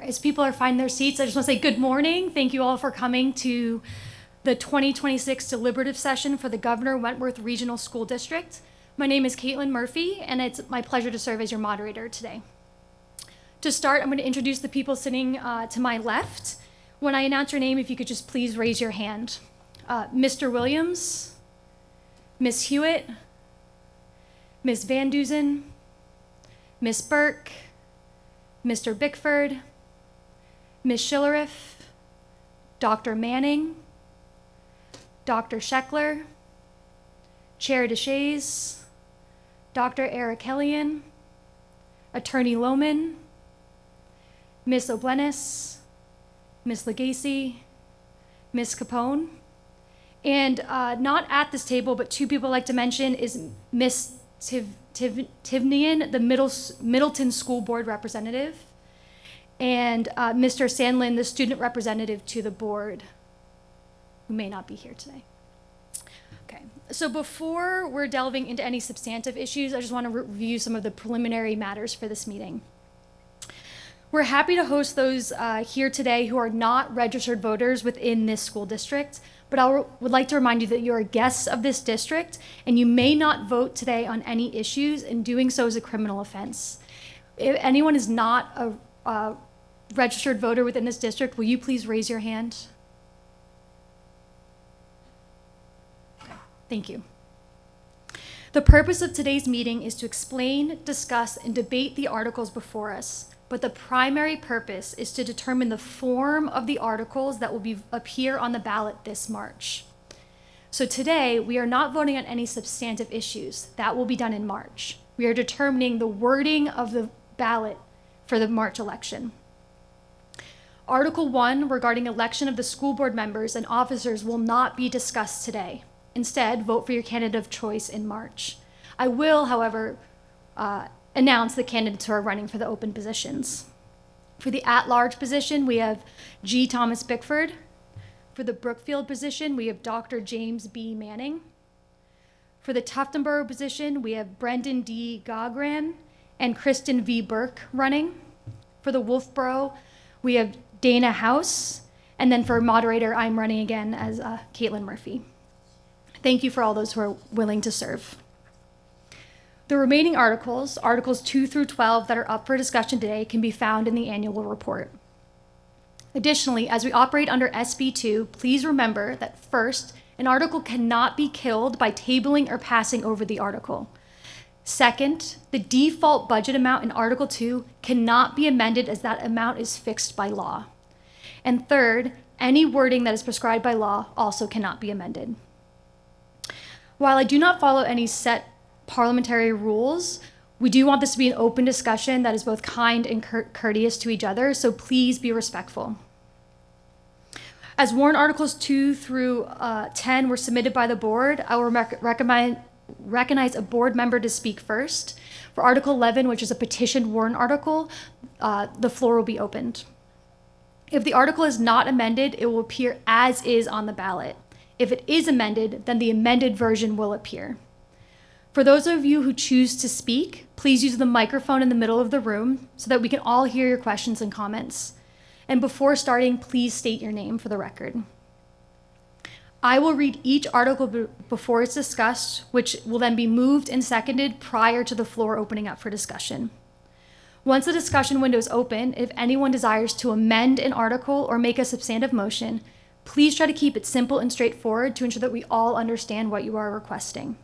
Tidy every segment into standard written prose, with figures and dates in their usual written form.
As people are finding their seats, I just want to say good morning. Thank you all for coming to the 2026 deliberative session for the Governor Wentworth Regional School District. My name is Caitlin Murphy, and it's my pleasure to serve as your moderator today. To start, I'm going to introduce the people sitting to my left. When I announce your name, if you could just please raise your hand. Mr. Williams, Ms. Hewitt, Ms. Van Duzen, Ms. Burke, Mr. Bickford, Ms. Schillerith, Dr. Manning, Dr. Scheckler, Chair DeShays, Dr. Arakelian, Attorney Lohman, Ms. O'Blenis, Ms. Legacy, Ms. Capone, and not at this table, but two people I'd like to mention is Ms. Tivnian, the Middleton School Board representative, and Mr. Sandlin, the student representative to the board, who may not be here today. Okay, so before we're delving into any substantive issues, I just want to review some of the preliminary matters for this meeting. We're happy to host those here today who are not registered voters within this school district, but I would like to remind you that you are guests of this district and you may not vote today on any issues, and doing so is a criminal offense. If anyone is not a registered voter within this district, will you please raise your hand? Okay, thank you. The purpose of today's meeting is to explain, discuss, and debate the articles before us. But the primary purpose is to determine the form of the articles that will appear on the ballot this March. So today, we are not voting on any substantive issues. That will be done in March. We are determining the wording of the ballot for the March election. Article 1 regarding election of the school board members and officers will not be discussed today. Instead, vote for your candidate of choice in March. I will, however, announce the candidates who are running for the open positions. For the at-large position, we have G. Thomas Bickford. For the Brookfield position, we have Dr. James B. Manning. For the Tuftonboro position, we have Brendan D. Gogran and Kristen V. Burke running. For the Wolfeboro, we have Dana House. And then for moderator, I'm running again as Caitlin Murphy. Thank you for all those who are willing to serve. The remaining articles, Articles 2 through 12 that are up for discussion today, can be found in the annual report. Additionally, as we operate under SB 2, please remember that first, an article cannot be killed by tabling or passing over the article. Second, the default budget amount in Article 2 cannot be amended as that amount is fixed by law. And third, any wording that is prescribed by law also cannot be amended. While I do not follow any set parliamentary rules, we do want this to be an open discussion that is both kind and courteous to each other, so please be respectful. As warrant articles 2 through 10 were submitted by the board, I will recognize a board member to speak first. For Article 11, which is a petitioned warrant article, the floor will be opened. If the article is not amended, it will appear as is on the ballot. If it is amended, then the amended version will appear. For those of you who choose to speak, please use the microphone in the middle of the room so that we can all hear your questions and comments. And before starting, please state your name for the record. I will read each article before it's discussed, which will then be moved and seconded prior to the floor opening up for discussion. Once the discussion window is open, if anyone desires to amend an article or make a substantive motion, please try to keep it simple and straightforward to ensure that we all understand what you are requesting.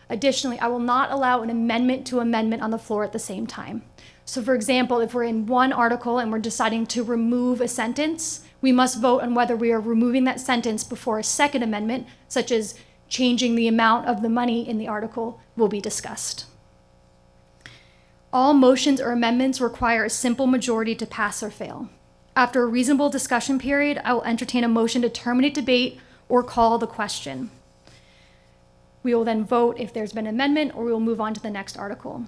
Additionally, I will not allow an amendment to amendment on the floor at the same time. So for example, if we're in one article and we're deciding to remove a sentence, we must vote on whether we are removing that sentence before a second amendment, such as changing the amount of the money in the article, will be discussed. All motions or amendments require a simple majority to pass or fail. After a reasonable discussion period, I will entertain a motion to terminate debate or call the question. We will then vote if there's been an amendment, or we will move on to the next article.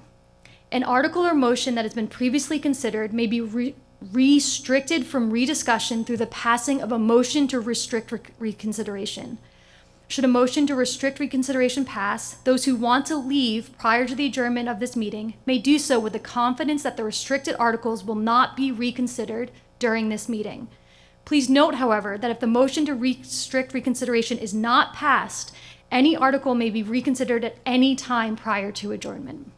An article or motion that has been previously considered may be restricted from rediscussion through the passing of a motion to restrict reconsideration. Should a motion to restrict reconsideration pass, those who want to leave prior to the adjournment of this meeting may do so with the confidence that the restricted articles will not be reconsidered during this meeting. Please note, however, that if the motion to restrict reconsideration is not passed, any article may be reconsidered at any time prior to adjournment.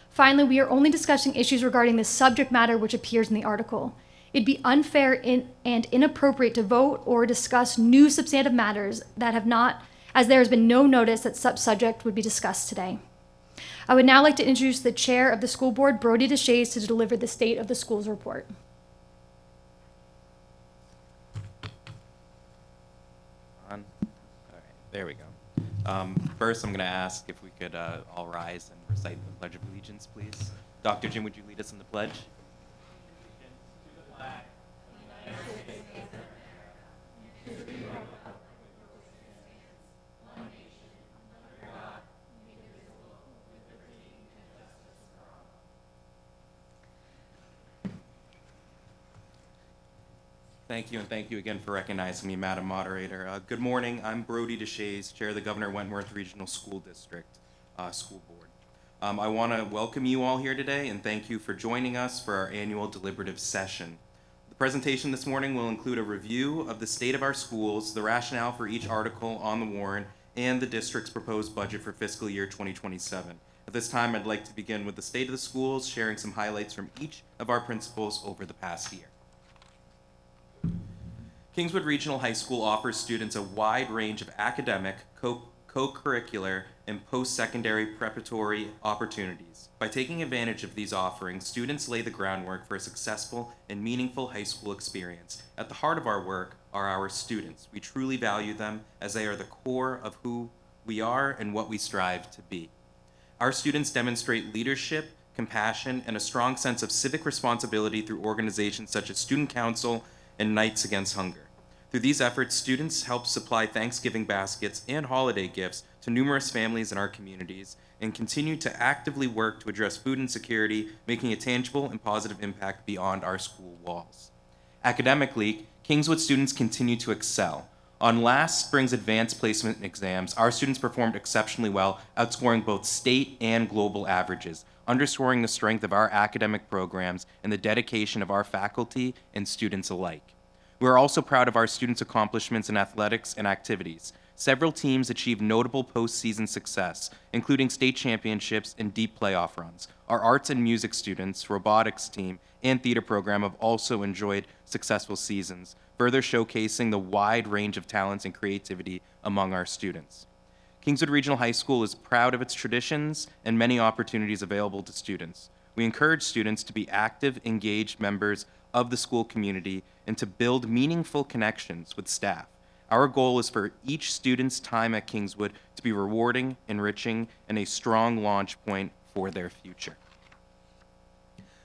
Finally, we are only discussing issues regarding the subject matter which appears in the article. It'd be unfair and inappropriate to vote or discuss new substantive matters that have not, as there has been no notice that such subject would be discussed today. I would now like to introduce the chair of the school board, Brody DeShays, to deliver the state of the schools report. All right, there we go. First, I'm going to ask if we could all rise and recite the Pledge of Allegiance, please. Dr. Jim, would you lead us in the pledge? Thank you, and thank you again for recognizing me, Madam Moderator. Good morning. I'm Brody DeShays, Chair of the Governor Wentworth Regional School District School Board. I want to welcome you all here today and thank you for joining us for our annual deliberative session. The presentation this morning will include a review of the state of our schools, the rationale for each article on the warrant, and the district's proposed budget for fiscal year 2027. At this time, I'd like to begin with the state of the schools, sharing some highlights from each of our principals over the past year. Kingswood Regional High School offers students a wide range of academic, co-curricular, and post-secondary preparatory opportunities. By taking advantage of these offerings, students lay the groundwork for a successful and meaningful high school experience. At the heart of our work are our students. We truly value them as they are the core of who we are and what we strive to be. Our students demonstrate leadership, compassion, and a strong sense of civic responsibility through organizations such as Student Council and Nights Against Hunger. Through these efforts, students help supply Thanksgiving baskets and holiday gifts to numerous families in our communities and continue to actively work to address food insecurity, making a tangible and positive impact beyond our school walls. Academically, Kingswood students continue to excel. On last spring's advanced placement exams, our students performed exceptionally well, outscoring both state and global averages, underscoring the strength of our academic programs and the dedication of our faculty and students alike. We are also proud of our students' accomplishments in athletics and activities. Several teams achieved notable postseason success, including state championships and deep playoff runs. Our arts and music students, robotics team, and theater program have also enjoyed successful seasons, further showcasing the wide range of talents and creativity among our students. Kingswood Regional High School is proud of its traditions and many opportunities available to students. We encourage students to be active, engaged members of the school community and to build meaningful connections with staff. Our goal is for each student's time at Kingswood to be rewarding, enriching, and a strong launch point for their future.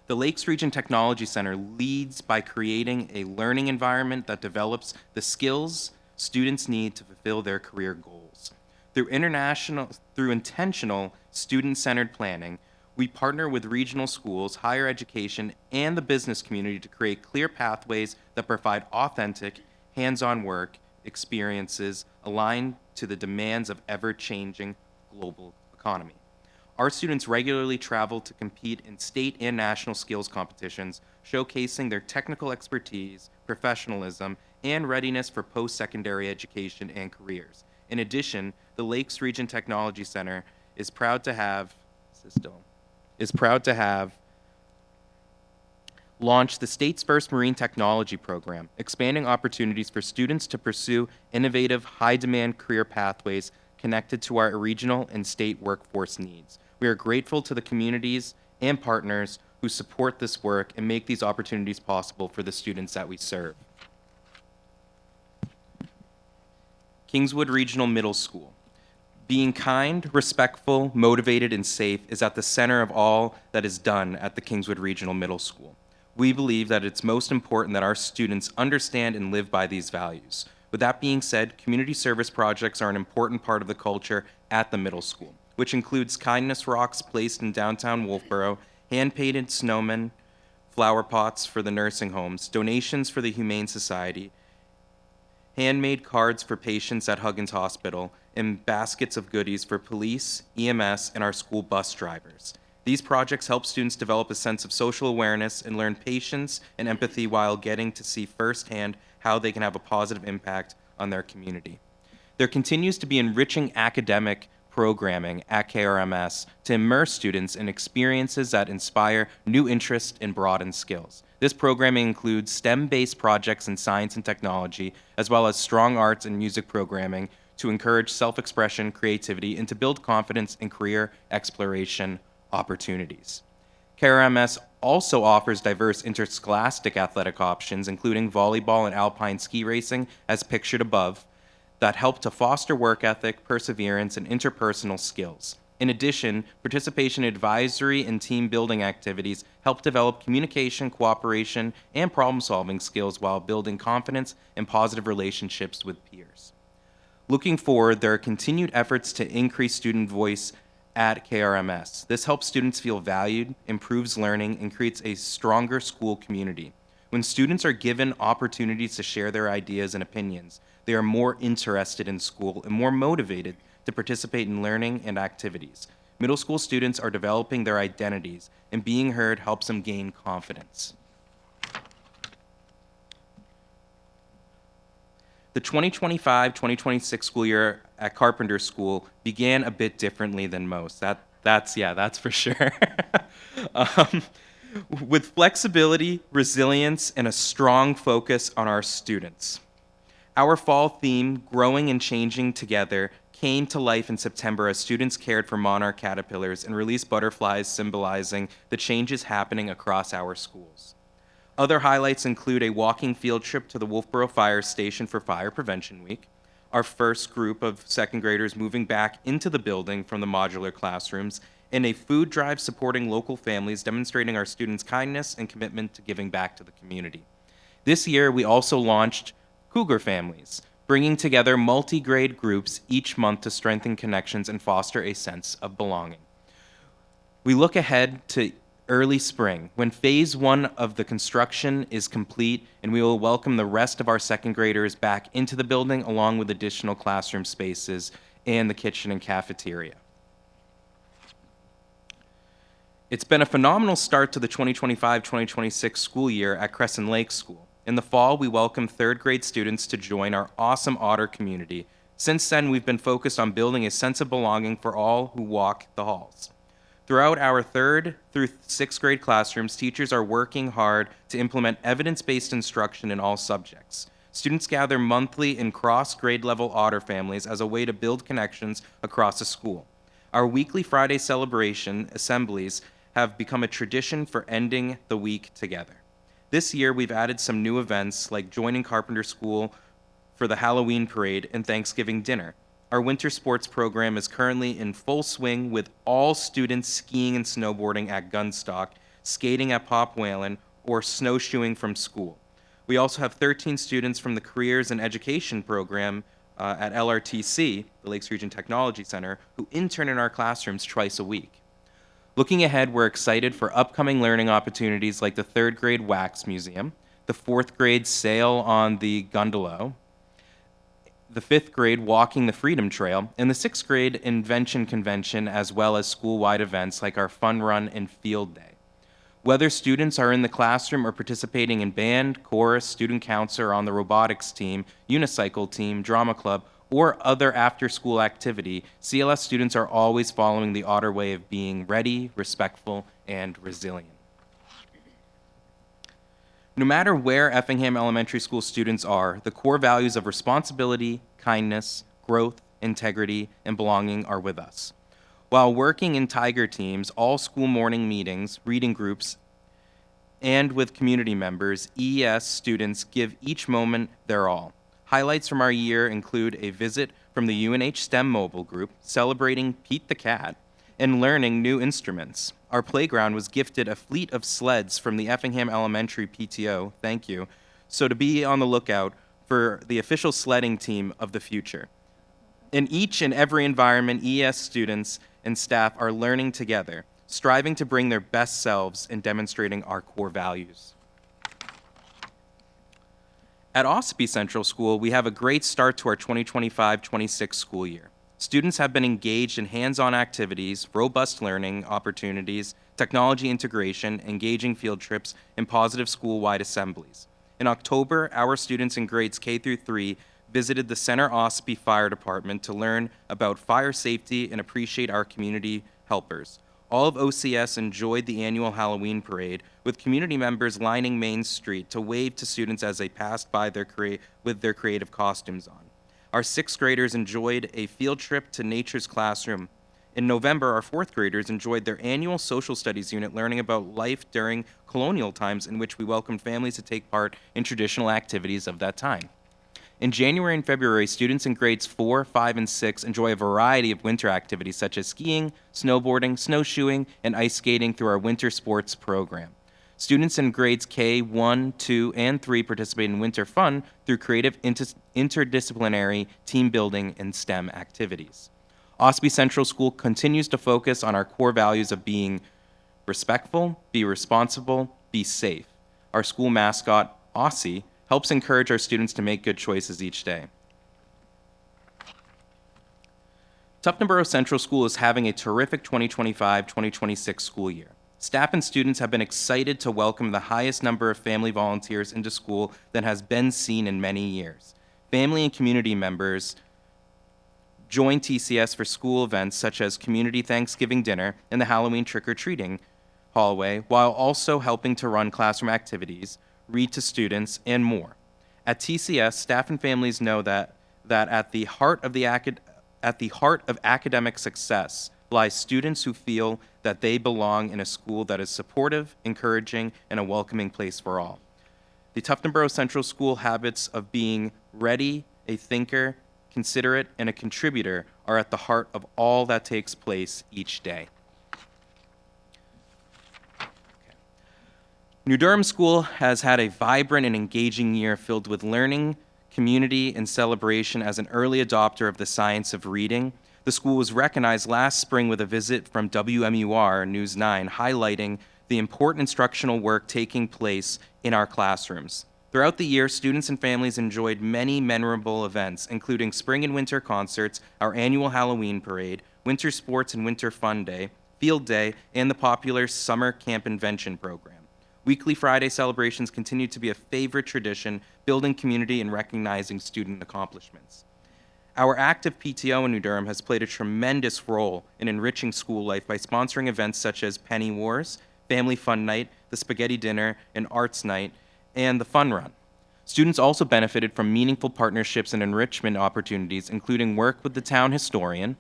The Lakes Region Technology Center leads by creating a learning environment that develops the skills students need to fulfill their career goals. Through intentional student-centered planning, we partner with regional schools, higher education, and the business community to create clear pathways that provide authentic, hands-on work experiences aligned to the demands of ever-changing global economy. Our students regularly travel to compete in state and national skills competitions, showcasing their technical expertise, professionalism, and readiness for post-secondary education and careers. In addition, the Lakes Region Technology Center is proud to have launched the state's first marine technology program, expanding opportunities for students to pursue innovative, high-demand career pathways connected to our regional and state workforce needs. We are grateful to the communities and partners who support this work and make these opportunities possible for the students that we serve. Kingswood Regional Middle School. Being kind, respectful, motivated, and safe is at the center of all that is done at the Kingswood Regional Middle School. We believe that it's most important that our students understand and live by these values. With that being said, community service projects are an important part of the culture at the middle school, which includes kindness rocks placed in downtown Wolfeboro, hand-painted snowmen, flower pots for the nursing homes, donations for the Humane Society, handmade cards for patients at Huggins Hospital, and baskets of goodies for police, EMS, and our school bus drivers. These projects help students develop a sense of social awareness and learn patience and empathy while getting to see firsthand how they can have a positive impact on their community. There continues to be enriching academic programming at KRMS to immerse students in experiences that inspire new interests and broaden skills. This programming includes STEM-based projects in science and technology, as well as strong arts and music programming to encourage self-expression, creativity, and to build confidence in career exploration opportunities. KRMS also offers diverse interscholastic athletic options, including volleyball and alpine ski racing, as pictured above, that help to foster work ethic, perseverance, and interpersonal skills. In addition, participation in advisory and team building activities help develop communication, cooperation, and problem-solving skills while building confidence and positive relationships with peers. Looking forward, there are continued efforts to increase student voice at KRMS. This helps students feel valued, improves learning, and creates a stronger school community. When students are given opportunities to share their ideas and opinions, they are more interested in school and more motivated to participate in learning and activities. Middle school students are developing their identities, and being heard helps them gain confidence. The 2025-2026 school year at Carpenter School began a bit differently than most. That's for sure. With flexibility, resilience, and a strong focus on our students. Our fall theme, Growing and Changing Together, came to life in September as students cared for monarch caterpillars and released butterflies symbolizing the changes happening across our schools. Other highlights include a walking field trip to the Wolfeboro Fire Station for Fire Prevention Week, our first group of second graders moving back into the building from the modular classrooms, and a food drive supporting local families, demonstrating our students' kindness and commitment to giving back to the community. This year, we also launched Cougar Families, bringing together multi-grade groups each month to strengthen connections and foster a sense of belonging. We look ahead to early spring, when phase 1 of the construction is complete, and we will welcome the rest of our second graders back into the building along with additional classroom spaces and the kitchen and cafeteria. It's been a phenomenal start to the 2025-2026 school year at Crescent Lake School. In the fall, we welcomed third grade students to join our awesome Otter community. Since then, we've been focused on building a sense of belonging for all who walk the halls. Throughout our 3rd through 6th grade classrooms, teachers are working hard to implement evidence-based instruction in all subjects. Students gather monthly in cross-grade level Otter families as a way to build connections across the school. Our weekly Friday celebration assemblies have become a tradition for ending the week together. This year, we've added some new events like joining Carpenter School for the Halloween parade and Thanksgiving dinner. Our winter sports program is currently in full swing with all students skiing and snowboarding at Gunstock, skating at Pop Whalen, or snowshoeing from school. We also have 13 students from the Careers and Education program at LRTC, the Lakes Region Technology Center, who intern in our classrooms twice a week. Looking ahead, we're excited for upcoming learning opportunities like the 3rd grade Wax Museum, the 4th grade Sail on the Gondola, the 5th grade Walking the Freedom Trail, and the 6th grade Invention Convention, as well as school-wide events like our Fun Run and Field Day. Whether students are in the classroom or participating in band, chorus, student council, or on the robotics team, unicycle team, drama club, or other after-school activity, CLS students are always following the Otter way of being ready, respectful, and resilient. No matter where Effingham Elementary School students are, the core values of responsibility, kindness, growth, integrity, and belonging are with us. While working in Tiger teams, all school morning meetings, reading groups, and with community members, EES students give each moment their all. Highlights from our year include a visit from the UNH STEM mobile group, celebrating Pete the Cat, and learning new instruments. Our playground was gifted a fleet of sleds from the Effingham Elementary PTO, thank you, so to be on the lookout for the official sledding team of the future. In each and every environment, ES students and staff are learning together, striving to bring their best selves and demonstrating our core values. At Ossipee Central School, we have a great start to our 2025-26 school year. Students have been engaged in hands-on activities, robust learning opportunities, technology integration, engaging field trips, and positive school-wide assemblies. In October, our students in grades K through 3 visited the Center Ossipee Fire Department to learn about fire safety and appreciate our community helpers. All of OCS enjoyed the annual Halloween parade, with community members lining Main Street to wave to students as they passed by with their creative costumes on. Our sixth graders enjoyed a field trip to Nature's Classroom. In November, our fourth graders enjoyed their annual social studies unit learning about life during colonial times, in which we welcomed families to take part in traditional activities of that time. In January and February, students in grades 4, 5, and 6 enjoy a variety of winter activities such as skiing, snowboarding, snowshoeing, and ice skating through our winter sports program. Students in grades K, 1, 2, and 3 participate in winter fun through creative interdisciplinary team building and STEM activities. Ossipee Central School continues to focus on our core values of being respectful, be responsible, be safe. Our school mascot, Aussie, helps encourage our students to make good choices each day. Tuftonboro Central School is having a terrific 2025-2026 school year. Staff and students have been excited to welcome the highest number of family volunteers into school than has been seen in many years. Family and community members join TCS for school events such as Community Thanksgiving Dinner and the Halloween Trick-or-Treating hallway, while also helping to run classroom activities, read to students, and more. At TCS, staff and families know that at the heart of academic success lies students who feel that they belong in a school that is supportive, encouraging, and a welcoming place for all. The Tuftonboro Central School habits of being ready, a thinker, considerate, and a contributor are at the heart of all that takes place each day. New Durham School has had a vibrant and engaging year filled with learning, community, and celebration. As an early adopter of the science of reading, the school was recognized last spring with a visit from WMUR News 9 highlighting the important instructional work taking place in our classrooms. Throughout the year, students and families enjoyed many memorable events, including spring and winter concerts, our annual Halloween parade, winter sports and winter fun day, field day, and the popular summer camp invention program. Weekly Friday celebrations continue to be a favorite tradition, building community and recognizing student accomplishments. Our active PTO in New Durham has played a tremendous role in enriching school life by sponsoring events such as Penny Wars, Family Fun Night, the Spaghetti Dinner, and Arts Night, and the Fun Run. Students also benefited from meaningful partnerships and enrichment opportunities, including work with the town historian,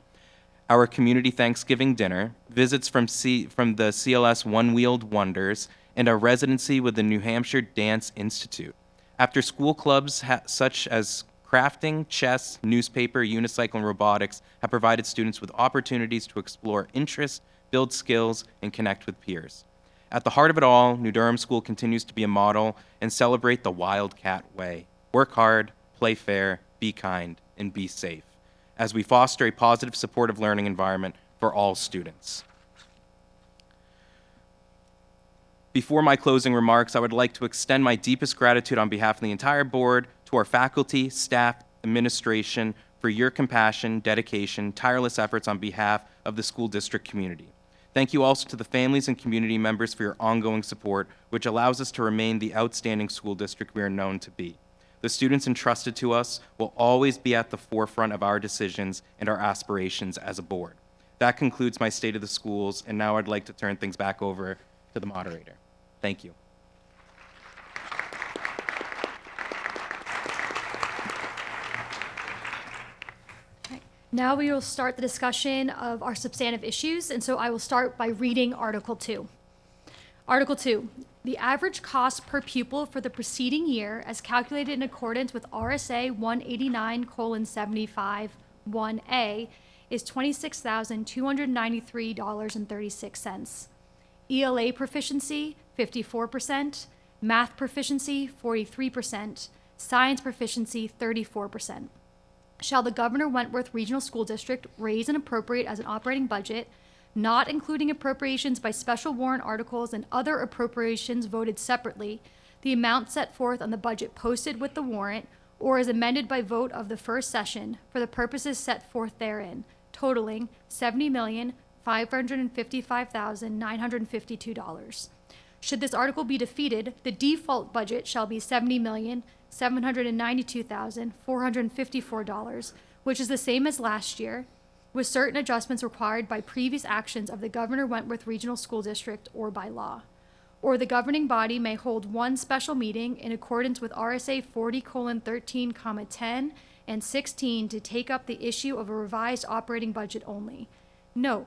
our community Thanksgiving dinner, visits from the CLS One-Wheeled Wonders, and a residency with the New Hampshire Dance Institute. After-school clubs such as crafting, chess, newspaper, unicycle, and robotics have provided students with opportunities to explore interests, build skills, and connect with peers. At the heart of it all, New Durham School continues to be a model and celebrate the Wildcat way. Work hard, play fair, be kind, and be safe, as we foster a positive, supportive learning environment for all students. Before my closing remarks, I would like to extend my deepest gratitude on behalf of the entire board to our faculty, staff, administration for your compassion, dedication, tireless efforts on behalf of the school district community. Thank you also to the families and community members for your ongoing support, which allows us to remain the outstanding school district we are known to be. The students entrusted to us will always be at the forefront of our decisions and our aspirations as a board. That concludes my State of the Schools, and now I'd like to turn things back over to the moderator. Thank you. Now we will start the discussion of our substantive issues, and so I will start by reading Article 2. Article 2, the average cost per pupil for the preceding year as calculated in accordance with RSA 189:75-1A is $26,293.36. ELA proficiency, 54%, math proficiency, 43%, science proficiency, 34%. Shall the Governor Wentworth Regional School District raise and appropriate as an operating budget, not including appropriations by special warrant articles and other appropriations voted separately, the amount set forth on the budget posted with the warrant or as amended by vote of the first session for the purposes set forth therein, totaling $70,555,952. Should this article be defeated, the default budget shall be $70,792,454, which is the same as last year, with certain adjustments required by previous actions of the Governor Wentworth Regional School District or by law. Or the governing body may hold one special meeting in accordance with RSA 40:13, 10 and 16 to take up the issue of a revised operating budget only. Note,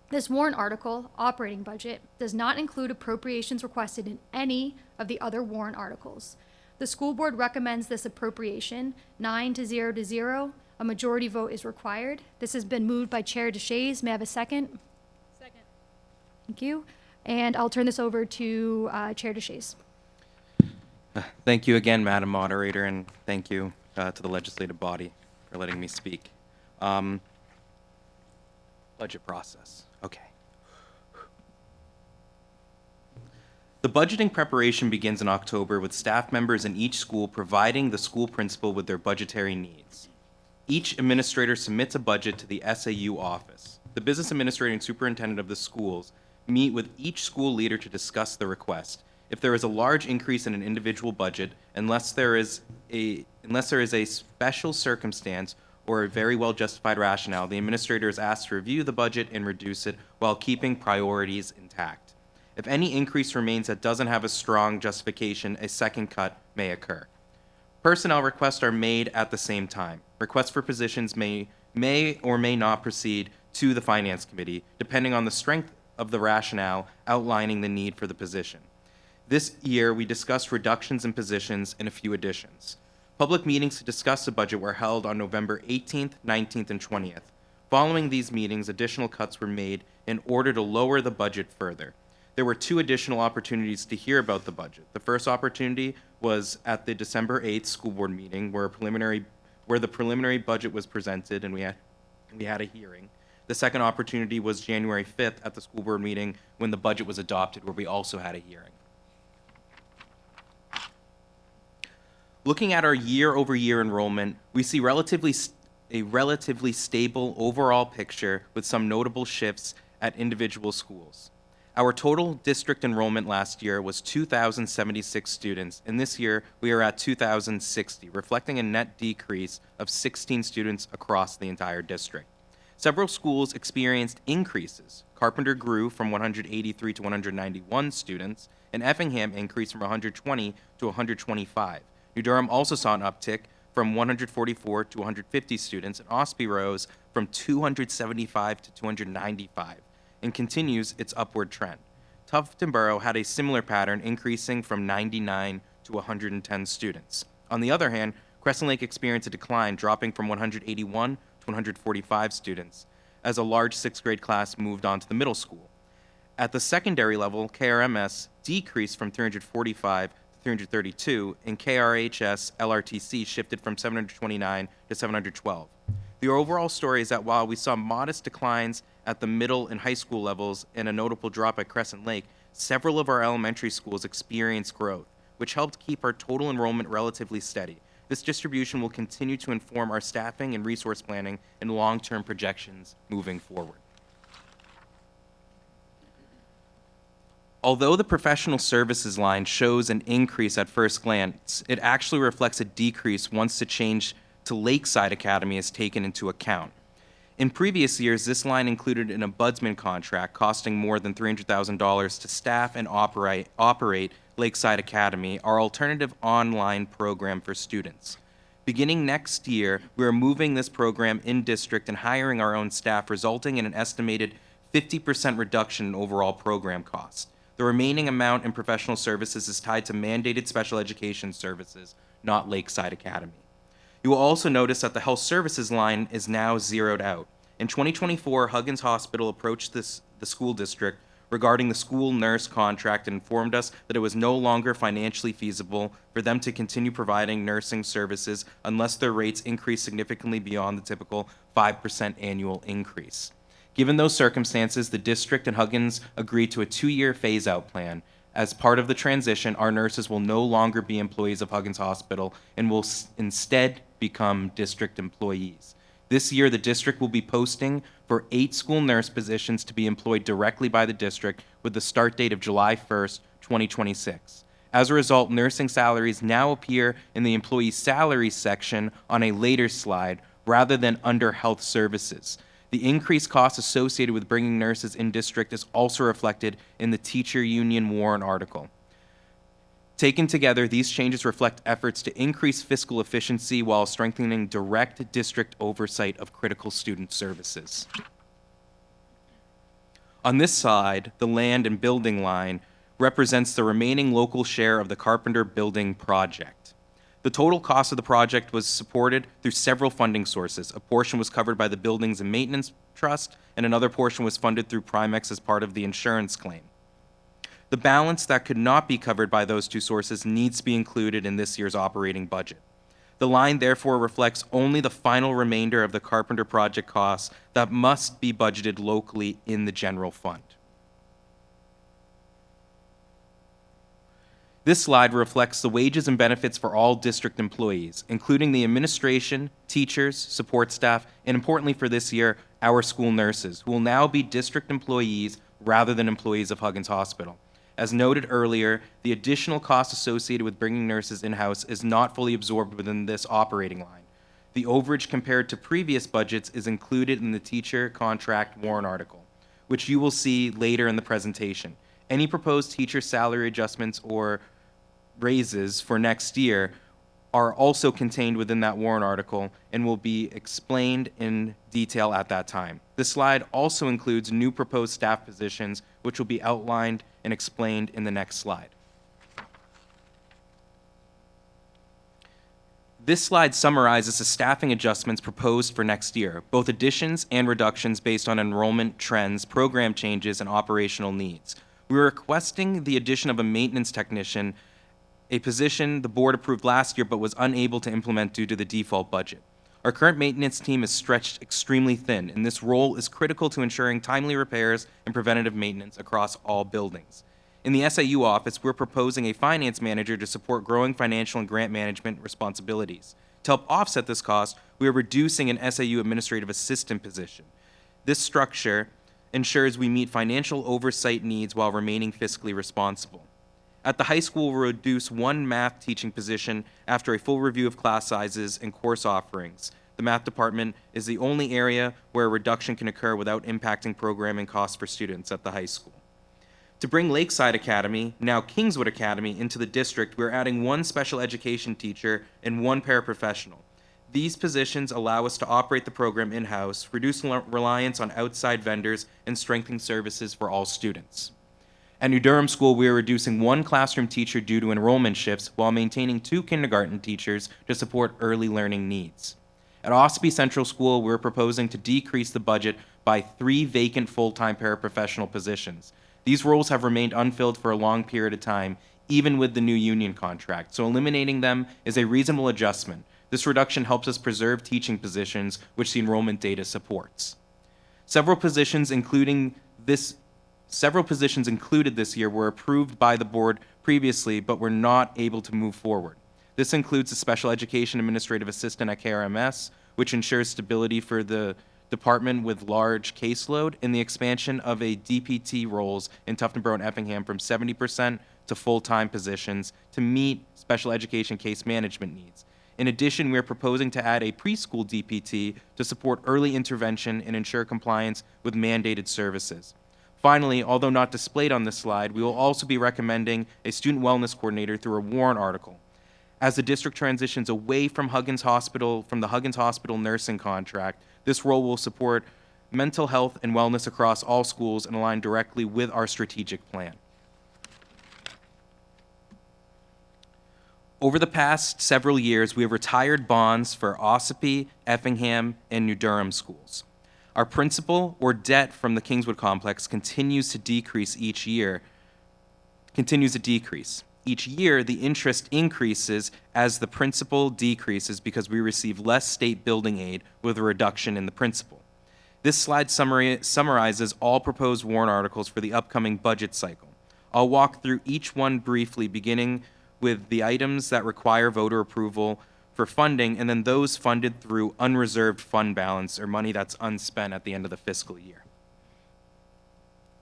this warrant article, operating budget, does not include appropriations requested in any of the other warrant articles. The school board recommends this appropriation 9-0 to 0. A majority vote is required. This has been moved by Chair DeShays. May I have a second? Second. Thank you. And I'll turn this over to Chair DeShays. Thank you again, Madam Moderator, and thank you to the legislative body for letting me speak. Budget process. Okay. The budgeting preparation begins in October with staff members in each school providing the school principal with their budgetary needs. Each administrator submits a budget to the SAU office. The business administrator and superintendent of the schools meet with each school leader to discuss the request. If there is a large increase in an individual budget, unless there is a special circumstance or a very well justified rationale, the administrator is asked to review the budget and reduce it while keeping priorities intact. If any increase remains that doesn't have a strong justification, a second cut may occur. Personnel requests are made at the same time. Requests for positions may or may not proceed to the Finance Committee, depending on the strength of the rationale outlining the need for the position. This year, we discussed reductions in positions and a few additions. Public meetings to discuss the budget were held on November 18th, 19th, and 20th. Following these meetings, additional cuts were made in order to lower the budget further. There were two additional opportunities to hear about the budget. The first opportunity was at the December 8th school board meeting where the preliminary budget was presented and we had a hearing. The second opportunity was January 5th at the school board meeting when the budget was adopted, where we also had a hearing. Looking at our year-over-year enrollment, we see a relatively stable overall picture with some notable shifts at individual schools. Our total district enrollment last year was 2,076 students, and this year we are at 2,060, reflecting a net decrease of 16 students across the entire district. Several schools experienced increases. Carpenter grew from 183 to 191 students, and Effingham increased from 120 to 125. New Durham also saw an uptick from 144 to 150 students, and Ospey rose from 275 to 295, and continues its upward trend. Tufton Borough had a similar pattern, increasing from 99 to 110 students. On the other hand, Crescent Lake experienced a decline, dropping from 181 to 145 students, as a large sixth grade class moved on to the middle school. At the secondary level, KRMS decreased from 345 to 332, and KRHS LRTC shifted from 729 to 712. The overall story is that while we saw modest declines at the middle and high school levels and a notable drop at Crescent Lake, several of our elementary schools experienced growth, which helped keep our total enrollment relatively steady. This distribution will continue to inform our staffing and resource planning and long-term projections moving forward. Although the professional services line shows an increase at first glance, it actually reflects a decrease once the change to Lakeside Academy is taken into account. In previous years, this line included an ombudsman contract costing more than $300,000 to staff and operate Lakeside Academy, our alternative online program for students. Beginning next year, we are moving this program in-district and hiring our own staff, resulting in an estimated 50% reduction in overall program costs. The remaining amount in professional services is tied to mandated special education services, not Lakeside Academy. You will also notice that the health services line is now zeroed out. In 2024, Huggins Hospital approached the school district regarding the school nurse contract and informed us that it was no longer financially feasible for them to continue providing nursing services unless their rates increased significantly beyond the typical 5% annual increase. Given those circumstances, the district and Huggins agreed to a 2-year phase-out plan. As part of the transition, our nurses will no longer be employees of Huggins Hospital and will instead become district employees. This year, the district will be posting for 8 school nurse positions to be employed directly by the district with the start date of July 1st, 2026. As a result, nursing salaries now appear in the employee salaries section on a later slide rather than under health services. The increased costs associated with bringing nurses in district is also reflected in the teacher union warrant article. Taken together, these changes reflect efforts to increase fiscal efficiency while strengthening direct district oversight of critical student services. On this side, the land and building line represents the remaining local share of the Carpenter Building project. The total cost of the project was supported through several funding sources. A portion was covered by the Buildings and Maintenance Trust, and another portion was funded through Primex as part of the insurance claim. The balance that could not be covered by those two sources needs to be included in this year's operating budget. The line therefore reflects only the final remainder of the Carpenter project costs that must be budgeted locally in the general fund. This slide reflects the wages and benefits for all district employees, including the administration, teachers, support staff, and importantly for this year, our school nurses, who will now be district employees rather than employees of Huggins Hospital. As noted earlier, the additional cost associated with bringing nurses in-house is not fully absorbed within this operating line. The overage compared to previous budgets is included in the teacher contract warrant article, which you will see later in the presentation. Any proposed teacher salary adjustments or raises for next year are also contained within that warrant article and will be explained in detail at that time. This slide also includes new proposed staff positions, which will be outlined and explained in the next slide. This slide summarizes the staffing adjustments proposed for next year, both additions and reductions based on enrollment trends, program changes, and operational needs. We are requesting the addition of a maintenance technician, a position the board approved last year but was unable to implement due to the default budget. Our current maintenance team is stretched extremely thin, and this role is critical to ensuring timely repairs and preventative maintenance across all buildings. In the SAU office, we're proposing a finance manager to support growing financial and grant management responsibilities. To help offset this cost, we are reducing an SAU administrative assistant position. This structure ensures we meet financial oversight needs while remaining fiscally responsible. At the high school, we'll reduce one math teaching position after a full review of class sizes and course offerings. The math department is the only area where a reduction can occur without impacting programming costs for students at the high school. To bring Lakeside Academy, now Kingswood Academy, into the district, we're adding one special education teacher and one paraprofessional. These positions allow us to operate the program in-house, reduce reliance on outside vendors, and strengthen services for all students. At New Durham School, we are reducing one classroom teacher due to enrollment shifts while maintaining 2 kindergarten teachers to support early learning needs. At Ossipee Central School, we're proposing to decrease the budget by 3 vacant full-time paraprofessional positions. These roles have remained unfilled for a long period of time, even with the new union contract, so eliminating them is a reasonable adjustment. This reduction helps us preserve teaching positions, which the enrollment data supports. Several positions included this year were approved by the board previously, but were not able to move forward. This includes the Special Education Administrative Assistant at KRMS, which ensures stability for the department with large caseload, and the expansion of a DPT roles in Tuftonboro and Effingham from 70% to full-time positions to meet special education case management needs. In addition, we are proposing to add a preschool DPT to support early intervention and ensure compliance with mandated services. Finally, although not displayed on this slide, we will also be recommending a student wellness coordinator through a warrant article. As the district transitions away from the Huggins Hospital nursing contract, this role will support mental health and wellness across all schools and align directly with our strategic plan. Over the past several years, we have retired bonds for Ossipee, Effingham, and New Durham schools. Our principal or debt from the Kingswood complex continues to decrease each year. Each year, the interest increases as the principal decreases because we receive less state building aid with a reduction in the principal. This slide summarizes all proposed warrant articles for the upcoming budget cycle. I'll walk through each one briefly, beginning with the items that require voter approval for funding, and then those funded through unreserved fund balance, or money that's unspent at the end of the fiscal year.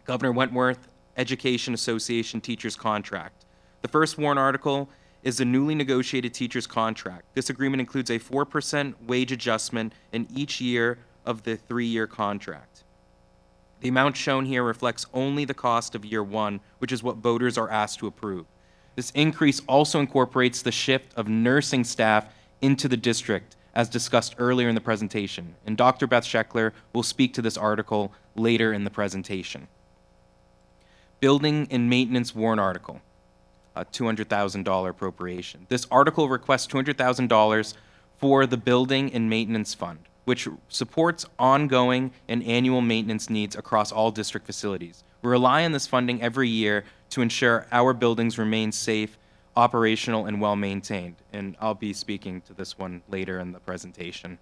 Governor Wentworth Education Association Teachers Contract. The first warrant article is the newly negotiated teachers contract. This agreement includes a 4% wage adjustment in each year of the 3-year contract. The amount shown here reflects only the cost of year 1, which is what voters are asked to approve. This increase also incorporates the shift of nursing staff into the district, as discussed earlier in the presentation, and Dr. Beth Scheckler will speak to this article later in the presentation. Building and maintenance warrant article, a $200,000 appropriation. This article requests $200,000 for the building and maintenance fund, which supports ongoing and annual maintenance needs across all district facilities. We rely on this funding every year to ensure our buildings remain safe, operational, and well-maintained, and I'll be speaking to this one later in the presentation.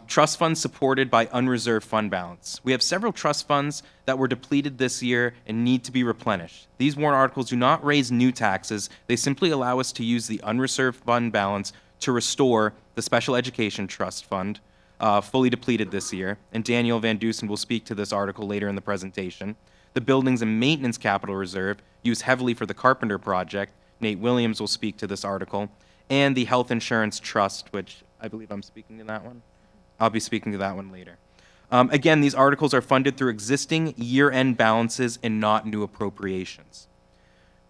Trust funds supported by unreserved fund balance. We have several trust funds that were depleted this year and need to be replenished. These warrant articles do not raise new taxes. They simply allow us to use the unreserved fund balance to restore the Special Education Trust Fund, fully depleted this year, and Daniel Van Dusen will speak to this article later in the presentation. The Buildings and Maintenance Capital Reserve, used heavily for the Carpenter Project. Nate Williams will speak to this article. And the Health Insurance Trust, which I believe I'm speaking to that one. I'll be speaking to that one later. Again, these articles are funded through existing year-end balances and not new appropriations.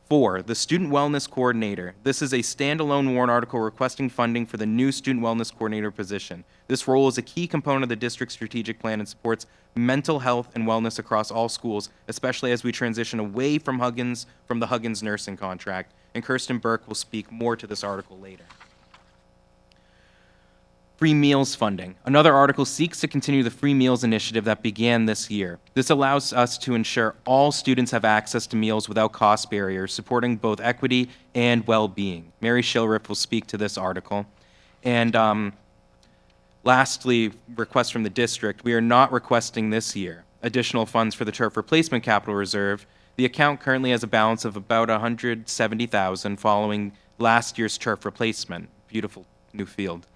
4, the Student Wellness Coordinator. This is a standalone warrant article requesting funding for the new Student Wellness Coordinator position. This role is a key component of the district's strategic plan and supports mental health and wellness across all schools, especially as we transition away from the Huggins nursing contract, and Kirsten Burke will speak more to this article later. Free meals funding. Another article seeks to continue the free meals initiative that began this year. This allows us to ensure all students have access to meals without cost barriers, supporting both equity and well-being. Mary Shilriff will speak to this article. And lastly, request from the district. We are not requesting this year additional funds for the turf replacement capital reserve. The account currently has a balance of about $170,000 following last year's turf replacement. Beautiful new field.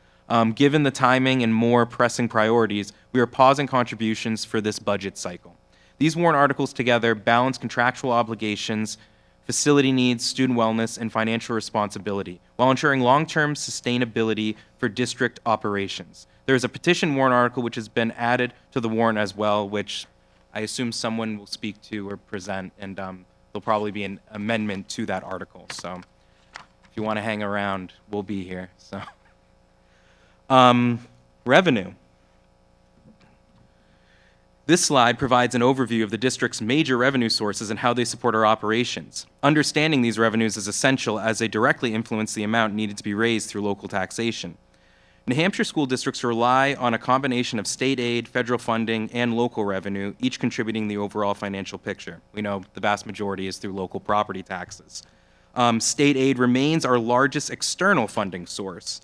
Given the timing and more pressing priorities, we are pausing contributions for this budget cycle. These warrant articles together balance contractual obligations, facility needs, student wellness, and financial responsibility, while ensuring long-term sustainability for district operations. There is a petition warrant article which has been added to the warrant as well, which I assume someone will speak to or present, and there'll probably be an amendment to that article. So if you want to hang around, we'll be here. So. Revenue. This slide provides an overview of the district's major revenue sources and how they support our operations. Understanding these revenues is essential as they directly influence the amount needed to be raised through local taxation. New Hampshire school districts rely on a combination of state aid, federal funding, and local revenue, each contributing the overall financial picture. We know the vast majority is through local property taxes. State aid remains our largest external funding source.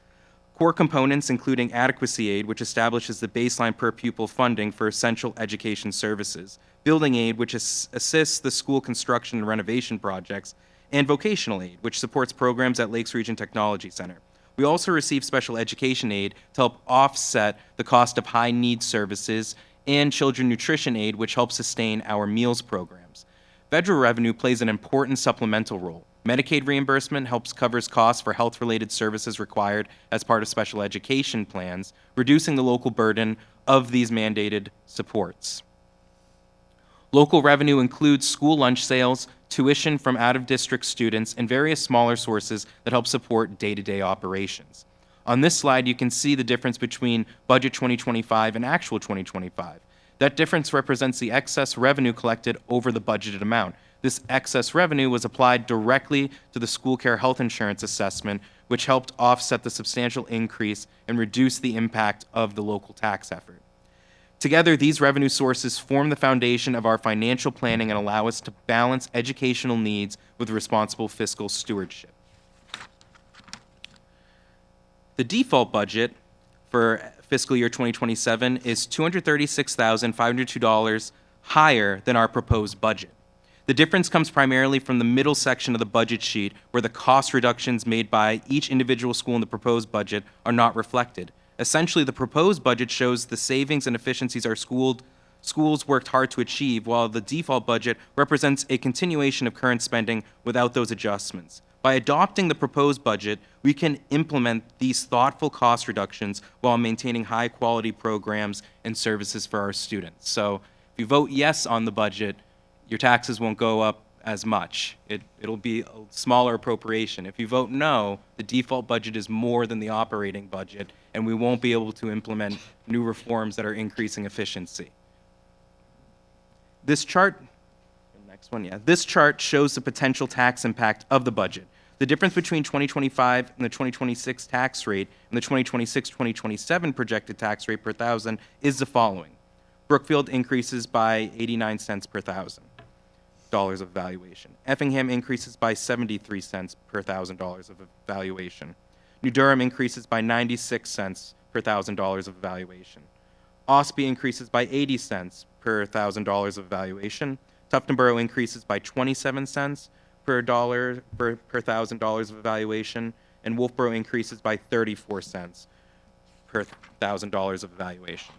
Core components including adequacy aid, which establishes the baseline per pupil funding for essential education services, building aid, which assists the school construction and renovation projects, and vocational aid, which supports programs at Lakes Region Technology Center. We also receive special education aid to help offset the cost of high-need services, and children nutrition aid, which helps sustain our meals programs. Federal revenue plays an important supplemental role. Medicaid reimbursement covers costs for health-related services required as part of special education plans, reducing the local burden of these mandated supports. Local revenue includes school lunch sales, tuition from out-of-district students, and various smaller sources that help support day-to-day operations. On this slide, you can see the difference between Budget 2025 and actual 2025. That difference represents the excess revenue collected over the budgeted amount. This excess revenue was applied directly to the school care health insurance assessment, which helped offset the substantial increase and reduce the impact of the local tax effort. Together, these revenue sources form the foundation of our financial planning and allow us to balance educational needs with responsible fiscal stewardship. The default budget for fiscal year 2027 is $236,502 higher than our proposed budget. The difference comes primarily from the middle section of the budget sheet, where the cost reductions made by each individual school in the proposed budget are not reflected. Essentially, the proposed budget shows the savings and efficiencies our schools worked hard to achieve, while the default budget represents a continuation of current spending without those adjustments. By adopting the proposed budget, we can implement these thoughtful cost reductions while maintaining high-quality programs and services for our students. So if you vote yes on the budget, your taxes won't go up as much. It'll be a smaller appropriation. If you vote no, the default budget is more than the operating budget, and we won't be able to implement new reforms that are increasing efficiency. This chart, this chart shows the potential tax impact of the budget. The difference between 2025 and the 2026 tax rate and the 2026-2027 projected tax rate per thousand is the following. Brookfield increases by 89 cents per thousand dollars of valuation. Effingham increases by 73 cents per $1,000 of valuation. New Durham increases by 96 cents per $1,000 of valuation. Ospey increases by 80 cents per $1,000 of valuation. Tuftonboro increases by 27 cents per $1,000 of valuation, and Wolfeboro increases by 34 cents per $1,000 of valuation.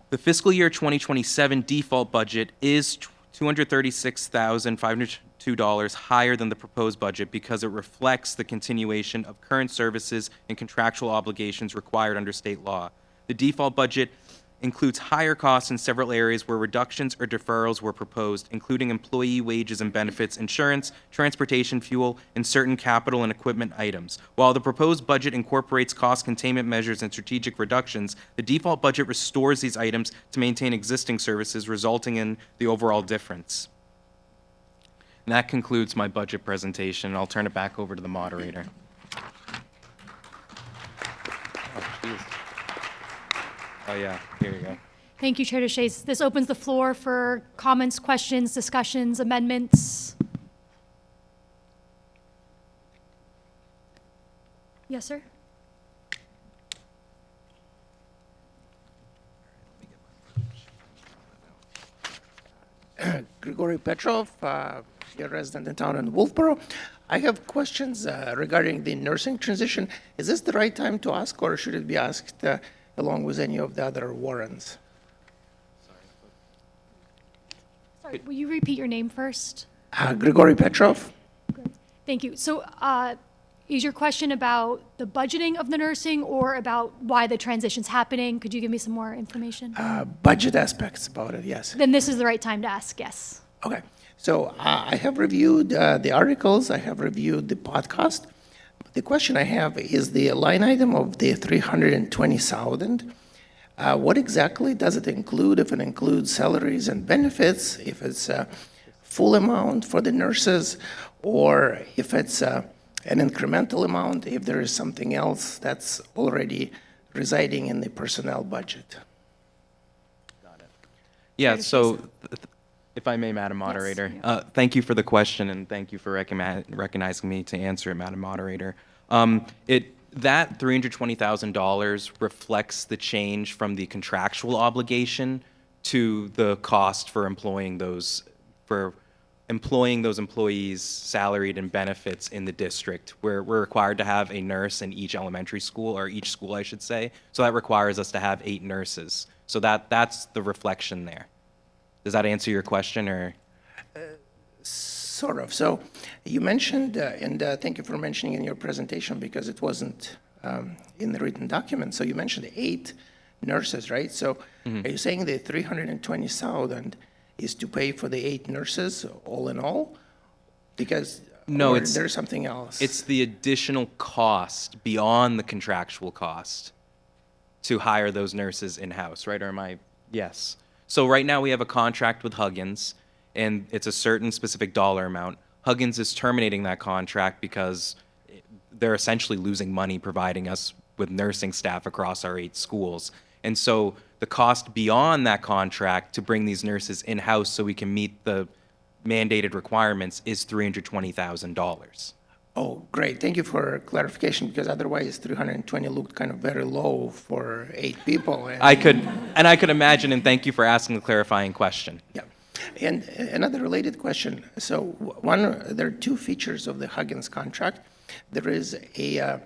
The fiscal year 2027 default budget is $236,502 higher than the proposed budget because it reflects the continuation of current services and contractual obligations required under state law. The default budget includes higher costs in several areas where reductions or deferrals were proposed, including employee wages and benefits, insurance, transportation, fuel, and certain capital and equipment items. While the proposed budget incorporates cost containment measures and strategic reductions, the default budget restores these items to maintain existing services, resulting in the overall difference. And that concludes my budget presentation. I'll turn it back over to the moderator. Oh, yeah, here you go. Thank you, Chair DeShays. This opens the floor for comments, questions, discussions, amendments. Yes, sir? Grigory Petrov, here resident in town in Wolfeboro. I have questions regarding the nursing transition. Is this the right time to ask, or should it be asked along with any of the other warrants? Sorry, will you repeat your name first? Grigory Petrov. Thank you. So is your question about the budgeting of the nursing or about why the transition's happening? Could you give me some more information? Budget aspects about it, yes. Then this is the right time to ask, yes. Okay. So I have reviewed the articles. I have reviewed the podcast. The question I have is the line item of the 320,000. What exactly does it include? If it includes salaries and benefits, if it's a full amount for the nurses, or if it's an incremental amount, if there is something else that's already residing in the personnel budget. Got it. Yeah, so if I may, Madam Moderator, Yes. thank you for the question, and thank you for recognizing me to answer it, Madam Moderator. That $320,000 reflects the change from the contractual obligation to the cost for employing those employees, salaried and benefits in the district. We're required to have a nurse in each elementary school, or each school, I should say. So that requires us to have 8 nurses. So that's the reflection there. Does that answer your question, or? Sort of. So you mentioned, and thank you for mentioning in your presentation because it wasn't in the written document. So you mentioned 8 nurses, right? So are you saying the 320,000 is to pay for the 8 nurses all in all? Because No, there's something else. It's the additional cost beyond the contractual cost to hire those nurses in-house, right? Or am I? Yes. So right now we have a contract with Huggins, and it's a certain specific dollar amount. Huggins is terminating that contract because they're essentially losing money providing us with nursing staff across our 8 schools. And so the cost beyond that contract to bring these nurses in-house so we can meet the mandated requirements is $320,000. Oh, great. Thank you for clarification, because otherwise 320 looked kind of very low for 8 people. I could imagine, and thank you for asking the clarifying question. Yeah. And another related question. So there are two features of the Huggins contract. There is a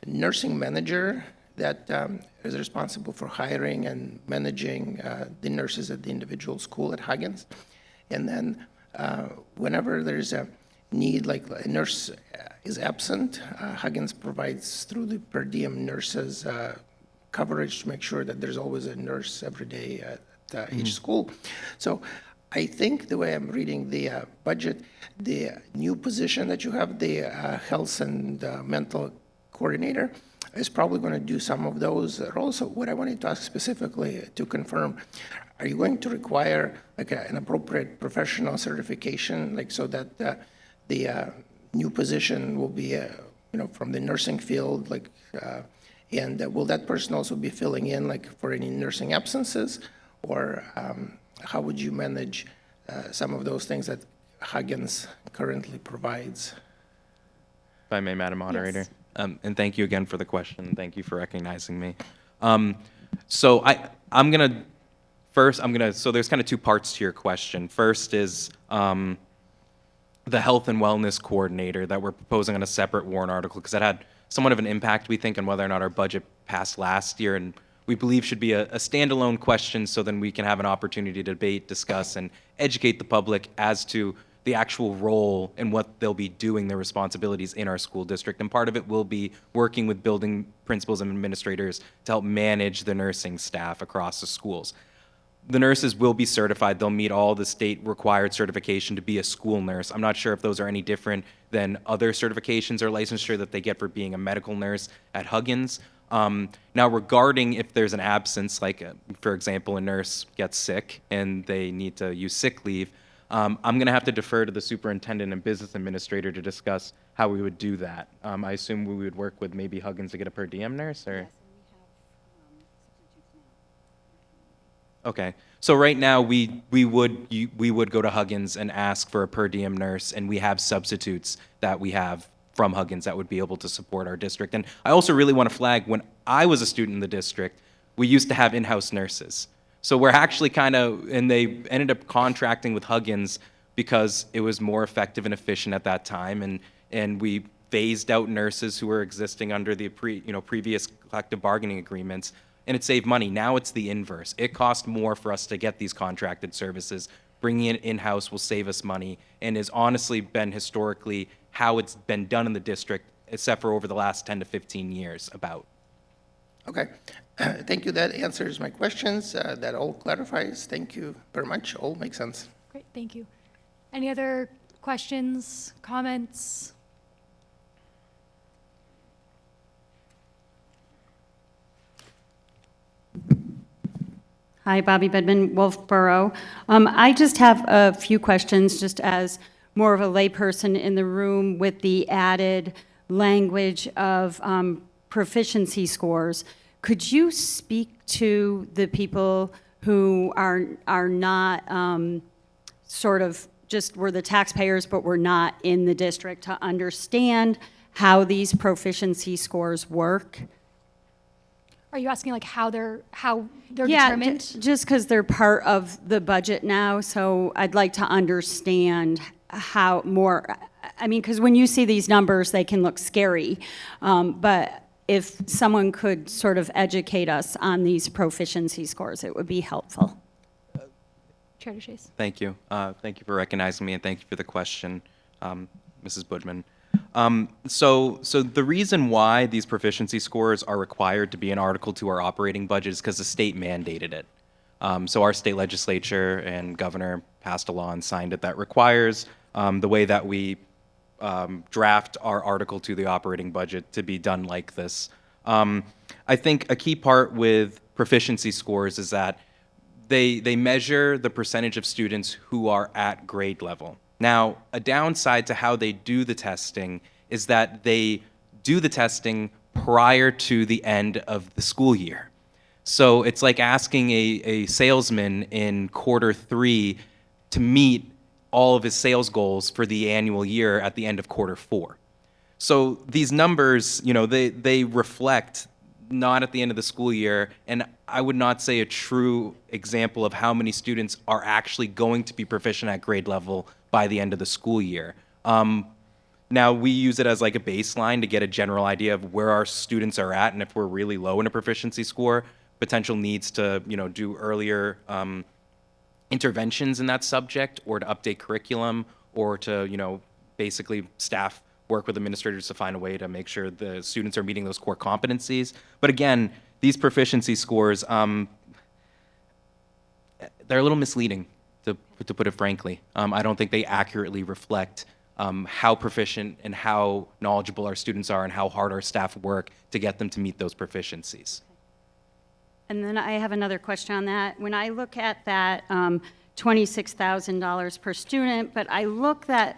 nursing manager that is responsible for hiring and managing the nurses at the individual school at Huggins. And then whenever there's a need, like a nurse is absent, Huggins provides through the per diem nurses coverage to make sure that there's always a nurse every day at each school. So I think the way I'm reading the budget, the new position that you have, the health and mental coordinator, is probably going to do some of those roles. So what I wanted to ask specifically to confirm, are you going to require like an appropriate professional certification, like so that the new position will be, from the nursing field, like, and will that person also be filling in like for any nursing absences, or how would you manage some of those things that Huggins currently provides? If I may, Madam Moderator. Yes. And thank you again for the question. Thank you for recognizing me. So there's kind of two parts to your question. First is the health and wellness coordinator that we're proposing on a separate warrant article, because that had somewhat of an impact, we think, on whether or not our budget passed last year, and we believe should be a standalone question, so then we can have an opportunity to debate, discuss, and educate the public as to the actual role and what they'll be doing, their responsibilities in our school district. And part of it will be working with building principals and administrators to help manage the nursing staff across the schools. The nurses will be certified. They'll meet all the state-required certification to be a school nurse. I'm not sure if those are any different than other certifications or licensure that they get for being a medical nurse at Huggins. Now, regarding if there's an absence, like, for example, a nurse gets sick and they need to use sick leave, I'm going to have to defer to the superintendent and business administrator to discuss how we would do that. I assume we would work with maybe Huggins to get a per diem nurse, or? Yes, and we have substitutes now. Okay, so right now we would go to Huggins and ask for a per diem nurse, and we have substitutes that we have from Huggins that would be able to support our district. And I also really want to flag, when I was a student in the district, we used to have in-house nurses. So we're actually and they ended up contracting with Huggins because it was more effective and efficient at that time, and we phased out nurses who were existing under the previous collective bargaining agreements, and it saved money. Now it's the inverse. It costs more for us to get these contracted services. Bringing it in-house will save us money, and has honestly been historically how it's been done in the district, except for over the last 10 to 15 years about. Okay, thank you. That answers my questions. That all clarifies. Thank you very much. All makes sense. Great, thank you. Any other questions, comments? Hi, Bobby Bedman, Wolfeboro. I just have a few questions, just as more of a layperson in the room, with the added language of proficiency scores. Could you speak to the people who are not sort of just were the taxpayers but were not in the district, to understand how these proficiency scores work? Are you asking like how they're Yeah, determined? just because they're part of the budget now, so I'd like to understand how more, I mean, because when you see these numbers, they can look scary, but if someone could sort of educate us on these proficiency scores, it would be helpful. Chair DeShays. Thank you. Thank you for recognizing me, and thank you for the question, Mrs. Budman. So the reason why these proficiency scores are required to be an article to our operating budget is because the state mandated it. So our state legislature and governor passed a law and signed it that requires the way that we draft our article to the operating budget to be done like this. I think a key part with proficiency scores is that they measure the percentage of students who are at grade level. Now, a downside to how they do the testing is that they do the testing prior to the end of the school year. So it's like asking a salesman in quarter 3 to meet all of his sales goals for the annual year at the end of quarter 4. So these numbers, they reflect not at the end of the school year, and I would not say a true example of how many students are actually going to be proficient at grade level by the end of the school year. Now, we use it as like a baseline to get a general idea of where our students are at, and if we're really low in a proficiency score, potential needs to, do earlier interventions in that subject, or to update curriculum, or to, basically staff work with administrators to find a way to make sure the students are meeting those core competencies. But again, these proficiency scores, they're a little misleading, to put it frankly. I don't think they accurately reflect how proficient and how knowledgeable our students are and how hard our staff work to get them to meet those proficiencies. And then I have another question on that. When I look at that $26,000 per student, but I look at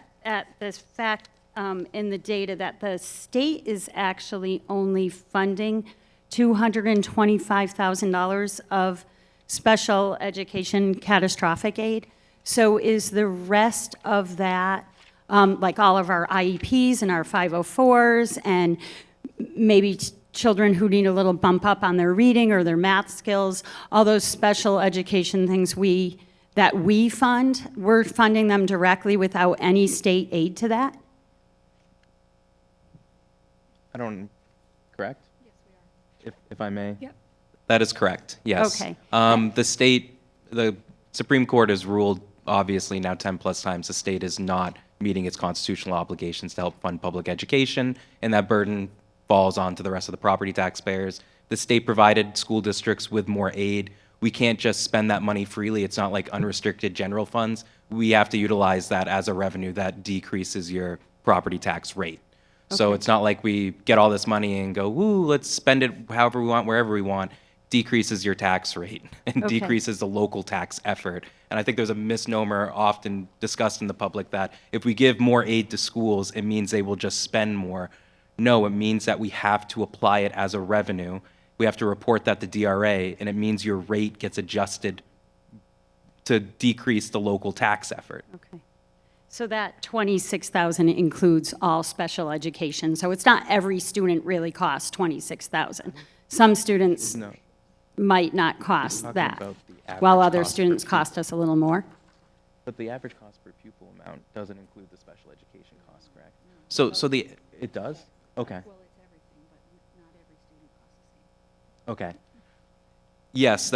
this fact in the data that the state is actually only funding $225,000 of special education catastrophic aid. So is the rest of that, like all of our IEPs and our 504s and maybe children who need a little bump up on their reading or their math skills, all those special education things that we fund, we're funding them directly without any state aid to that? Correct? Yes, we are. If I may? Yep. That is correct, yes. Okay. The Supreme Court has ruled, obviously now 10 plus times, the state is not meeting its constitutional obligations to help fund public education, and that burden falls onto the rest of the property taxpayers. The state provided school districts with more aid. We can't just spend that money freely. It's not like unrestricted general funds. We have to utilize that as a revenue that decreases your property tax rate. So Okay. it's not like we get all this money and go, woo, let's spend it however we want, wherever we want. Decreases your tax rate and Okay. decreases the local tax effort. And I think there's a misnomer often discussed in the public that if we give more aid to schools, it means they will just spend more. No, it means that we have to apply it as a revenue. We have to report that to DRA, and it means your rate gets adjusted to decrease the local tax effort. Okay. So that 26,000 includes all special education. So it's not every student really costs 26,000. Some students No. might not cost talking that, about the average while other cost per students cost us a little more. But the average cost per pupil amount doesn't include the special education costs, correct? So it does? Okay. Well, it's everything, but not every student costs the same. Okay. Yes,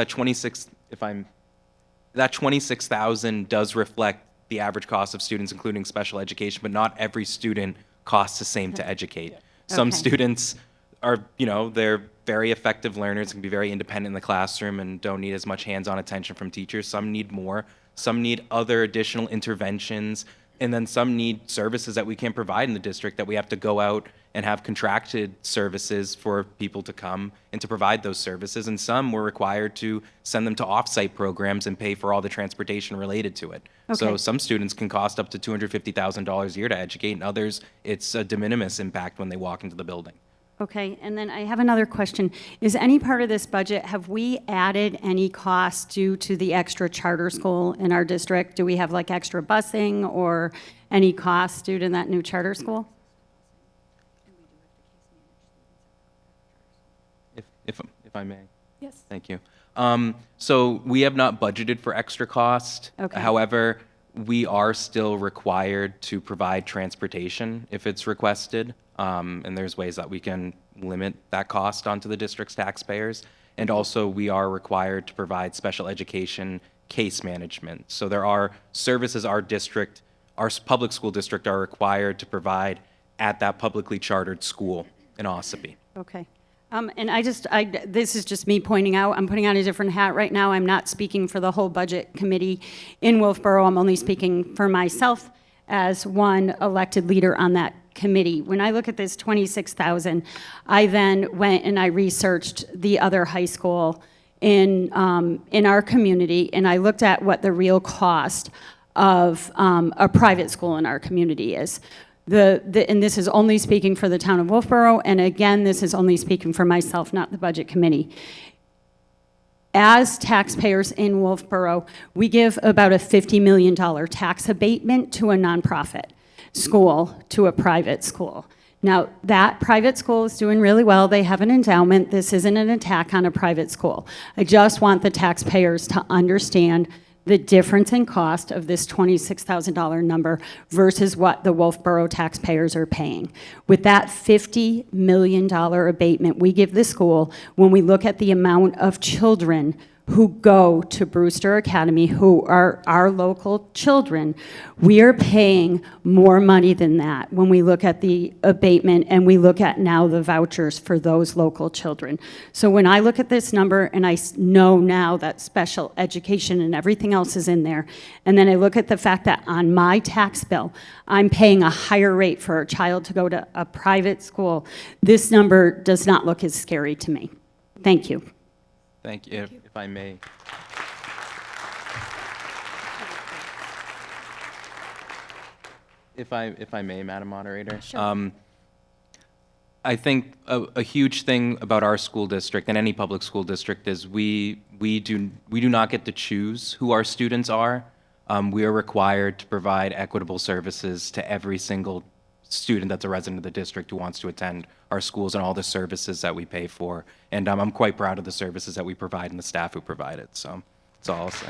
that 26,000 does reflect the average cost of students, including special education, but not every student costs the same to educate. Some Okay. students are, they're very effective learners, can be very independent in the classroom and don't need as much hands-on attention from teachers. Some need more. Some need other additional interventions. And then some need services that we can't provide in the district, that we have to go out and have contracted services for people to come and to provide those services. And some we're required to send them to off-site programs and pay for all the transportation related to it. So Okay. some students can cost up to $250,000 a year to educate, and others it's a de minimis impact when they walk into the building. Okay, and then I have another question. Is any part of this budget, have we added any costs due to the extra charter school in our district? Do we have like extra busing or any costs due to that new charter school? If I may. Yes. Thank you. So we have not budgeted for extra cost. Okay. However, we are still required to provide transportation if it's requested. And there's ways that we can limit that cost onto the district's taxpayers. And also, we are required to provide special education case management. So there are services our public school district are required to provide at that publicly chartered school in Ossipee. Okay. And this is just me pointing out, I'm putting on a different hat right now. I'm not speaking for the whole budget committee in Wolfeboro. I'm only speaking for myself as one elected leader on that committee. When I look at this 26,000, I then went and I researched the other high school in our community, and I looked at what the real cost of a private school in our community is. And this is only speaking for the town of Wolfeboro, and again, this is only speaking for myself, not the budget committee. As taxpayers in Wolfeboro, we give about a $50 million tax abatement to a nonprofit school, to a private school. Now, that private school is doing really well. They have an endowment. This isn't an attack on a private school. I just want the taxpayers to understand the difference in cost of this $26,000 number versus what the Wolfeboro taxpayers are paying. With that $50 million abatement we give the school, when we look at the amount of children who go to Brewster Academy, who are our local children, we are paying more money than that when we look at the abatement and we look at now the vouchers for those local children. So when I look at this number and I know now that special education and everything else is in there, and then I look at the fact that on my tax bill, I'm paying a higher rate for a child to go to a private school, this number does not look as scary to me. Thank you. Thank you. If I may. If I may, Madam Moderator. Sure. I think a huge thing about our school district and any public school district is we do not get to choose who our students are. We are required to provide equitable services to every single student that's a resident of the district who wants to attend our schools and all the services that we pay for. And I'm quite proud of the services that we provide and the staff who provide it. So that's all I'll say.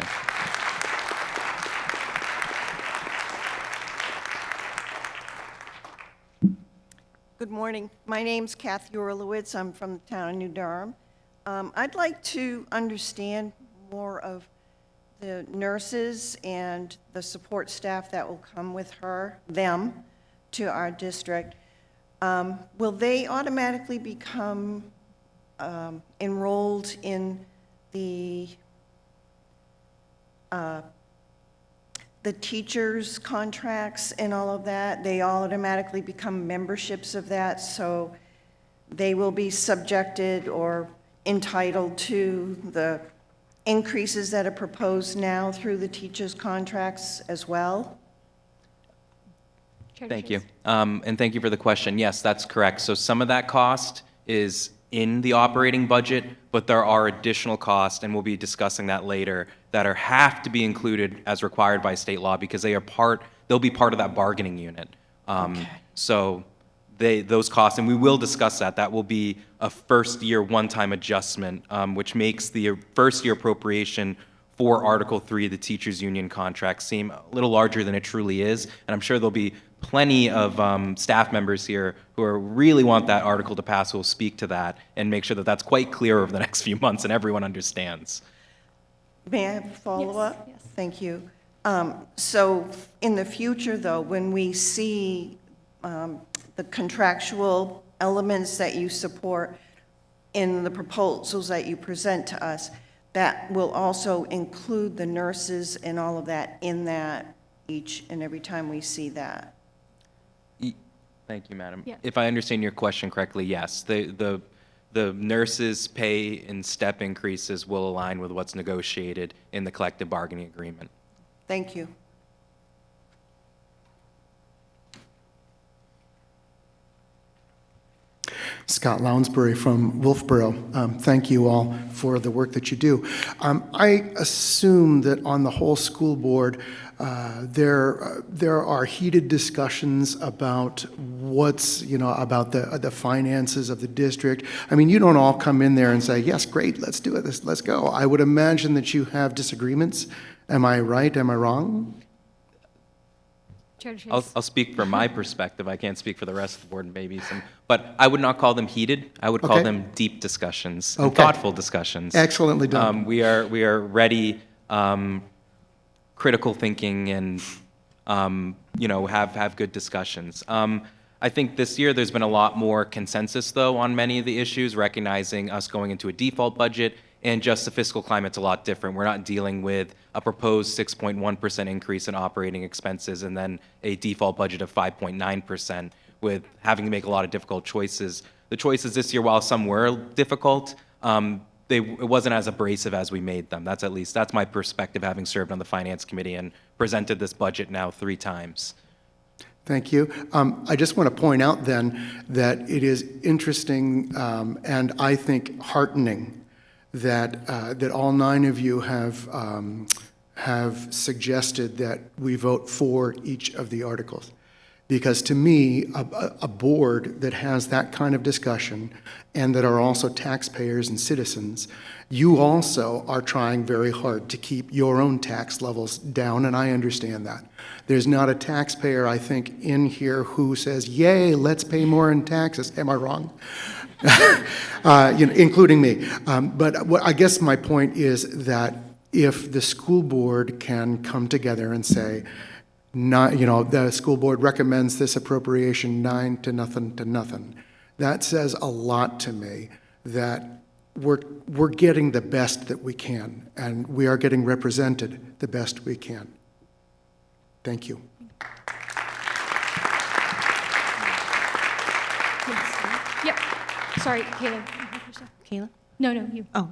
Good morning. My name's Kathy Orlowitz. I'm from the town of New Durham. I'd like to understand more of the nurses and the support staff that will come with them, to our district. Will they automatically become enrolled in the teachers' contracts and all of that? They automatically become memberships of that, so they will be subjected or entitled to the increases that are proposed now through the teachers' contracts as well? Thank you. And thank you for the question. Yes, that's correct. So some of that cost is in the operating budget, but there are additional costs, and we'll be discussing that later, that have to be included as required by state law because they'll be part of that bargaining unit. Okay. So those costs, and we will discuss that. That will be a first-year one-time adjustment, which makes the first-year appropriation for Article 3 of the Teachers Union contract seem a little larger than it truly is. And I'm sure there'll be plenty of staff members here who really want that article to pass who will speak to that and make sure that that's quite clear over the next few months and everyone understands. May I have a follow-up? Yes, yes. Thank you. So in the future, though, when we see the contractual elements that you support in the proposals that you present to us, that will also include the nurses and all of that in that each and every time we see that? Thank you, Madam. Yeah. If I understand your question correctly, yes. The nurses' pay and step increases will align with what's negotiated in the collective bargaining agreement. Thank you. Scott Lounsbury from Wolfeboro. Thank you all for the work that you do. I assume that on the whole school board, there are heated discussions about about the finances of the district. I mean, you don't all come in there and say, yes, great, let's do it, let's go. I would imagine that you have disagreements. Am I right? Am I wrong? Chair Chase. I'll speak from my perspective. I can't speak for the rest of the board, maybe some, but I would not call them heated. I would call Okay. them deep discussions and Okay. thoughtful discussions. Excellently done. We are ready, critical thinking, and have good discussions. I think this year there's been a lot more consensus, though, on many of the issues, recognizing us going into a default budget and just the fiscal climate's a lot different. We're not dealing with a proposed 6.1% increase in operating expenses and then a default budget of 5.9% with having to make a lot of difficult choices. The choices this year, while some were difficult, it wasn't as abrasive as we made them. That's my perspective, having served on the Finance Committee and presented this budget now 3 times. Thank you. I just want to point out then that it is interesting and I think heartening that all 9 of you have suggested that we vote for each of the articles. Because to me, a board that has that kind of discussion and that are also taxpayers and citizens, you also are trying very hard to keep your own tax levels down, and I understand that. There's not a taxpayer, I think, in here who says, yay, let's pay more in taxes. Am I wrong? Including me. But I guess my point is that if the school board can come together and say, the school board recommends this appropriation 9 to nothing, that says a lot to me that we're getting the best that we can, and we are getting represented the best we can. Thank you. Yep. Sorry, Caleb. Kayla? No, you. Oh,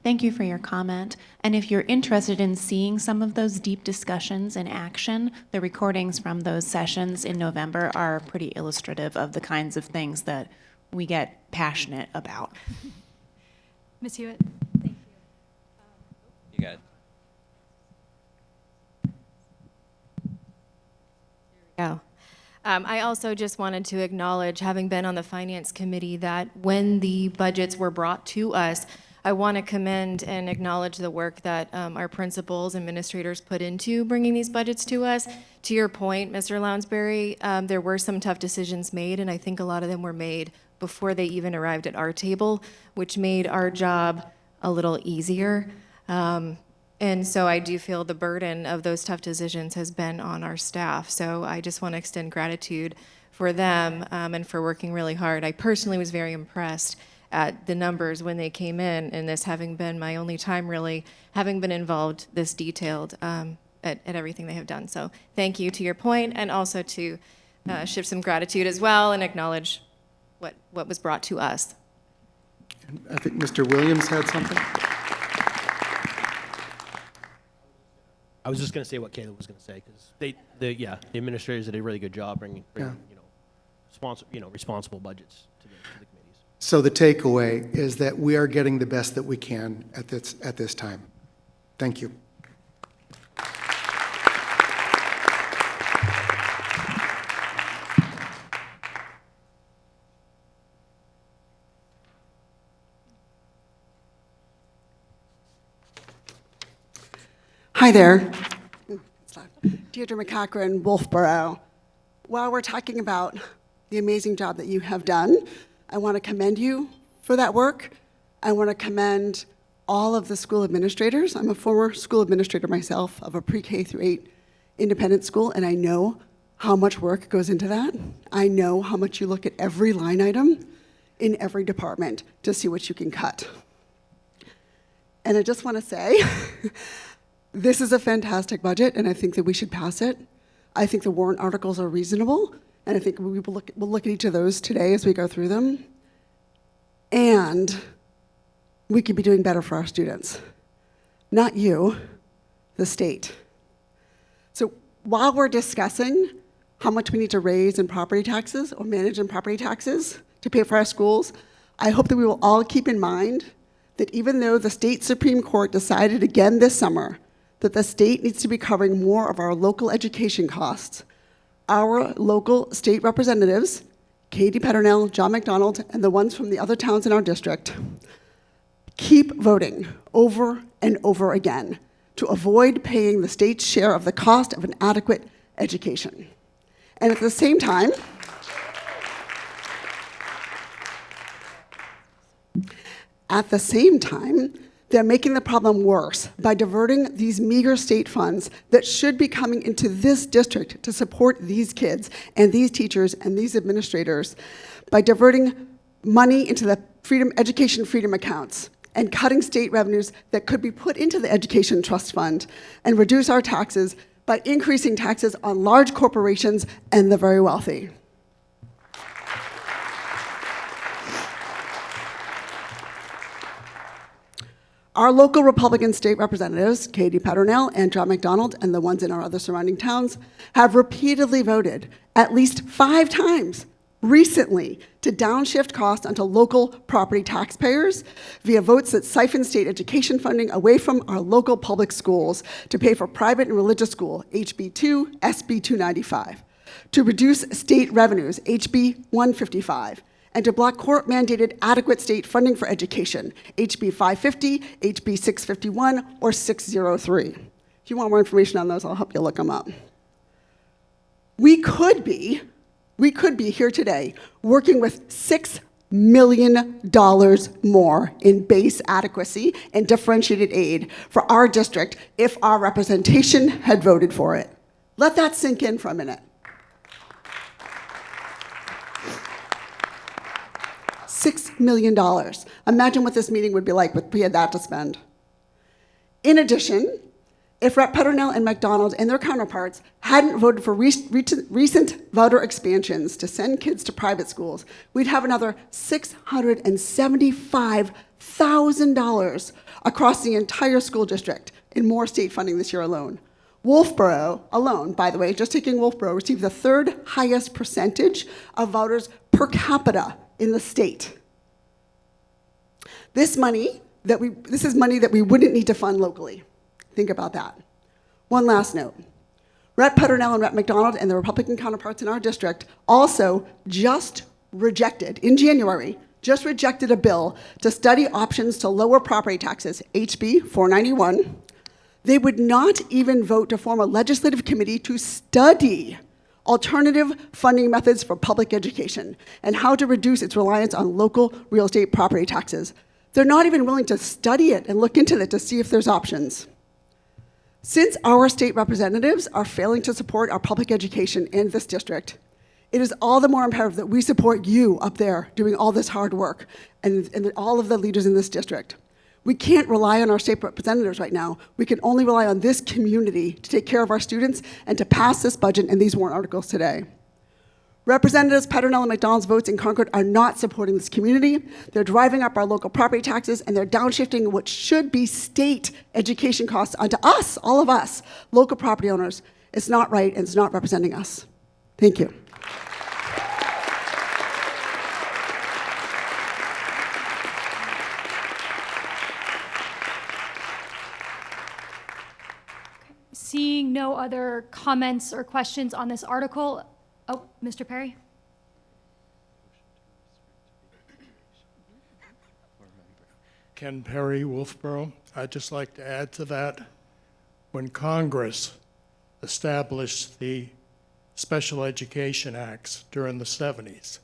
thank you for your comment. And if you're interested in seeing some of those deep discussions in action, the recordings from those sessions in November are pretty illustrative of the kinds of things that we get passionate about. Ms. Hewitt. You got it. Go. I also just wanted to acknowledge, having been on the Finance Committee, that when the budgets were brought to us, I want to commend and acknowledge the work that our principals, administrators put into bringing these budgets to us. To your point, Mr. Lounsbury, there were some tough decisions made, and I think a lot of them were made before they even arrived at our table, which made our job a little easier. And so I do feel the burden of those tough decisions has been on our staff. So I just want to extend gratitude for them and for working really hard. I personally was very impressed at the numbers when they came in, and this having been my only time really having been involved this detailed at everything they have done. So thank you to your point, and also to shift some gratitude as well and acknowledge what was brought to us. I think Mr. Williams had something. I was just going to say what Caleb was going to say, because the administrators did a really good job bringing responsible budgets to the committees. So the takeaway is that we are getting the best that we can at this time. Thank you. Hi there. Deirdre McCachran, Wolfeboro. While we're talking about the amazing job that you have done, I want to commend you for that work. I want to commend all of the school administrators. I'm a former school administrator myself of a pre-K through 8 independent school, and I know how much work goes into that. I know how much you look at every line item in every department to see what you can cut. And I just want to say, this is a fantastic budget, and I think that we should pass it. I think the warrant articles are reasonable, and I think we'll look at each of those today as we go through them. And we could be doing better for our students. Not you, the state. So while we're discussing how much we need to raise in property taxes or manage in property taxes to pay for our schools, I hope that we will all keep in mind that even though the state Supreme Court decided again this summer that the state needs to be covering more of our local education costs, our local state representatives, Katie Peternell, John McDonald, and the ones from the other towns in our district, keep voting over and over again to avoid paying the state's share of the cost of an adequate education. And at the same time, they're making the problem worse by diverting these meager state funds that should be coming into this district to support these kids and these teachers and these administrators, by diverting money into the education freedom accounts and cutting state revenues that could be put into the education trust fund, and reduce our taxes by increasing taxes on large corporations and the very wealthy. Our local Republican state representatives, Katie Peternell and John McDonald, and the ones in our other surrounding towns, have repeatedly voted, at least 5 times recently, to downshift costs onto local property taxpayers via votes that siphon state education funding away from our local public schools to pay for private and religious school, HB 2, SB 295. to reduce state revenues, HB 155, and to block court-mandated adequate state funding for education, HB 550, HB 651, or 603. If you want more information on those, I'll help you look them up. We could be here today working with $6 million more in base adequacy and differentiated aid for our district if our representation had voted for it. Let that sink in for a minute. $6 million. Imagine what this meeting would be like if we had that to spend. In addition, if Rep. Peternell and McDonald and their counterparts hadn't voted for recent voter expansions to send kids to private schools, we'd have another $675,000 across the entire school district in more state funding this year alone. Wolfeboro alone, by the way, just taking Wolfeboro, received the third highest percentage of voters per capita in the state. This is money that we wouldn't need to fund locally. Think about that. One last note. Rep. Peternell and Rep. McDonald and the Republican counterparts in our district also just rejected, in January, a bill to study options to lower property taxes, HB 491. They would not even vote to form a legislative committee to study alternative funding methods for public education and how to reduce its reliance on local real estate property taxes. They're not even willing to study it and look into it to see if there's options. Since our state representatives are failing to support our public education in this district, it is all the more imperative that we support you up there doing all this hard work and all of the leaders in this district. We can't rely on our state representatives right now. We can only rely on this community to take care of our students and to pass this budget and these warrant articles today. Representatives Peternell and McDonald's votes in Concord are not supporting this community. They're driving up our local property taxes, and they're downshifting what should be state education costs onto us, all of us, local property owners. It's not right, and it's not representing us. Thank you. Seeing no other comments or questions on this article, oh, Mr. Perry? Ken Perry, Wolfeboro. I'd just like to add to that. When Congress established the Special Education Acts during the 70s,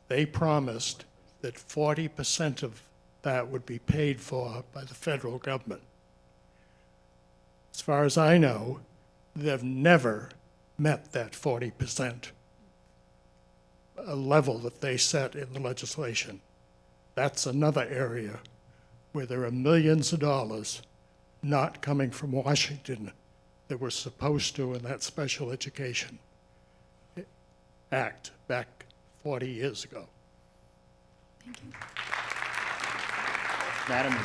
they promised that 40% of that would be paid for by the federal government. As far as I know, they've never met that 40% level that they set in the legislation. That's another area where there are millions of dollars not coming from Washington that were supposed to in that Special Education Act back 40 years ago. Thank you. Madam.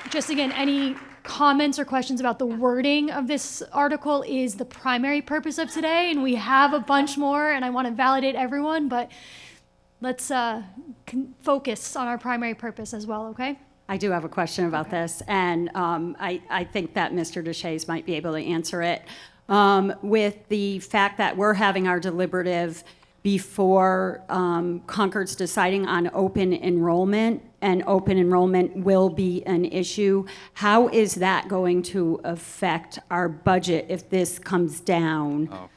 Just again, any comments or questions about the wording of this article is the primary purpose of today, and we have a bunch more, and I want to validate everyone, but let's focus on our primary purpose as well, okay? I do have a question about this, and I think that Mr. Deshays might be able to answer it. With the fact that we're having our deliberative before Concord's deciding on open enrollment, and open enrollment will be an issue, how is that going to affect our budget if this comes down? Oh.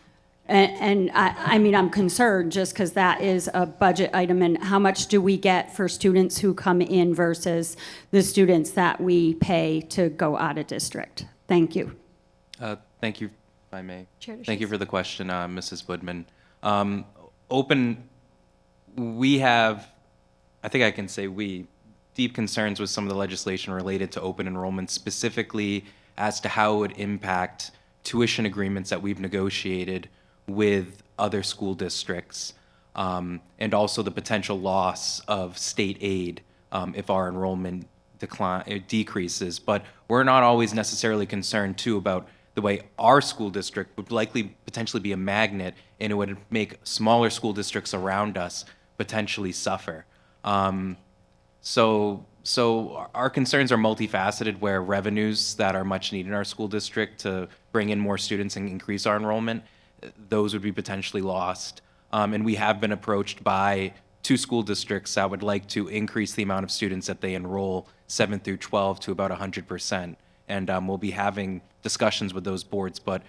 And I mean, I'm concerned just because that is a budget item, and how much do we get for students who come in versus the students that we pay to go out of district? Thank you. Thank you, if I may. Chair Thank you Deshays. for the question, Mrs. Woodman. We have, I think I can say we, deep concerns with some of the legislation related to open enrollment, specifically as to how it would impact tuition agreements that we've negotiated with other school districts, and also the potential loss of state aid if our enrollment decreases. But we're not always necessarily concerned, too, about the way our school district would likely potentially be a magnet, and it would make smaller school districts around us potentially suffer. So our concerns are multifaceted, where revenues that are much needed in our school district to bring in more students and increase our enrollment, those would be potentially lost. And we have been approached by 2 school districts that would like to increase the amount of students that they enroll 7 through 12 to about 100%. And we'll be having discussions with those boards. But,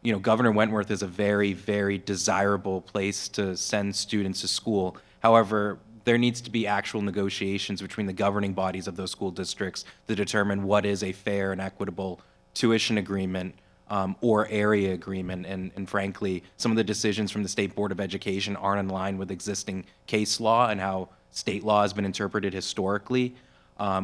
you know, Governor Wentworth is a very, very desirable place to send students to school. However, there needs to be actual negotiations between the governing bodies of those school districts to determine what is a fair and equitable tuition agreement or area agreement. And frankly, some of the decisions from the State Board of Education aren't in line with existing case law and how state law has been interpreted historically,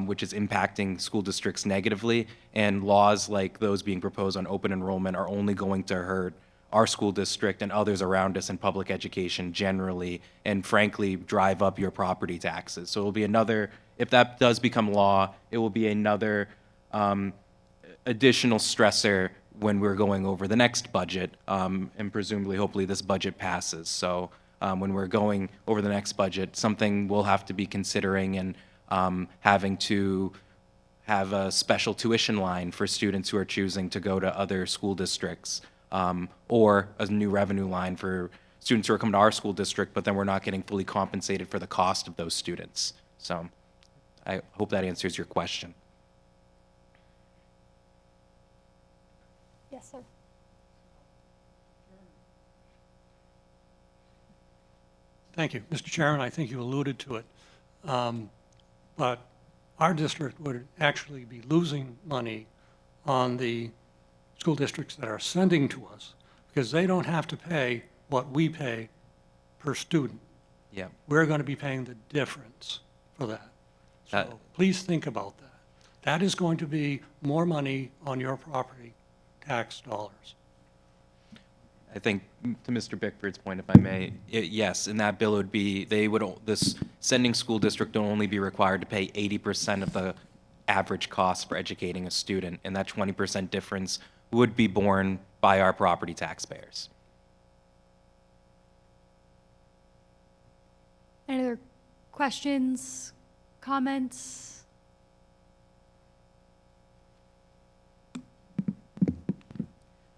which is impacting school districts negatively. And laws like those being proposed on open enrollment are only going to hurt our school district and others around us in public education generally, and frankly, drive up your property taxes. So it will be another, if that does become law, it will be another additional stressor when we're going over the next budget, and presumably, hopefully, this budget passes. So when we're going over the next budget, something we'll have to be considering and having to have a special tuition line for students who are choosing to go to other school districts, or a new revenue line for students who are coming to our school district, but then we're not getting fully compensated for the cost of those students. So I hope that answers your question. Yes, sir. Thank you. Mr. Chairman, I think you alluded to it. But our district would actually be losing money on the school districts that are sending to us because they don't have to pay what we pay per student. Yeah. We're going to be paying the difference for that. So please think about that. That is going to be more money on your property tax dollars. I think to Mr. Bickford's point, if I may, yes, in that bill it would be, this sending school district will only be required to pay 80% of the average cost for educating a student, and that 20% difference would be borne by our property taxpayers. Any other questions, comments?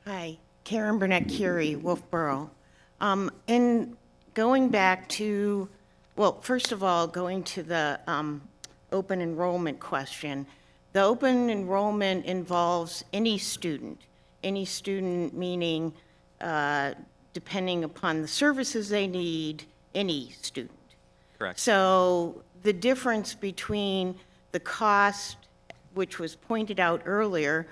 Hi, Karen Burnett Curie, Wolfeboro. In going back to, well, first of all, going to the open enrollment question, the open enrollment involves any student meaning depending upon the services they need, any student. Correct. So the difference between the cost, which was pointed out earlier,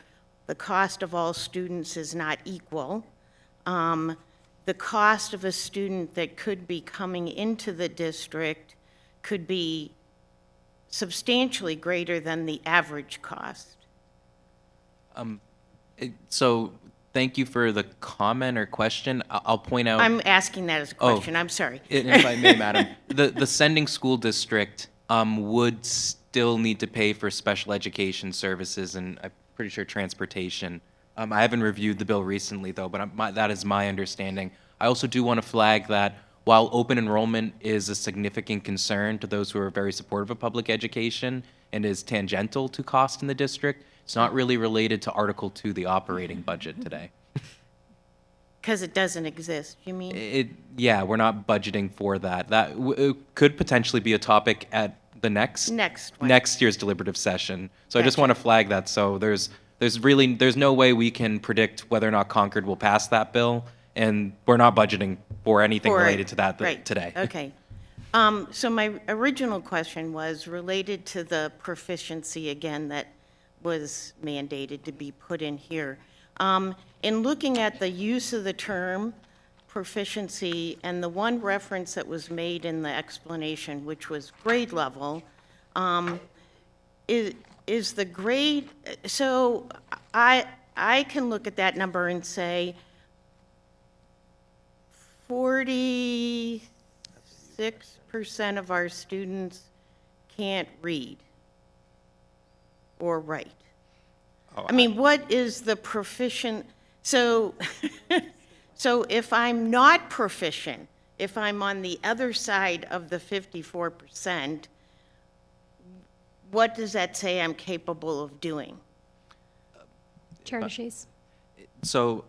the cost of all students is not equal. The cost of a student that could be coming into the district could be substantially greater than the average cost. So thank you for the comment or question. I'll point out. I'm asking that as a question, I'm sorry. If I may, madam, the sending school district would still need to pay for special education services and I'm pretty sure transportation. I haven't reviewed the bill recently though, but that is my understanding. I also do want to flag that while open enrollment is a significant concern to those who are very supportive of public education and is tangential to cost in the district, it's not really related to Article 2, the operating budget today. Because it doesn't exist, you mean? Yeah, we're not budgeting for that. That it could potentially be a topic at the next one. next year's deliberative session. So I just Gotcha. want to flag that. So there's no way we can predict whether or not Concord will pass that bill, and we're not budgeting for anything related to that Right. today. Okay. So my original question was related to the proficiency, again, that was mandated to be put in here. In looking at the use of the term proficiency and the one reference that was made in the explanation, which was grade level, is the grade, so I can look at that number and say 46% of our students can't read or write. I mean, what is the proficient, so, so if I'm not proficient, if I'm on the other side of the 54%, what does that say I'm capable of doing? Chair DeShays. So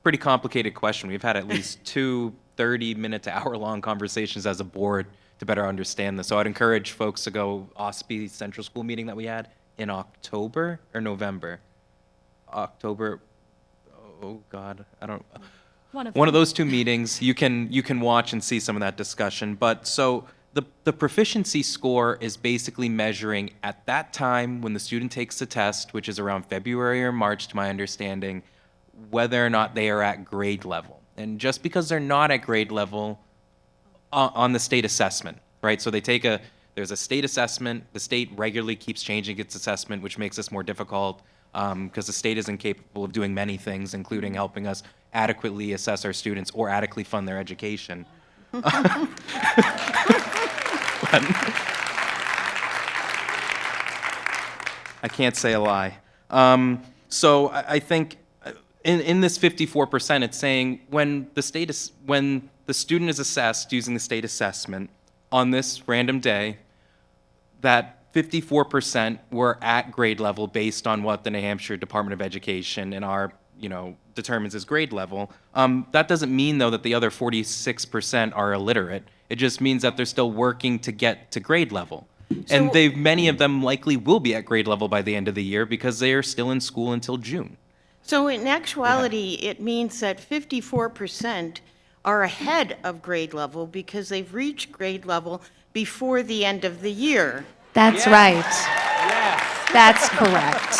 pretty complicated question. We've had at least two 30-minute to hour-long conversations as a board to better understand this. So I'd encourage folks to go OSPE Central School meeting that we had in October or November. October, oh God, I don't, one of those two meetings, you can watch and see some of that discussion. But so the proficiency score is basically measuring at that time when the student takes the test, which is around February or March to my understanding, whether or not they are at grade level. And just because they're not at grade level on the state assessment, right? So there's a state assessment. The state regularly keeps changing its assessment, which makes this more difficult because the state is incapable of doing many things, including helping us adequately assess our students or adequately fund their education. I can't say a lie. So I think in this 54%, it's saying when the student is assessed using the state assessment on this random day, that 54% were at grade level based on what the New Hampshire Department of Education and our, determines as grade level. That doesn't mean, though, that the other 46% are illiterate. It just means that they're still working to get to grade level. And many of them likely will be at grade level by the end of the year because they are still in school until June. So in actuality, it means that 54% are ahead of grade level because they've reached grade level before the end of the year. That's right. That's correct.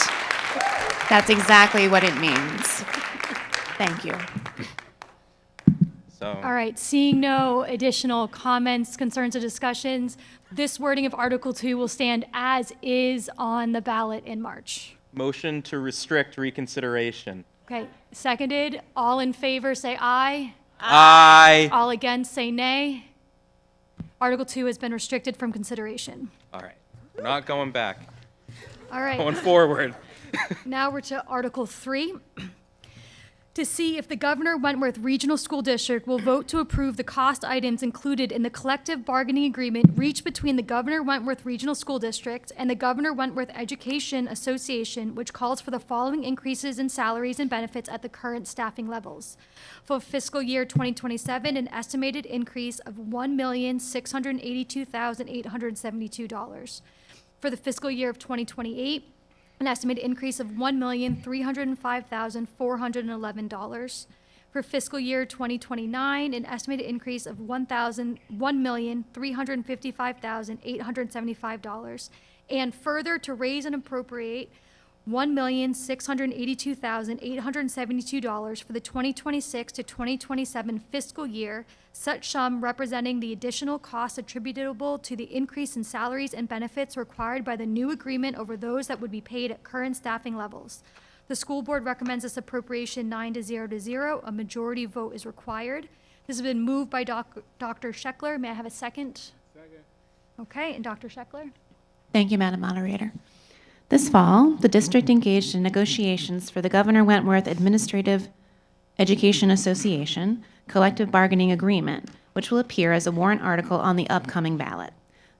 That's exactly what it means. Thank you. All right, seeing no additional comments, concerns, or discussions, this wording of Article 2 will stand as is on the ballot in March. Motion to restrict reconsideration. Okay, seconded. All in favor, say aye. Aye. All against, say nay. Article 2 has been restricted from consideration. All right. We're not going back. All right. Going forward. Now we're to Article 3. To see if the Governor Wentworth Regional School District will vote to approve the cost items included in the collective bargaining agreement reached between the Governor Wentworth Regional School District and the Governor Wentworth Education Association, which calls for the following increases in salaries and benefits at the current staffing levels. For fiscal year 2027, an estimated increase of $1,682,872. For the fiscal year of 2028, an estimated increase of $1,305,411. For fiscal year 2029, an estimated increase of $1,355,875. And further, to raise and appropriate $1,682,872 for the 2026 to 2027 fiscal year, such sum representing the additional costs attributable to the increase in salaries and benefits required by the new agreement over those that would be paid at current staffing levels. The school board recommends this appropriation 9-0 to 0. A majority vote is required. This has been moved by Dr. Scheckler. May I have a second? Second. Okay, and Dr. Scheckler? Thank you, Madam Moderator. This fall, the district engaged in negotiations for the Governor Wentworth Administrative Education Association collective bargaining agreement, which will appear as a warrant article on the upcoming ballot.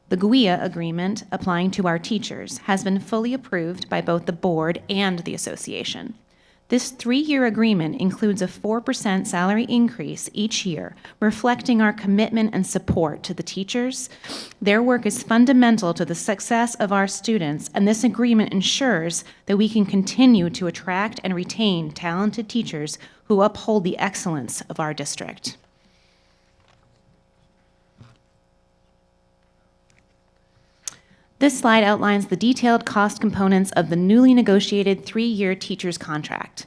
The GWIA agreement applying to our teachers has been fully approved by both the board and the association. This 3-year agreement includes a 4% salary increase each year, reflecting our commitment and support to the teachers. Their work is fundamental to the success of our students, and this agreement ensures that we can continue to attract and retain talented teachers who uphold the excellence of our district. This slide outlines the detailed cost components of the newly negotiated 3-year teacher's contract.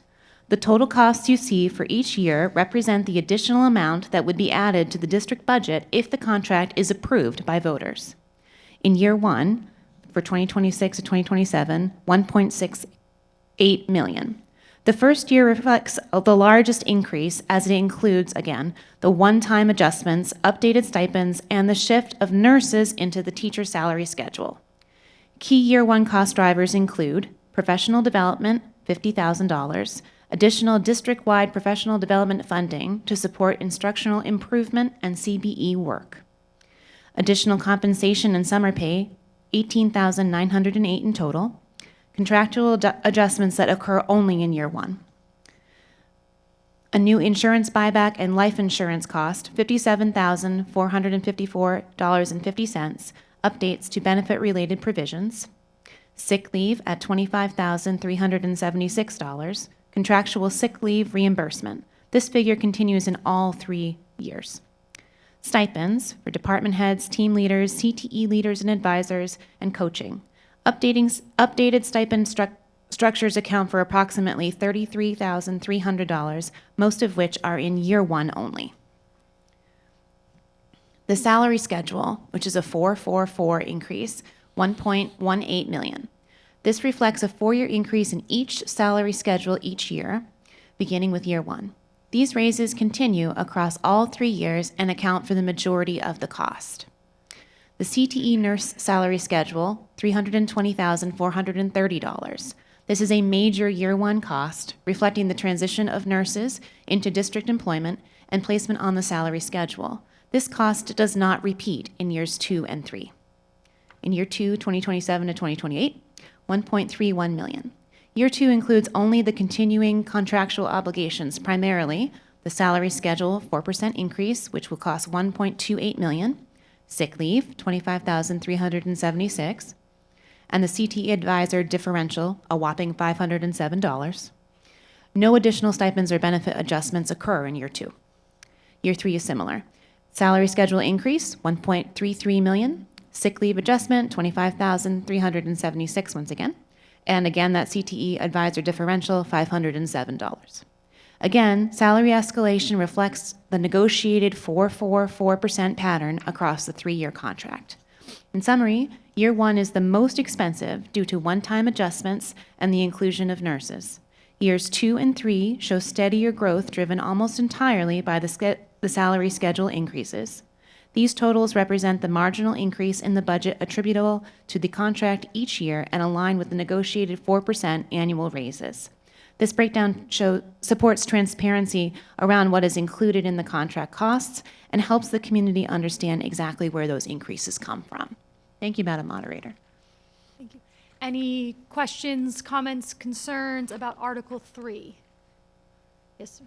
The total costs you see for each year represent the additional amount that would be added to the district budget if the contract is approved by voters. In year 1, for 2026 to 2027, $1.68 million. The first year reflects the largest increase as it includes, again, the one-time adjustments, updated stipends, and the shift of nurses into the teacher salary schedule. Key year 1 cost drivers include professional development, $50,000, additional district-wide professional development funding to support instructional improvement and CBE work, additional compensation and summer pay, $18,908 in total, contractual adjustments that occur only in year 1. A new insurance buyback and life insurance cost, $57,454.50, updates to benefit-related provisions. Sick leave at $25,376, contractual sick leave reimbursement. This figure continues in all 3 years. Stipends for department heads, team leaders, CTE leaders and advisors, and coaching. Updated stipend structures account for approximately $33,300, most of which are in year 1 only. The salary schedule, which is a 444 increase, $1.18 million. This reflects a 4-year increase in each salary schedule each year, beginning with year 1. These raises continue across all 3 years and account for the majority of the cost. The CTE nurse salary schedule, $320,430. This is a major year 1 cost, reflecting the transition of nurses into district employment and placement on the salary schedule. This cost does not repeat in years 2 and 3. In year 2, 2027 to 2028, $1.31 million. Year 2 includes only the continuing contractual obligations, primarily the salary schedule 4% increase, which will cost $1.28 million, sick leave $25,376, and the CTE advisor differential, a whopping $507. No additional stipends or benefit adjustments occur in year 2. Year 3 is similar. Salary schedule increase, $1.33 million, sick leave adjustment, $25,376 once again, and again, that CTE advisor differential, $507. Again, salary escalation reflects the negotiated 444% pattern across the 3-year contract. In summary, year 1 is the most expensive due to one-time adjustments and the inclusion of nurses. Years 2 and 3 show steadier growth driven almost entirely by the salary schedule increases. These totals represent the marginal increase in the budget attributable to the contract each year and align with the negotiated 4% annual raises. This breakdown supports transparency around what is included in the contract costs and helps the community understand exactly where those increases come from. Thank you, Madam Moderator. Thank you. Any questions, comments, concerns about Article 3? Yes, sir.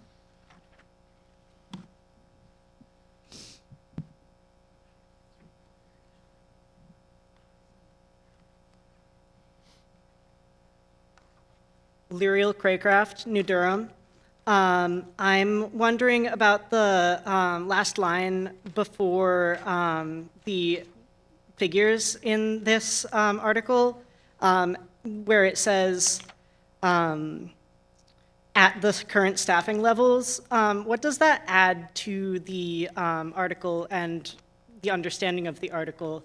Lyriel Craycraft, New Durham. I'm wondering about the last line before the figures in this article, where it says, at the current staffing levels. What does that add to the article and the understanding of the article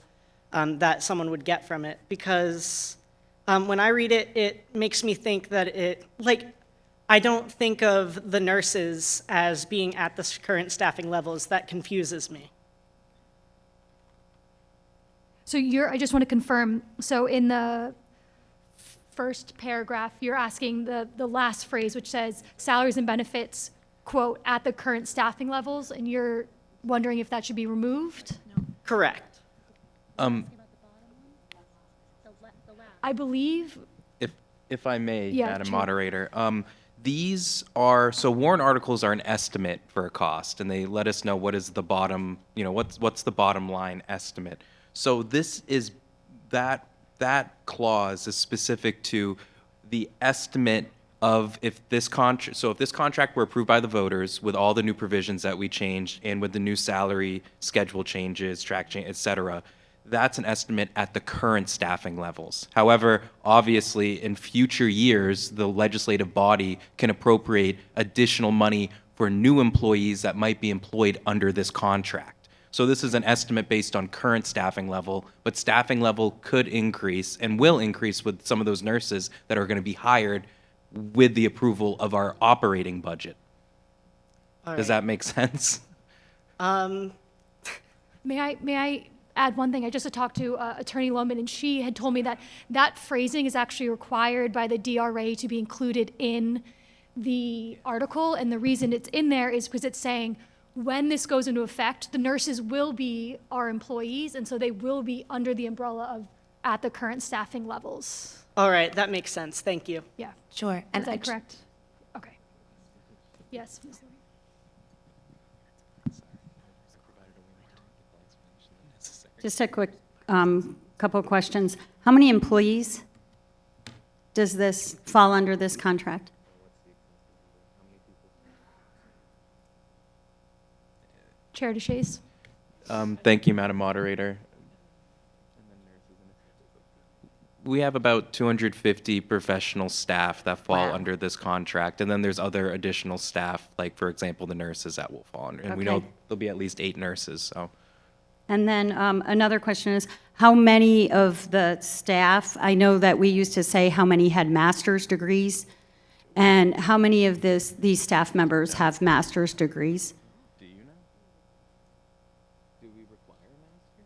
that someone would get from it? Because when I read it, it makes me think that I don't think of the nurses as being at the current staffing levels. That confuses me. So I just want to confirm, so in the first paragraph, you're asking the last phrase, which says salaries and benefits, quote, at the current staffing levels, and you're wondering if that should be removed? No. Correct. I believe. If I may, Yeah, Madam sure. Moderator, these are, so warrant articles are an estimate for a cost, and they let us know what is the bottom, what's the bottom line estimate. So this is, that clause is specific to the estimate of if this contract were approved by the voters with all the new provisions that we changed and with the new salary schedule changes, track change, et cetera, that's an estimate at the current staffing levels. However, obviously, in future years, the legislative body can appropriate additional money for new employees that might be employed under this contract. So this is an estimate based on current staffing level, but staffing level could increase and will increase with some of those nurses that are going to be hired with the approval of our operating budget. Does that make sense? May I add one thing? I just talked to Attorney Lohman, and she had told me that that phrasing is actually required by the DRA to be included in the article, and the reason it's in there is because it's saying when this goes into effect, the nurses will be our employees, and so they will be under the umbrella of at the current staffing levels. All right, that makes sense. Thank you. Yeah. Sure. Is that correct? Okay. Yes, Ms. Louise. Just a quick couple of questions. How many employees does this fall under this contract? Chair DeShays. Thank you, Madam Moderator. We have about 250 professional staff that fall Wow. under this contract, and then there's other additional staff, like, for example, the nurses that will fall under. And we know Okay. there'll be at least 8 nurses, so. And then another question is, how many of the staff, I know that we used to say how many had master's degrees, and how many of these staff members have master's degrees? Do you know? Do we require a master?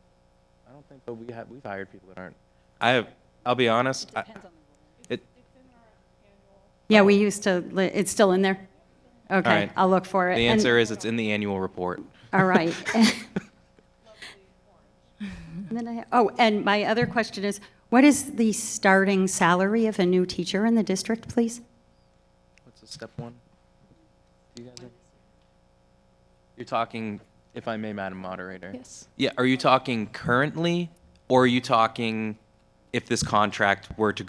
I don't think, but we've hired people that aren't. I'll be honest. Yeah, we used to, it's still in there? Okay, right. I'll look for it. The And- answer is it's in the annual report. All right. And then and my other question is, what is the starting salary of a new teacher in the district, please? What's the step 1? Do you guys know? You're talking, if I may, Madam Moderator. Yes. Yeah, are you talking currently, or are you talking if this contract were to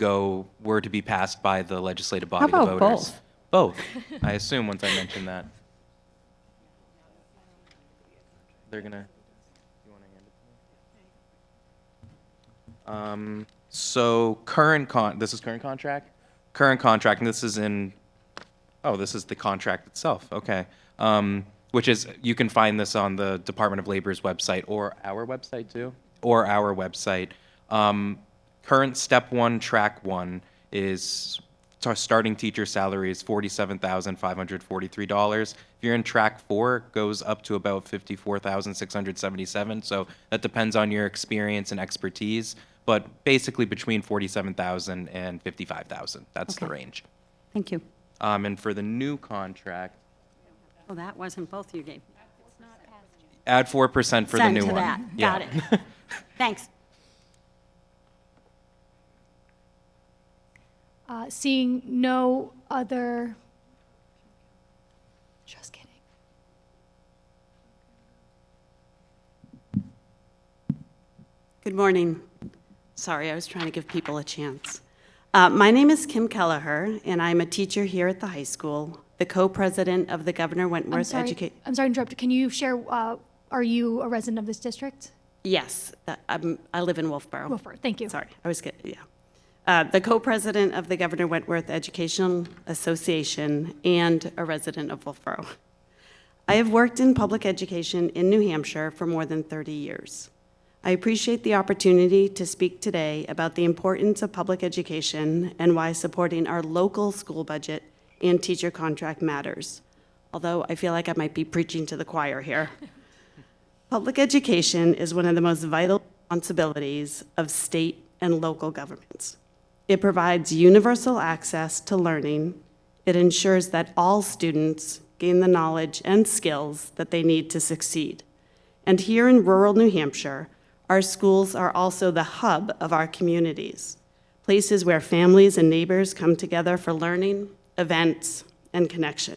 be passed by the legislative body, How the about voters? Both. I assume once I mention that. They're gonna, you wanna hand it to me? So this is current contract? Current contract, and this is this is the contract itself, okay. Which is, you can find this on the Department of Labor's website, or our website too, or our website. Current step 1, track 1 is starting teacher salary is $47,543. If you're in track 4, it goes up to about $54,677. So that depends on your experience and expertise, but basically between $47,000 and $55,000. That's the Okay. range. Thank you. And for the new contract, Oh, that wasn't both you gave. add 4% for the Send new to one. that. Yeah. Got it. Thanks. Seeing no other, just kidding. Good morning. Sorry, I was trying to give people a chance. My name is Kim Kelleher, and I'm a teacher here at the high school, the co-president of the Governor Wentworth Education. I'm sorry to interrupt. Can you share, are you a resident of this district? Yes, I live in Wolfeboro. Wolfeboro, thank you. Sorry, I was good, yeah. The co-president of the Governor Wentworth Educational Association and a resident of Wolfeboro. I have worked in public education in New Hampshire for more than 30 years. I appreciate the opportunity to speak today about the importance of public education and why supporting our local school budget and teacher contract matters, although I feel like I might be preaching to the choir here. Public education is one of the most vital responsibilities of state and local governments. It provides universal access to learning. It ensures that all students gain the knowledge and skills that they need to succeed. And here in rural New Hampshire, our schools are also the hub of our communities, places where families and neighbors come together for learning, events, and connection.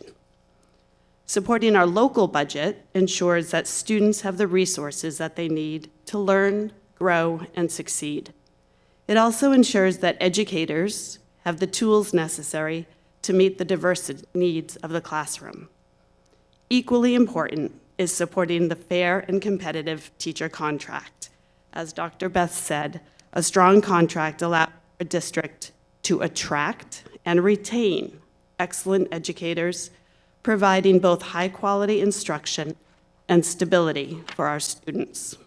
Supporting our local budget ensures that students have the resources that they need to learn, grow, and succeed. It also ensures that educators have the tools necessary to meet the diverse needs of the classroom. Equally important is supporting the fair and competitive teacher contract. As Dr. Beth said, a strong contract allows a district to attract and retain excellent educators, providing both high-quality instruction and stability for our students.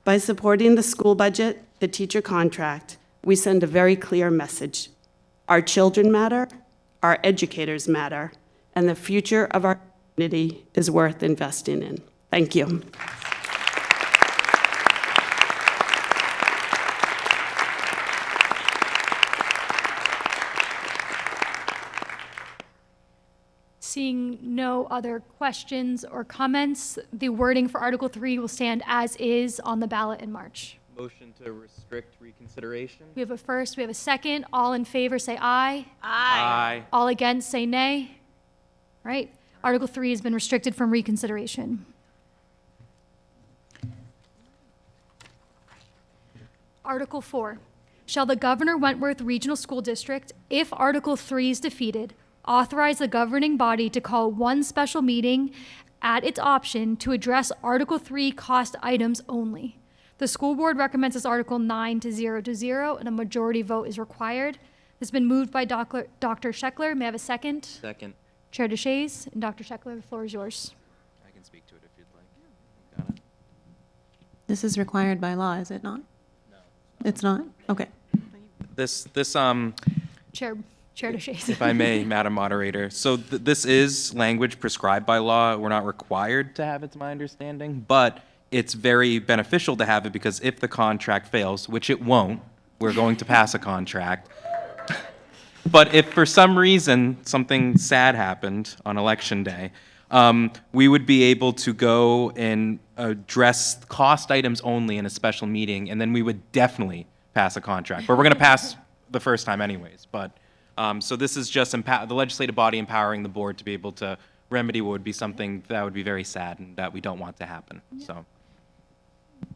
By supporting the school budget, the teacher contract, we send a very clear message. Our children matter, our educators matter, and the future of our community is worth investing in. Thank you. Seeing no other questions or comments, the wording for Article 3 will stand as is on the ballot in March. Motion to restrict reconsideration? We have a first, we have a second. All in favor, say aye. Aye. All against, say nay. All right, Article 3 has been restricted from reconsideration. Article 4. Shall the Governor Wentworth Regional School District, if Article 3 is defeated, authorize the governing body to call one special meeting at its option to address Article 3 cost items only? The school board recommends this Article 9 to 0, and a majority vote is required. This has been moved by Dr. Scheckler. May I have a second? Second. Chair DeShays and Dr. Scheckler, the floor is yours. I can speak to it if you'd like. Got it. This is required by law, is it not? No. It's not? Okay. This Chair DeShays. if I may, Madam Moderator. So this is language prescribed by law. We're not required to have it, to my understanding, but it's very beneficial to have it because if the contract fails, which it won't, we're going to pass a contract. But if for some reason something sad happened on Election Day, we would be able to go and address cost items only in a special meeting, and then we would definitely pass a contract. But we're going to pass the first time anyways. But so this is just the legislative body empowering the board to be able to remedy what would be something that would be very sad and that we don't want to happen. So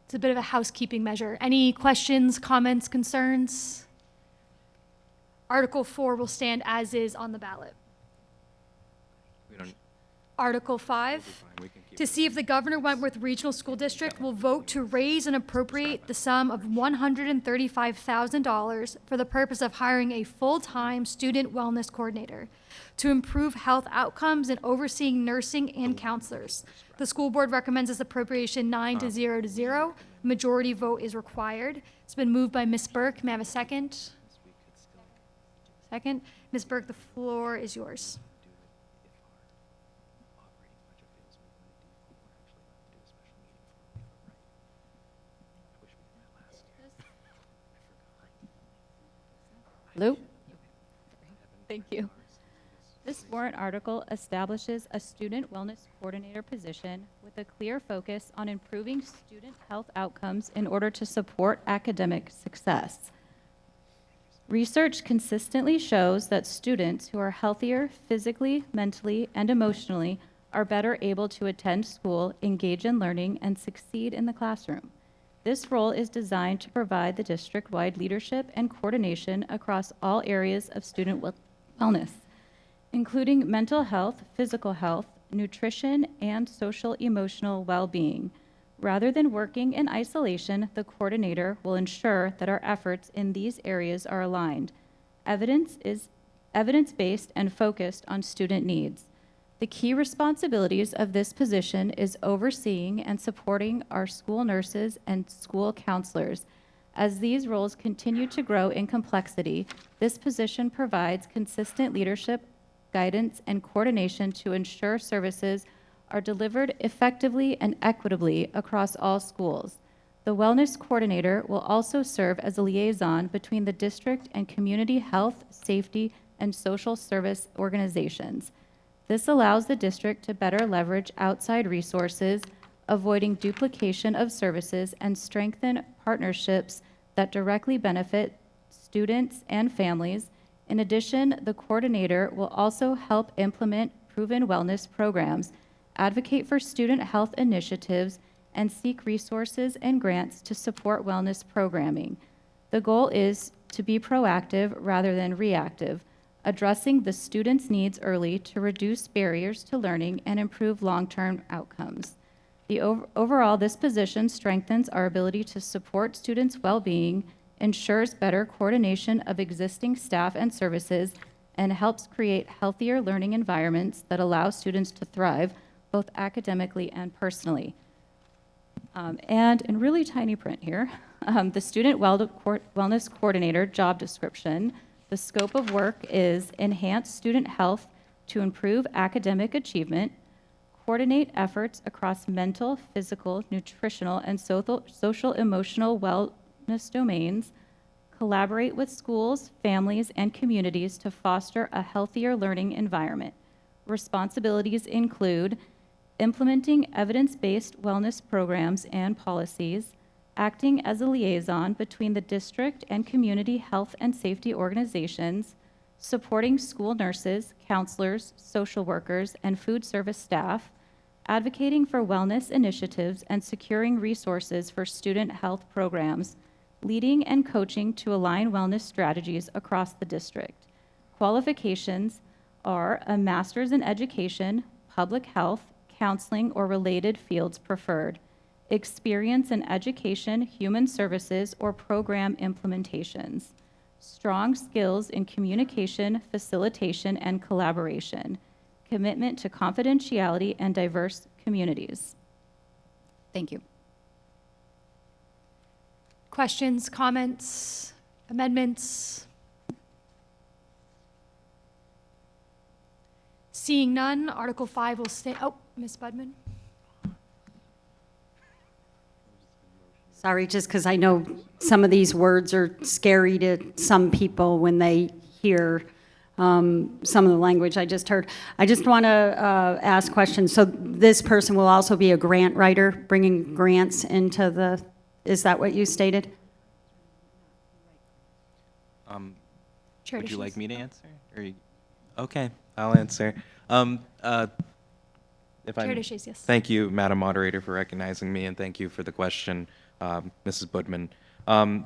It's a bit of a housekeeping measure. Any questions, comments, concerns? Article 4 will stand as is on the ballot. we don't. Article 5, to see if the Governor Wentworth Regional School District will vote to raise and appropriate the sum of $135,000 for the purpose of hiring a full-time student wellness coordinator to improve health outcomes and overseeing nursing and counselors. The school board recommends this appropriation 9 to 0. Majority vote is required. It's been moved by Ms. Burke. May I have a second? Second. Ms. Burke, the floor is yours. Hello? Thank you. This warrant article establishes a student wellness coordinator position with a clear focus on improving student health outcomes in order to support academic success. Research consistently shows that students who are healthier physically, mentally, and emotionally are better able to attend school, engage in learning, and succeed in the classroom. This role is designed to provide the district-wide leadership and coordination across all areas of student wellness, including mental health, physical health, nutrition, and social-emotional well-being. Rather than working in isolation, the coordinator will ensure that our efforts in these areas are aligned. Evidence is evidence-based and focused on student needs. The key responsibilities of this position is overseeing and supporting our school nurses and school counselors. As these roles continue to grow in complexity, this position provides consistent leadership, guidance, and coordination to ensure services are delivered effectively and equitably across all schools. The wellness coordinator will also serve as a liaison between the district and community health, safety, and social service organizations. This allows the district to better leverage outside resources, avoiding duplication of services, and strengthen partnerships that directly benefit students and families. In addition, the coordinator will also help implement proven wellness programs, advocate for student health initiatives, and seek resources and grants to support wellness programming. The goal is to be proactive rather than reactive, addressing the students' needs early to reduce barriers to learning and improve long-term outcomes. Overall, this position strengthens our ability to support students' well-being, ensures better coordination of existing staff and services, and helps create healthier learning environments that allow students to thrive both academically and personally. And in really tiny print here, the Student Wellness Coordinator job description. The scope of work is enhance student health to improve academic achievement, coordinate efforts across mental, physical, nutritional, and social-emotional wellness domains, collaborate with schools, families, and communities to foster a healthier learning environment. Responsibilities include implementing evidence-based wellness programs and policies, acting as a liaison between the district and community health and safety organizations, supporting school nurses, counselors, social workers, and food service staff, advocating for wellness initiatives and securing resources for student health programs, leading and coaching to align wellness strategies across the district. Qualifications are a master's in education, public health, counseling, or related fields preferred, experience in education, human services, or program implementations, strong skills in communication, facilitation, and collaboration, commitment to confidentiality and diverse communities. Thank you. Questions, comments, amendments? Seeing none, Article 5 will stay. Oh, Ms. Budman. Sorry, just because I know some of these words are scary to some people when they hear some of the language I just heard. I just want to ask questions. So this person will also be a grant writer, bringing grants into the, is that what you stated? Would you like me to answer? Okay, I'll answer. Yes. Thank you, Madam Moderator, for recognizing me, and thank you for the question, Mrs. Budman.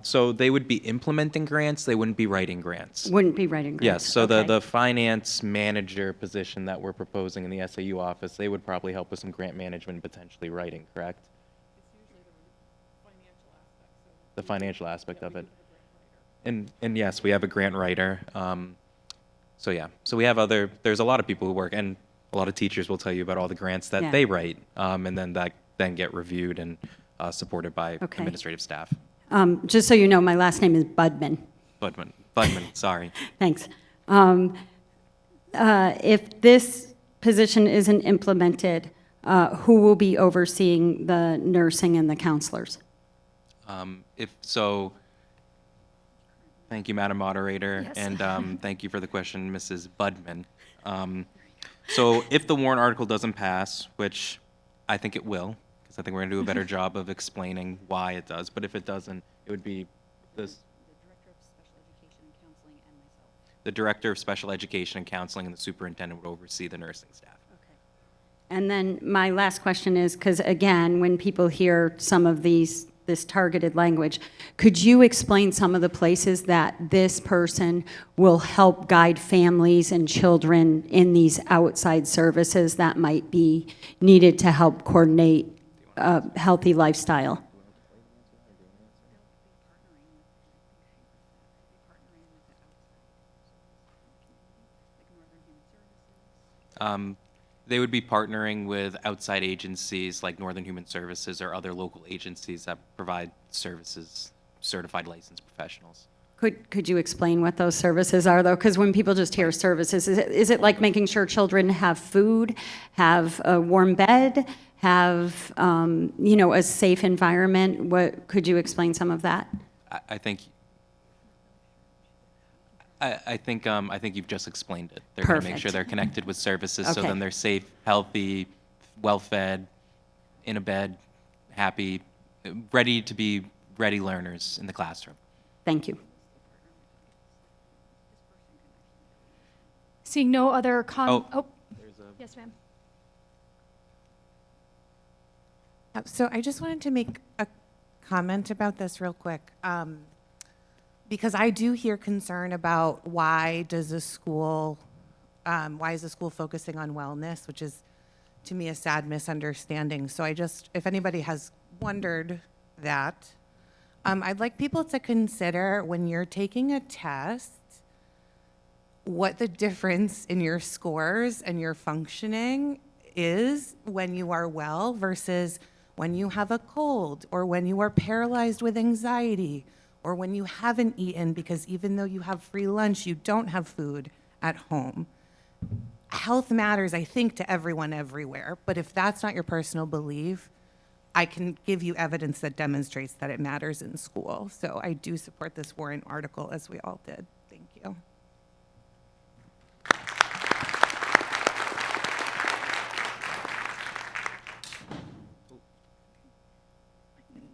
So they would be implementing grants, they wouldn't be writing grants. Wouldn't be writing grants. Yes, so okay. the finance manager position that we're proposing in the SAU office, they would probably help with some grant management, potentially writing, correct? The financial aspect of it. And yes, we have a grant writer. So yeah, so we have there's a lot of people who work, and a lot of teachers will tell you about all the grants that they write, and then that get reviewed and supported by administrative staff. Just so you know, my last name is Budman. Budman, sorry. Thanks. If this position isn't implemented, who will be overseeing the nursing and the counselors? Thank you, Madam Moderator, Yes. and thank you for the question, Mrs. Budman. So if the warrant article doesn't pass, which I think it will, because I think we're going to do a better job of explaining why it does, but if it doesn't, it would be this. The Director of Special Education and Counseling and the Superintendent would oversee the nursing staff. And then my last question is, because again, when people hear some of this targeted language, could you explain some of the places that this person will help guide families and children in these outside services that might be needed to help coordinate a healthy lifestyle? They would be partnering with outside agencies like Northern Human Services or other local agencies that provide services, certified licensed professionals. Could you explain what those services are, though? Because when people just hear services, is it like making sure children have food, have a warm bed, have a safe environment? Could you explain some of that? I think you've just explained it. They're going to make sure they're connected with services, so then they're safe, healthy, well-fed, in a bed, happy, ready to be ready learners in the classroom. Thank you. Seeing no other yes, ma'am. So I just wanted to make a comment about this real quick. Because I do hear concern about why is the school focusing on wellness, which is, to me, a sad misunderstanding. So if anybody has wondered that, I'd like people to consider when you're taking a test, what the difference in your scores and your functioning is when you are well versus when you have a cold or when you are paralyzed with anxiety, or when you haven't eaten because even though you have free lunch, you don't have food at home. Health matters, I think, to everyone everywhere, but if that's not your personal belief, I can give you evidence that demonstrates that it matters in school. So I do support this warrant article, as we all did. Thank you.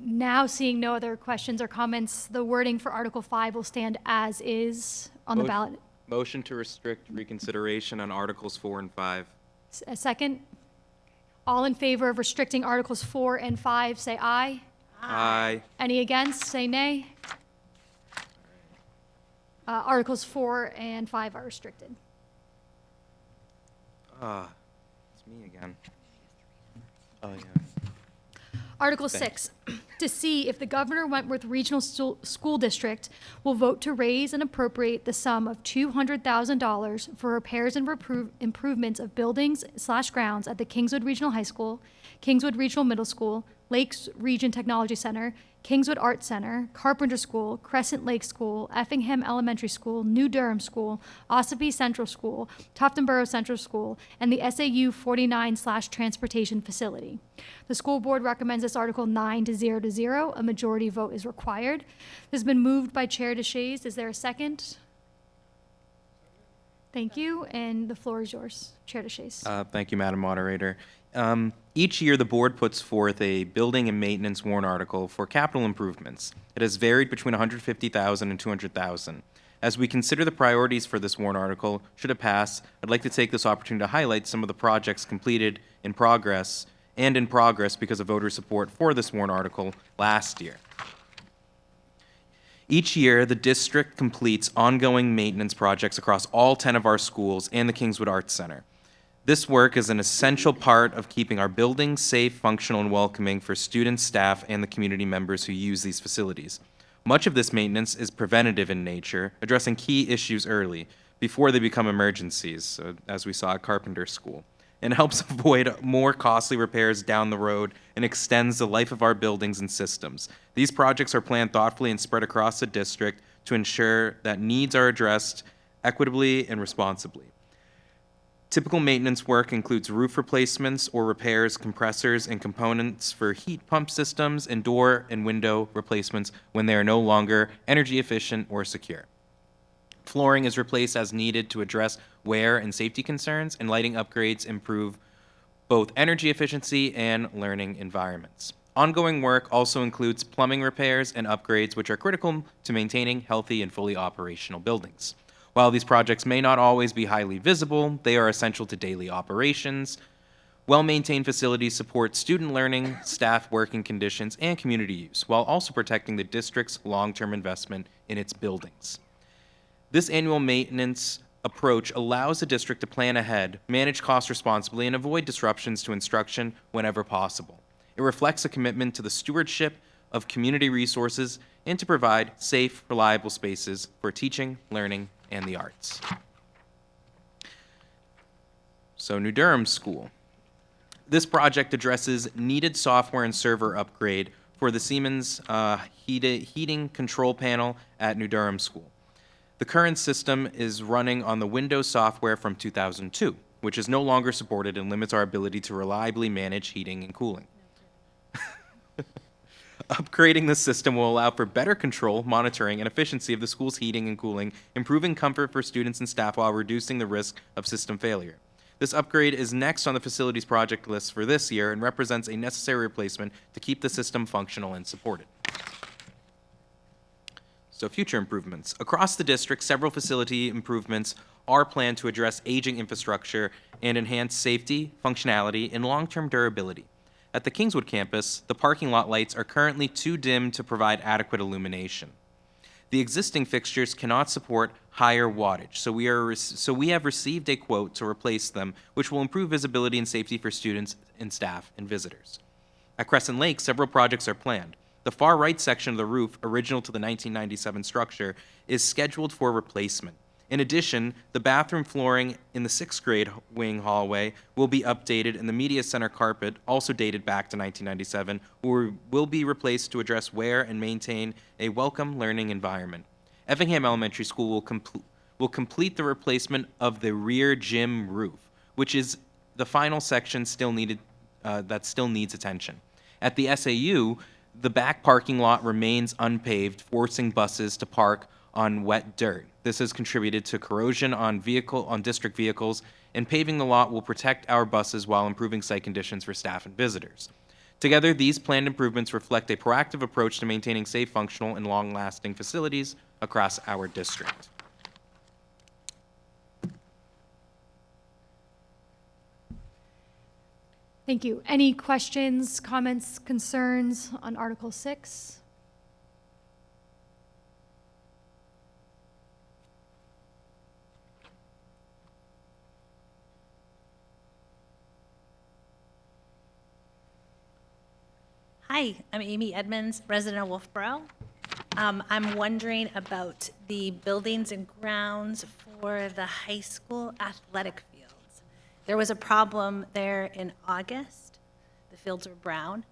Now, seeing no other questions or comments, the wording for Article 5 will stand as is on the ballot. Motion to restrict reconsideration on Articles 4 and 5. A second? All in favor of restricting Articles 4 and 5, say aye. Aye. Any against, say nay. Articles 4 and 5 are restricted. It's me again. Oh, yeah. Article Thanks. 6, to see if the Governor Wentworth Regional School District will vote to raise and appropriate the sum of $200,000 for repairs and improvements of buildings/grounds at the Kingswood Regional High School, Kingswood Regional Middle School, Lakes Region Technology Center, Kingswood Arts Center, Carpenter School, Crescent Lake School, Effingham Elementary School, New Durham School, Ossipee Central School, Tofton Central School, and the SAU 49/transportation facility. The school board recommends this article 9 to 0 to 0. A majority vote is required. This has been moved by Chair DeShays. Is there a second? Thank you, and the floor is yours, Chair DeShays. Thank you, Madam Moderator. Each year, the board puts forth a building and maintenance warrant article for capital improvements. It has varied between $150,000 and $200,000. As we consider the priorities for this warrant article, should it pass, I'd like to take this opportunity to highlight some of the projects completed in progress because of voter support for this warrant article last year. Each year, the district completes ongoing maintenance projects across all 10 of our schools and the Kingswood Arts Center. This work is an essential part of keeping our buildings safe, functional, and welcoming for students, staff, and the community members who use these facilities. Much of this maintenance is preventative in nature, addressing key issues early, before they become emergencies, as we saw at Carpenter School, and helps avoid more costly repairs down the road and extends the life of our buildings and systems. These projects are planned thoughtfully and spread across the district to ensure that needs are addressed equitably and responsibly. Typical maintenance work includes roof replacements or repairs, compressors, and components for heat pump systems, and door and window replacements when they are no longer energy efficient or secure. Flooring is replaced as needed to address wear and safety concerns, and lighting upgrades improve both energy efficiency and learning environments. Ongoing work also includes plumbing repairs and upgrades, which are critical to maintaining healthy and fully operational buildings. While these projects may not always be highly visible, they are essential to daily operations. Well-maintained facilities support student learning, staff working conditions, and community use, while also protecting the district's long-term investment in its buildings. This annual maintenance approach allows the district to plan ahead, manage costs responsibly, and avoid disruptions to instruction whenever possible. It reflects a commitment to the stewardship of community resources and to provide safe, reliable spaces for teaching, learning, and the arts. So, New Durham School. This project addresses needed software and server upgrade for the Siemens heating control panel at New Durham School. The current system is running on the Windows software from 2002, which is no longer supported and limits our ability to reliably manage heating and cooling. Upgrading the system will allow for better control, monitoring, and efficiency of the school's heating and cooling, improving comfort for students and staff while reducing the risk of system failure. This upgrade is next on the facilities project list for this year and represents a necessary replacement to keep the system functional and supported. So, future improvements. Across the district, several facility improvements are planned to address aging infrastructure and enhance safety, functionality, and long-term durability. At the Kingswood campus, the parking lot lights are currently too dim to provide adequate illumination. The existing fixtures cannot support higher wattage, so we have received a quote to replace them, which will improve visibility and safety for students and staff and visitors. At Crescent Lake, several projects are planned. The far right section of the roof, original to the 1997 structure, is scheduled for replacement. In addition, the bathroom flooring in the 6th grade wing hallway will be updated, and the media center carpet, also dated back to 1997, will be replaced to address wear and maintain a welcome learning environment. Effingham Elementary School will complete the replacement of the rear gym roof, which is the final section that still needs attention. At the SAU, the back parking lot remains unpaved, forcing buses to park on wet dirt. This has contributed to corrosion on district vehicles, and paving the lot will protect our buses while improving site conditions for staff and visitors. Together, these planned improvements reflect a proactive approach to maintaining safe, functional, and long-lasting facilities across our district. Thank you. Any questions, comments, concerns on Article 6? Hi, I'm Amy Edmonds, resident of Wolfeboro. I'm wondering about the buildings and grounds for the high school athletic fields. There was a problem there in August. The fields were brown.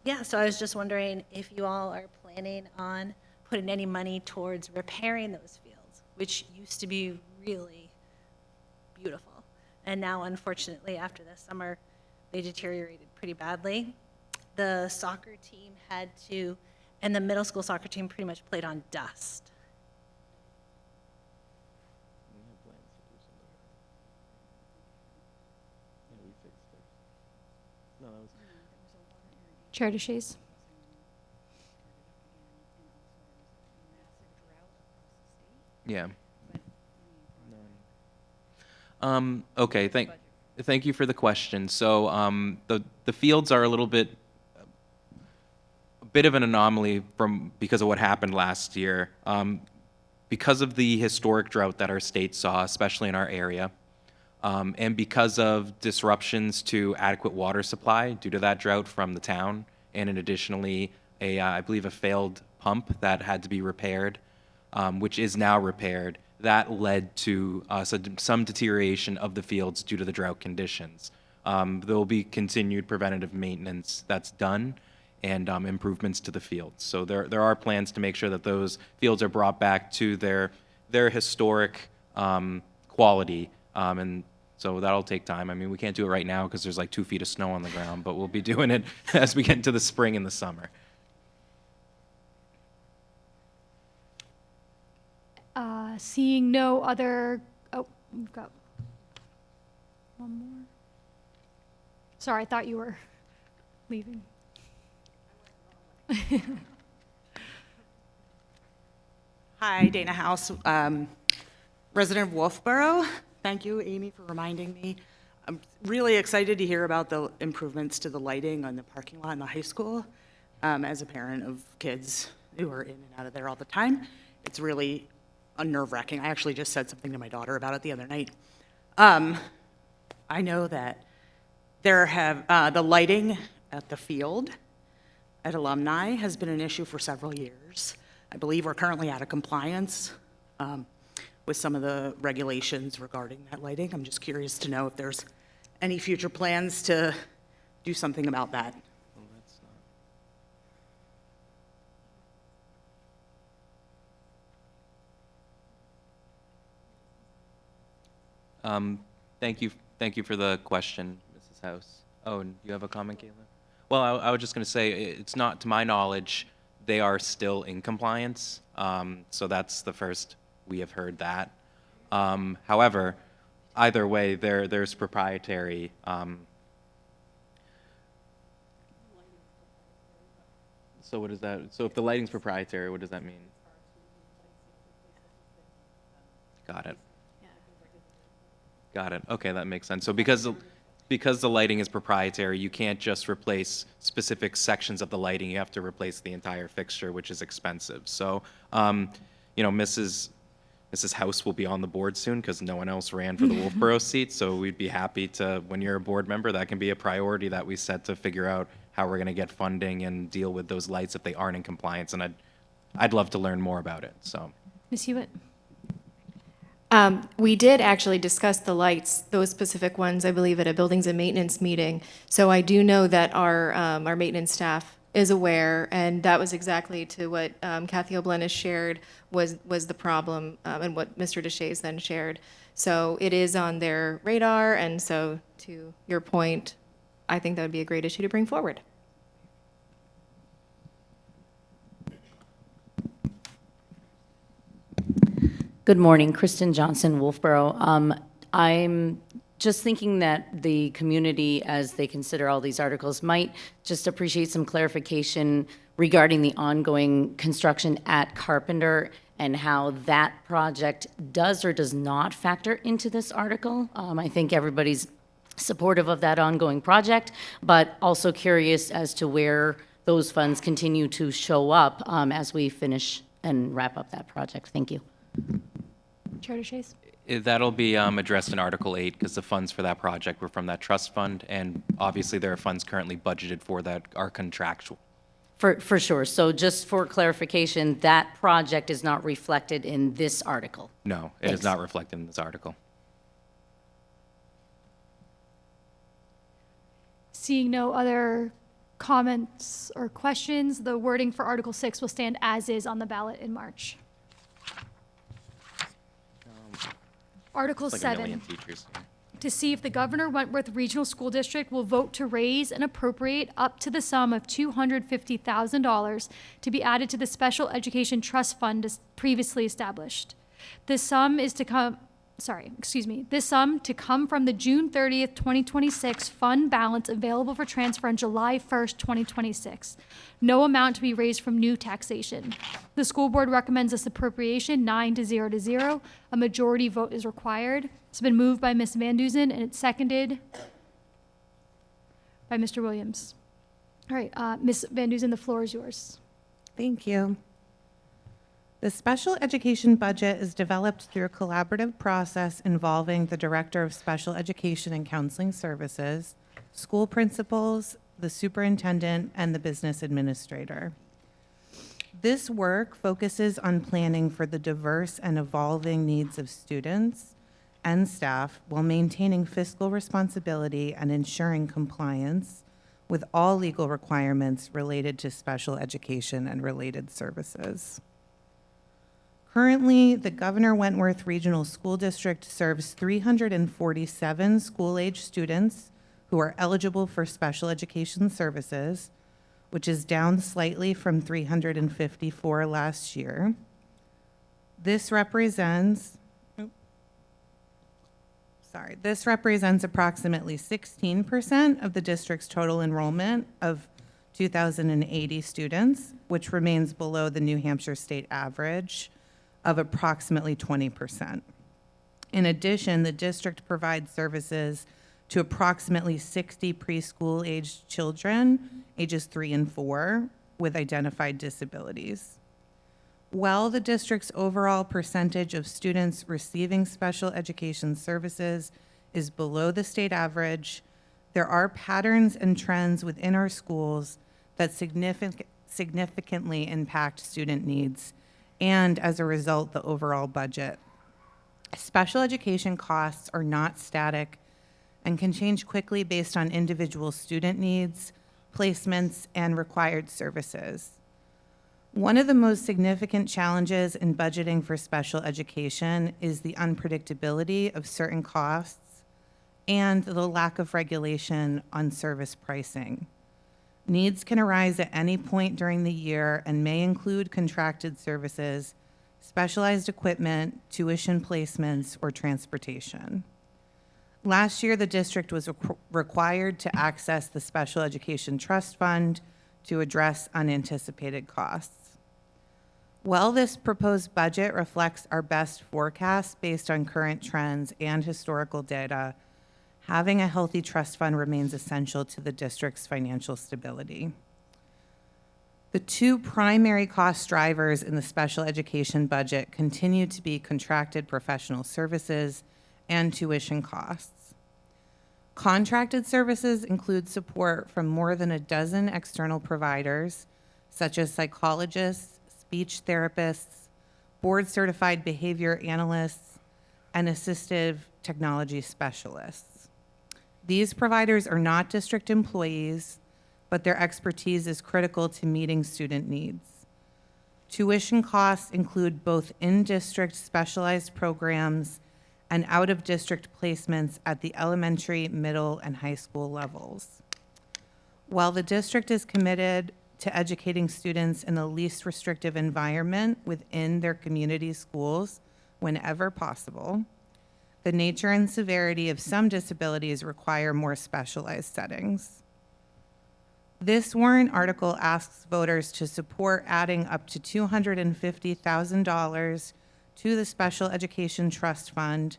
Yeah, so I was just wondering if you all are planning on putting any money towards repairing those fields, which used to be really beautiful. And now, unfortunately, after the summer, they deteriorated pretty badly. The soccer team had to, and the middle school soccer team pretty much played on dust. Chair DeShays. Yeah. Okay, thank you for the question. So the fields are a bit of an anomaly because of what happened last year. Because of the historic drought that our state saw, especially in our area, and because of disruptions to adequate water supply due to that drought from the town, and additionally, I believe a failed pump that had to be repaired, which is now repaired, that led to some deterioration of the fields due to the drought conditions. There will be continued preventative maintenance that's done and improvements to the fields. So there are plans to make sure that those fields are brought back to their historic quality, and so that'll take time. I mean, we can't do it right now because there's like 2 feet of snow on the ground, but we'll be doing it as we get into the spring and the summer. Seeing no other, oh, we've got one more. Sorry, I thought you were leaving. Hi, Dana House, resident of Wolfeboro. Thank you, Amy, for reminding me. I'm really excited to hear about the improvements to the lighting on the parking lot in the high school. As a parent of kids who are in and out of there all the time, it's really nerve-wracking. I actually just said something to my daughter about it the other night. I know that the lighting at the field at Alumni has been an issue for several years. I believe we're currently out of compliance with some of the regulations regarding that lighting. I'm just curious to know if there's any future plans to do something about that. Thank you for the question, Mrs. House. Oh, and you have a comment, Caitlin? Well, I was just going to say, it's not, to my knowledge, they are still in compliance. So that's the first we have heard that. However, either way, there's proprietary. So what is that? So if the lighting's proprietary, what does that mean? Got it. Got it. Okay, that makes sense. So because the lighting is proprietary, you can't just replace specific sections of the lighting. You have to replace the entire fixture, which is expensive. So, Mrs. House will be on the board soon because no one else ran for the Wolfeboro seat. So we'd be happy to, when you're a board member, that can be a priority that we set to figure out how we're going to get funding and deal with those lights if they aren't in compliance. And I'd love to learn more about it. So, Ms. Hewitt? We did actually discuss the lights, those specific ones, I believe, at a buildings and maintenance meeting. So I do know that our maintenance staff is aware, and that was exactly to what Kathy O'Blennis shared was the problem, and what Mr. DeShays then shared. So it is on their radar, and so to your point, I think that would be a great issue to bring forward. Good morning, Kristen Johnson, Wolfeboro. I'm just thinking that the community, as they consider all these articles, might just appreciate some clarification regarding the ongoing construction at Carpenter and how that project does or does not factor into this article. I think everybody's supportive of that ongoing project, but also curious as to where those funds continue to show up as we finish and wrap up that project. Thank you. Chair DeShays? That'll be addressed in Article 8 because the funds for that project were from that trust fund, and obviously there are funds currently budgeted for that are contractual. For sure. So just for clarification, that project is not reflected in this article. No, it is not reflected in this article. Seeing no other comments or questions, the wording for Article 6 will stand as is on the ballot in March. Article It's like 7. a million teachers. To see if the Governor Wentworth Regional School District will vote to raise and appropriate up to the sum of $250,000 to be added to the Special Education Trust Fund as previously established. This sum is to come, this sum to come from the June 30th, 2026 fund balance available for transfer on July 1st, 2026. No amount to be raised from new taxation. The school board recommends this appropriation 9-0 to 0. A majority vote is required. It's been moved by Ms. Van Duzen and it's seconded by Mr. Williams. All right, Ms. Van Duzen, the floor is yours. Thank you. The special education budget is developed through a collaborative process involving the Director of Special Education and Counseling Services, school principals, the superintendent, and the business administrator. This work focuses on planning for the diverse and evolving needs of students and staff while maintaining fiscal responsibility and ensuring compliance with all legal requirements related to special education and related services. Currently, the Governor Wentworth Regional School District serves 347 school-age students who are eligible for special education services, which is down slightly from 354 last year. This represents approximately 16% of the district's total enrollment of 2,080 students, which remains below the New Hampshire state average of approximately 20%. In addition, the district provides services to approximately 60 preschool-aged children, ages 3 and 4, with identified disabilities. While the district's overall percentage of students receiving special education services is below the state average, there are patterns and trends within our schools that significantly impact student needs and, as a result, the overall budget. Special education costs are not static and can change quickly based on individual student needs, placements, and required services. One of the most significant challenges in budgeting for special education is the unpredictability of certain costs and the lack of regulation on service pricing. Needs can arise at any point during the year and may include contracted services, specialized equipment, tuition placements, or transportation. Last year, the district was required to access the Special Education Trust Fund to address unanticipated costs. While this proposed budget reflects our best forecast based on current trends and historical data, having a healthy trust fund remains essential to the district's financial stability. The two primary cost drivers in the special education budget continue to be contracted professional services and tuition costs. Contracted services include support from more than a dozen external providers, such as psychologists, speech therapists, board-certified behavior analysts, and assistive technology specialists. These providers are not district employees, but their expertise is critical to meeting student needs. Tuition costs include both in-district specialized programs and out-of-district placements at the elementary, middle, and high school levels. While the district is committed to educating students in the least restrictive environment within their community schools whenever possible, the nature and severity of some disabilities require more specialized settings. This warrant article asks voters to support adding up to $250,000 to the Special Education Trust Fund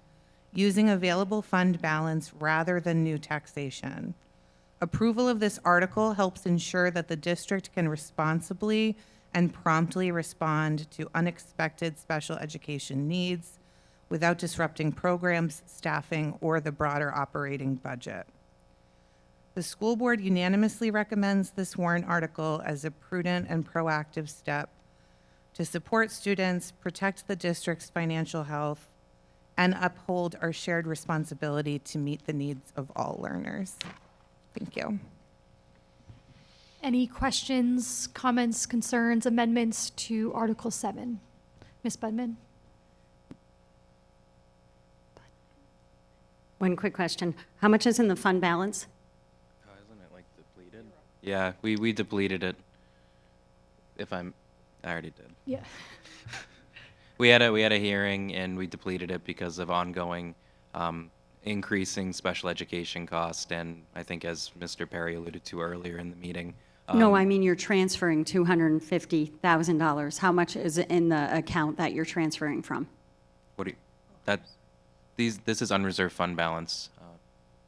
using available fund balance rather than new taxation. Approval of this article helps ensure that the district can responsibly and promptly respond to unexpected special education needs without disrupting programs, staffing, or the broader operating budget. The school board unanimously recommends this warrant article as a prudent and proactive step to support students, protect the district's financial health, and uphold our shared responsibility to meet the needs of all learners. Thank you. Any questions, comments, concerns, amendments to Article 7? Ms. Budman? One quick question. How much is in the fund balance? Isn't it like depleted? Yeah, we depleted it. I already did. Yeah. We had a hearing and we depleted it because of ongoing increasing special education cost, and I think as Mr. Perry alluded to earlier in the meeting. No, I mean you're transferring $250,000. How much is in the account that you're transferring from? This is unreserved fund balance,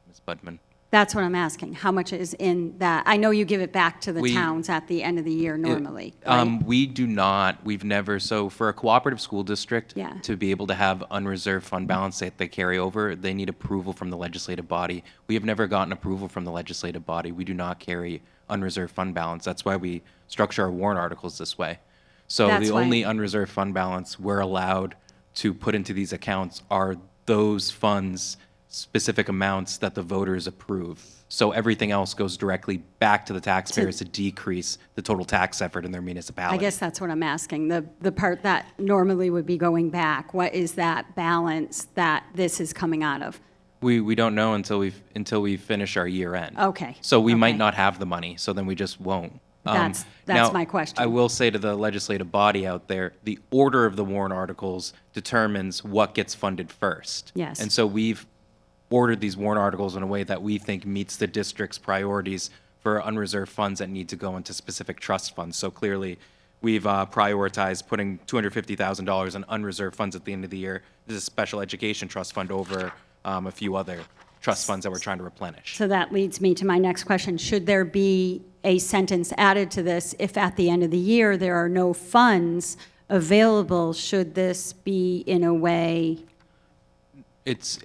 Ms. Budman. That's what I'm asking. How much is in that? I know you give it back to the towns at the end of the year normally, right? We do not. We've never. So for a cooperative school district Yeah. to be able to have unreserved fund balance that they carry over, they need approval from the legislative body. We have never gotten approval from the legislative body. We do not carry unreserved fund balance. That's why we structure our warrant articles this way. So That's the why- only unreserved fund balance we're allowed to put into these accounts are those funds, specific amounts that the voters approve. So everything else goes directly back to the taxpayers to decrease the total tax effort in their municipality. I guess that's what I'm asking. The part that normally would be going back, what is that balance that this is coming out of? We don't know until we finish our year end. Okay. So we might Okay. not have the money, so then we just won't. That's now, my question. I will say to the legislative body out there, the order of the warrant articles determines what gets funded first. Yes. And so we've ordered these warrant articles in a way that we think meets the district's priorities for unreserved funds that need to go into specific trust funds. So clearly, we've prioritized putting $250,000 in unreserved funds at the end of the year. This is a special education trust fund over a few other trust funds that we're trying to replenish. So that leads me to my next question. Should there be a sentence added to this if at the end of the year there are no funds available? Should this be in a way? It's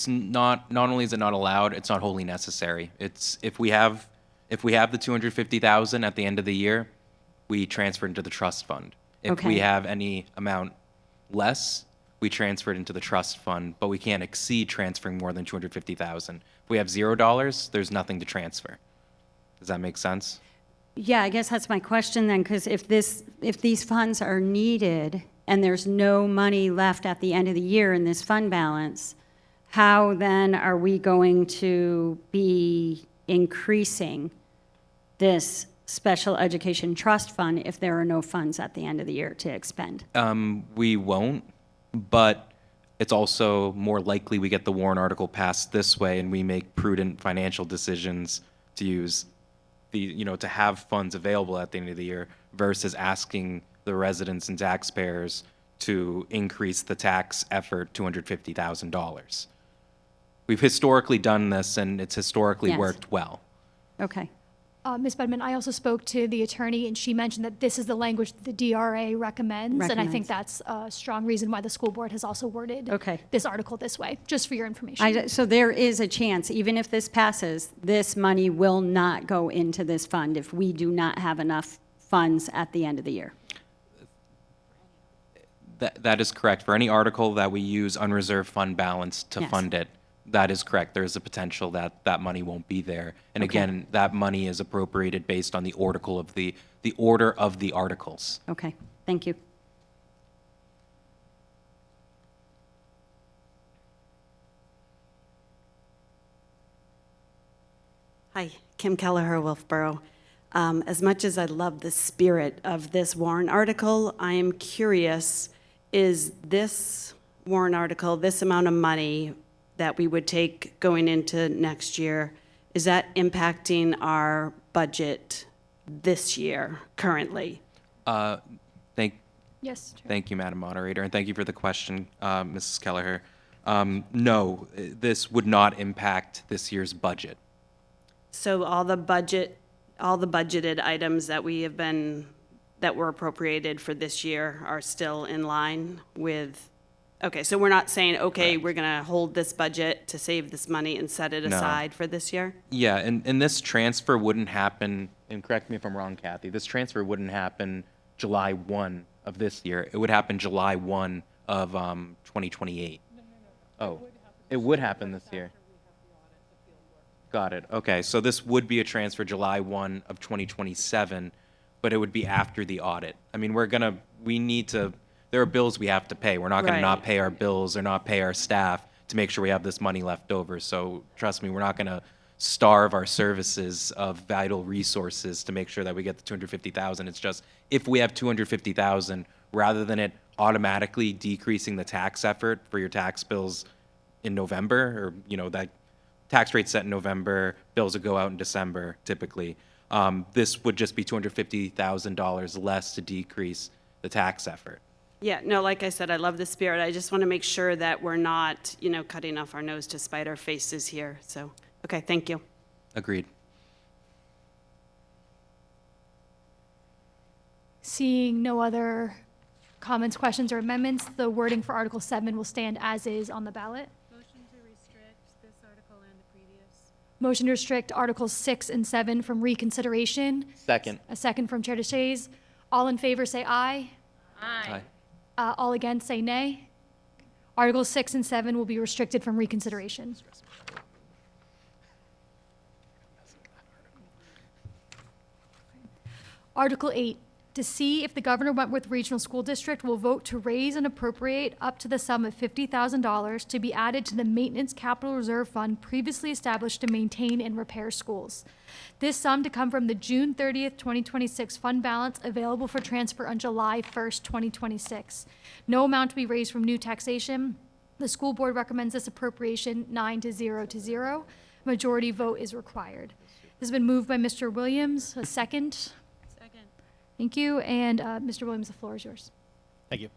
not only is it not allowed, it's not wholly necessary. It's if we have the $250,000 at the end of the year, we transfer it into the trust fund. If we Okay. have any amount less, we transfer it into the trust fund, but we can't exceed transferring more than $250,000. If we have $0, there's nothing to transfer. Does that make sense? Yeah, I guess that's my question then, because if these funds are needed and there's no money left at the end of the year in this fund balance, how then are we going to be increasing this special education trust fund if there are no funds at the end of the year to expend? We won't, but it's also more likely we get the warrant article passed this way and we make prudent financial decisions to use to have funds available at the end of the year versus asking the residents and taxpayers to increase the tax effort $250,000. We've historically done this and it's historically Yes. worked well. Okay. Ms. Budman, I also spoke to the attorney, and she mentioned that this is the language that the DRA recommends, and I think that's a strong reason why the school board has also worded this article this way, just for your information. So there is a chance, even if this passes, this money will not go into this fund if we do not have enough funds at the end of the year. That is correct. For any article that we use unreserved fund balance to Yes. fund it, that is correct. There is a potential that that money won't be there. And Okay. again, that money is appropriated based on the order of the articles. Okay, thank you. Hi, Kim Kelleher, Wolfeboro. As much as I love the spirit of this warrant article, I am curious, is this warrant article, this amount of money that we would take going into next year, is that impacting our budget this year currently? Yes. Thank you, Madam Moderator, and thank you for the question, Mrs. Kelleher. No, this would not impact this year's budget. So all the budgeted items that that were appropriated for this year are still in line with Okay, so we're not saying, okay, we're going to hold this budget to save this money and set it No. aside for this year? Yeah, and this transfer wouldn't happen, and correct me if I'm wrong, Kathy, this transfer wouldn't happen July 1 of this year. It would happen July 1 of 2028. Oh, it would happen this year. Got it. Okay, so this would be a transfer July 1 of 2027, but it would be after the audit. I mean, we need to, there are bills we have to pay. We're not going to not Right. pay our bills or not pay our staff to make sure we have this money left over. So trust me, we're not going to starve our services of vital resources to make sure that we get the 250,000. It's just, if we have 250,000, rather than it automatically decreasing the tax effort for your tax bills in November, or, that tax rate set in November, bills would go out in December typically. This would just be $250,000 less to decrease the tax effort. Yeah, no, like I said, I love the spirit. I just want to make sure that we're not, cutting off our nose to spite our faces here. So, okay, thank you. Agreed. Seeing no other comments, questions, or amendments, the wording for Article 7 will stand as is on the ballot. Motion to restrict this article and the previous. Motion to restrict Articles 6 and 7 from reconsideration. Second. A second from Chair DeShays. All in favor say aye. Aye. All against say nay. Articles 6 and 7 will be restricted from reconsideration. Article 8, to see if the Governor Wentworth Regional School District will vote to raise and appropriate up to the sum of $50,000 to be added to the Maintenance Capital Reserve Fund previously established to maintain and repair schools. This sum to come from the June 30th, 2026 fund balance available for transfer on July 1st, 2026. No amount to be raised from new taxation. The school board recommends this appropriation 9-0 to 0. Majority vote is required. This has been moved by Mr. Williams. A second. Thank you. And Mr. Williams, the floor is yours. Thank you.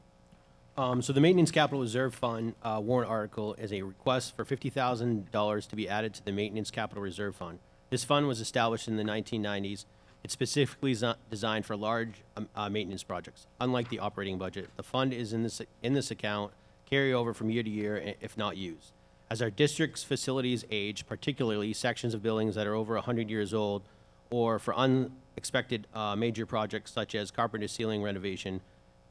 So the Maintenance Capital Reserve Fund warrant article is a request for $50,000 to be added to the Maintenance Capital Reserve Fund. This fund was established in the 1990s. It's specifically designed for large maintenance projects. Unlike the operating budget, the fund is in this account carry over from year to year if not used. As our district's facilities age, particularly sections of buildings that are over 100 years old, or for unexpected major projects such as carpenter ceiling renovation,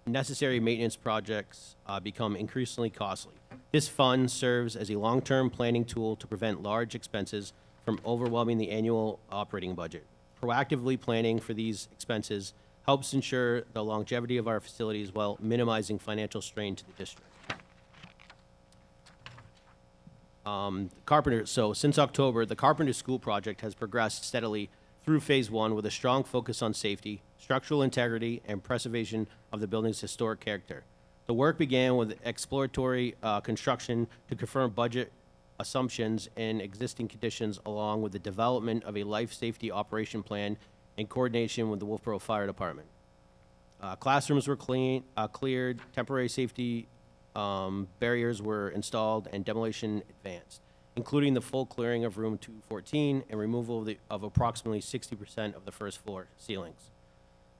necessary maintenance projects become increasingly costly. This fund serves as a long-term planning tool to prevent large expenses from overwhelming the annual operating budget. Proactively planning for these expenses helps ensure the longevity of our facilities while minimizing financial strain to the district. So since October, the Carpenter School project has progressed steadily through phase 1 with a strong focus on safety, structural integrity, and preservation of the building's historic character. The work began with exploratory construction to confirm budget assumptions and existing conditions, along with the development of a life safety operation plan in coordination with the Wolfeboro Fire Department. Classrooms were cleared, temporary safety barriers were installed, and demolition advanced, including the full clearing of room 214 and removal of approximately 60% of the first floor ceilings.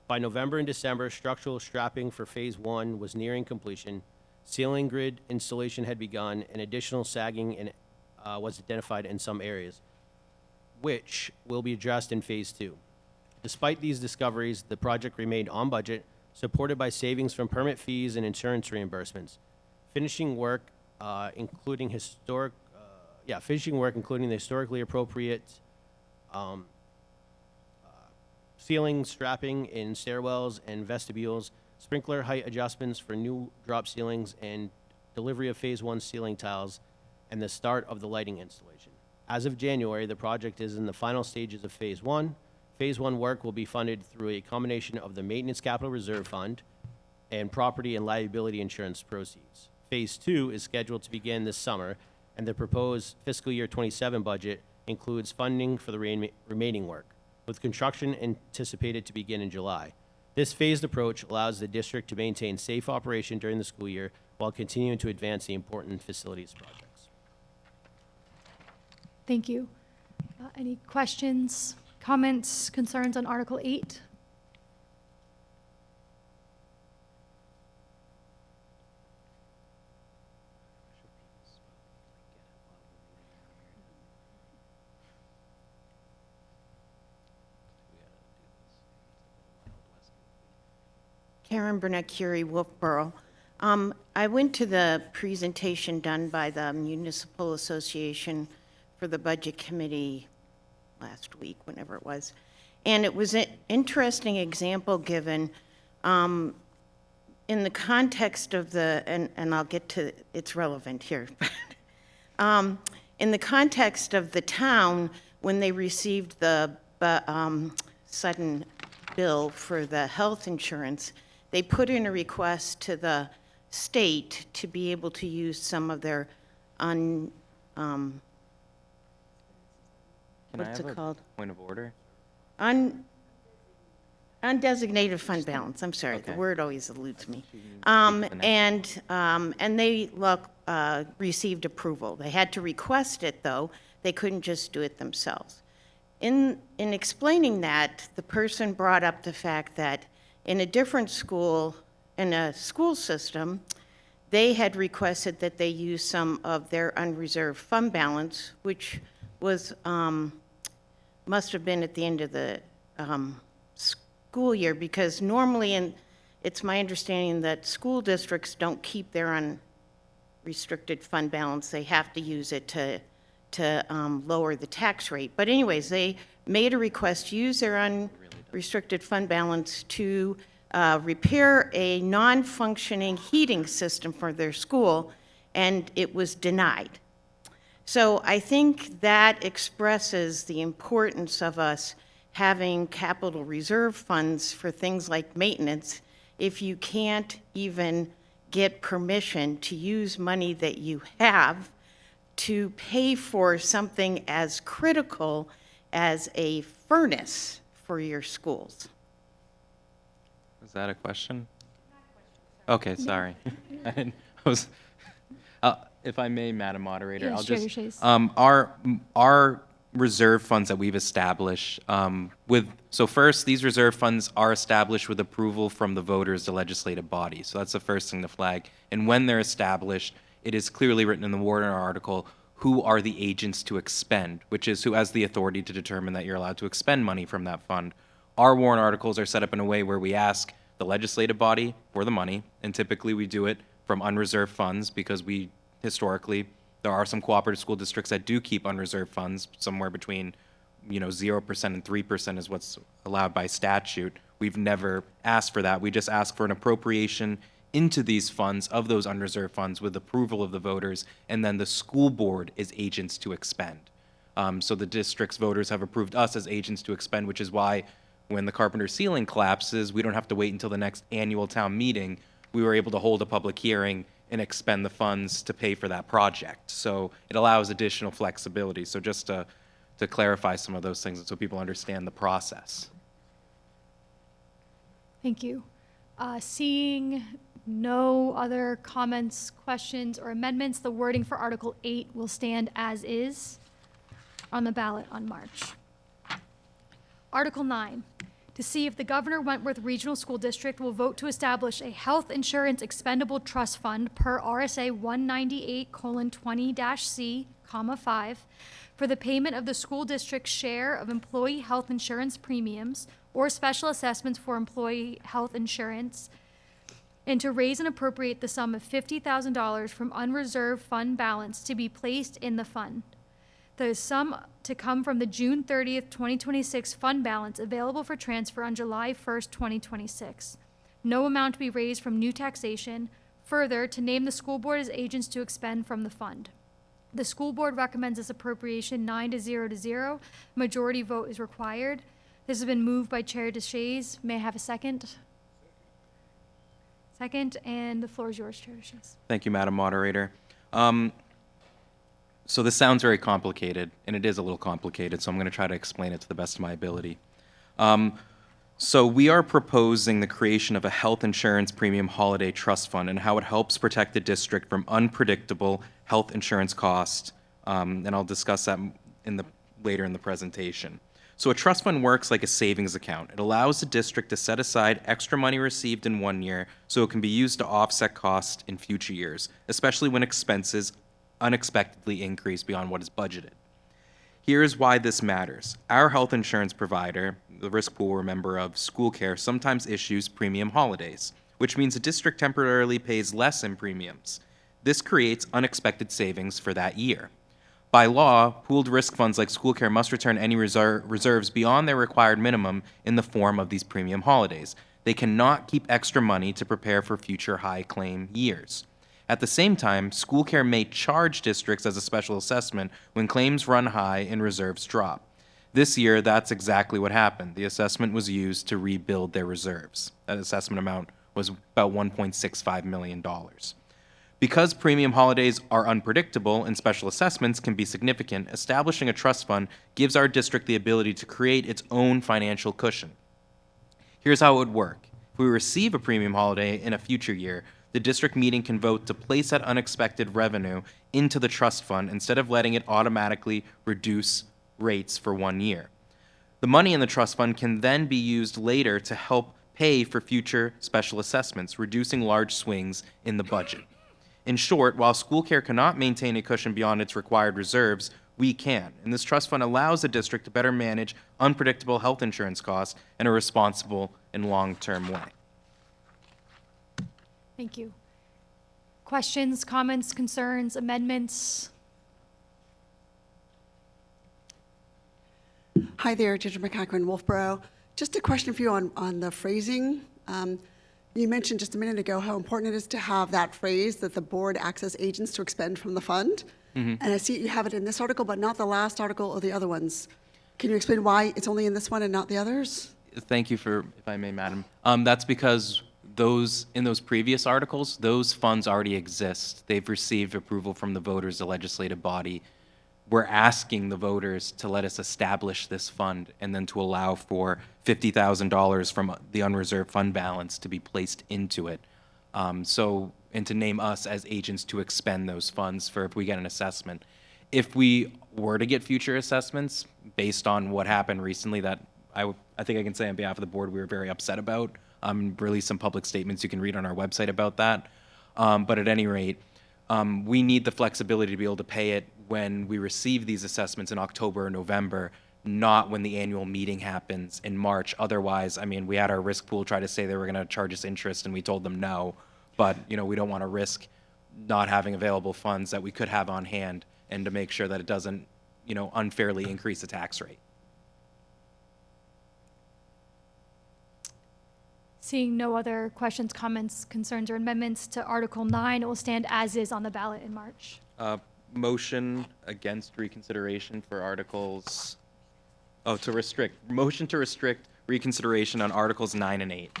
By November and December, structural strapping for phase 1 was nearing completion. Ceiling grid installation had begun, and additional sagging was identified in some areas, which will be addressed in phase 2. Despite these discoveries, the project remained on budget, supported by savings from permit fees and insurance reimbursements. Finishing work, including the historically appropriate ceiling strapping in stairwells and vestibules, sprinkler height adjustments for new drop ceilings, and delivery of phase 1 ceiling tiles, and the start of the lighting installation. As of January, the project is in the final stages of phase 1. Phase 1 work will be funded through a combination of the Maintenance Capital Reserve Fund and property and liability insurance proceeds. Phase 2 is scheduled to begin this summer, and the proposed fiscal year 27 budget includes funding for the remaining work, with construction anticipated to begin in July. This phased approach allows the district to maintain safe operation during the school year while continuing to advance the important facilities projects. Thank you. Any questions, comments, concerns on Article 8? Karen Burnett-Curie, Wolfeboro. I went to the presentation done by the Municipal Association for the Budget Committee last week, whenever it was. And it was an interesting example given in the context of the, and I'll get to, it's relevant here. In the context of the town, when they received the sudden bill for the health insurance, they put in a request to the state to be able to use some of their Can what's I have it called? a point of order? Undesignated fund balance, I'm sorry, the Okay. word always eludes me. the next And they received approval. They had to request it, though. They couldn't just do it themselves. In explaining that, the person brought up the fact that in a different school, in a school system, they had requested that they use some of their unreserved fund balance, which was, must have been at the end of the school year, because normally, it's my understanding that school districts don't keep their unrestricted fund balance. They have to use it to lower the tax rate. But anyways, they made a request to use their unrestricted fund balance to repair a non-functioning heating system for their school, and it was denied. So I think that expresses the importance of us having capital reserve funds for things like maintenance if you can't even get permission to use money that you have to pay for something as critical as a furnace for your schools. Is that a question? Okay, sorry. I was, if I may, Madam Moderator, Yeah, I'll share just, your shays. our reserve funds that we've established so first, these reserve funds are established with approval from the voters, the legislative body. So that's the first thing to flag. And when they're established, it is clearly written in the warrant article who are the agents to expend, which is who has the authority to determine that you're allowed to expend money from that fund. Our warrant articles are set up in a way where we ask the legislative body for the money, and typically we do it from unreserved funds because historically, there are some cooperative school districts that do keep unreserved funds, somewhere between 0% and 3% is what's allowed by statute. We've never asked for that. We just ask for an appropriation into these funds of those unreserved funds with approval of the voters, and then the school board is agents to expend. So the district's voters have approved us as agents to expend, which is why when the Carpenter ceiling collapses, we don't have to wait until the next annual town meeting. We were able to hold a public hearing and expend the funds to pay for that project. So it allows additional flexibility. So just to clarify some of those things so people understand the process. Thank you. Seeing no other comments, questions, or amendments, the wording for Article 8 will stand as is on the ballot on March. Article 9, to see if the Governor Wentworth Regional School District will vote to establish a health insurance expendable trust fund per RSA 198:20-C, 5, for the payment of the school district's share of employee health insurance premiums or special assessments for employee health insurance, and to raise and appropriate the sum of $50,000 from unreserved fund balance to be placed in the fund. The sum to come from the June 30th, 2026 fund balance available for transfer on July 1st, 2026. No amount to be raised from new taxation. Further, to name the school board as agents to expend from the fund. The school board recommends this appropriation 9-0. Majority vote is required. This has been moved by Chair DeShays. May I have a second? Second, and the floor is yours, Chair DeShays. Thank you, Madam Moderator. So this sounds very complicated, and it is a little complicated, so I'm going to try to explain it to the best of my ability. So we are proposing the creation of a health insurance premium holiday trust fund and how it helps protect the district from unpredictable health insurance costs, and I'll discuss that later in the presentation. So a trust fund works like a savings account. It allows the district to set aside extra money received in one year so it can be used to offset costs in future years, especially when expenses unexpectedly increase beyond what is budgeted. Here's why this matters. Our health insurance provider, the risk pool we're a member of, School Care, sometimes issues premium holidays, which means a district temporarily pays less in premiums. This creates unexpected savings for that year. By law, pooled risk funds like School Care must return any reserves beyond their required minimum in the form of these premium holidays. They cannot keep extra money to prepare for future high claim years. At the same time, School Care may charge districts as a special assessment when claims run high and reserves drop. This year, that's exactly what happened. The assessment was used to rebuild their reserves. That assessment amount was about $1.65 million. Because premium holidays are unpredictable and special assessments can be significant, establishing a trust fund gives our district the ability to create its own financial cushion. Here's how it would work. If we receive a premium holiday in a future year, the district meeting can vote to place that unexpected revenue into the trust fund instead of letting it automatically reduce rates for 1 year. The money in the trust fund can then be used later to help pay for future special assessments, reducing large swings in the budget. In short, while School Care cannot maintain a cushion beyond its required reserves, we can. And this trust fund allows the district to better manage unpredictable health insurance costs in a responsible and long-term way. Thank you. Questions, comments, concerns, amendments? Hi there, Ginger McCackman, Wolfeboro. Just a question for you on the phrasing. You mentioned just a minute ago how important it is to have that phrase that the board acts as agents to expend from the fund. And I see you have it in this article, but not the last article or the other ones. Can you explain why it's only in this one and not the others? Thank you for, if I may, Madam. That's because in those previous articles, those funds already exist. They've received approval from the voters, the legislative body. We're asking the voters to let us establish this fund and then to allow for $50,000 from the unreserved fund balance to be placed into it. And to name us as agents to expend those funds for if we get an assessment. If we were to get future assessments based on what happened recently that I think I can say on behalf of the board we were very upset about, released some public statements you can read on our website about that. But at any rate, we need the flexibility to be able to pay it when we receive these assessments in October or November, not when the annual meeting happens in March. Otherwise, I mean, we had our risk pool try to say they were going to charge us interest, and we told them no. But, we don't want to risk not having available funds that we could have on hand and to make sure that it doesn't, unfairly increase the tax rate. Seeing no other questions, comments, concerns, or amendments to Article 9, it will stand as is on the ballot in March. Motion against reconsideration for articles, motion to restrict reconsideration on Articles 9 and 8.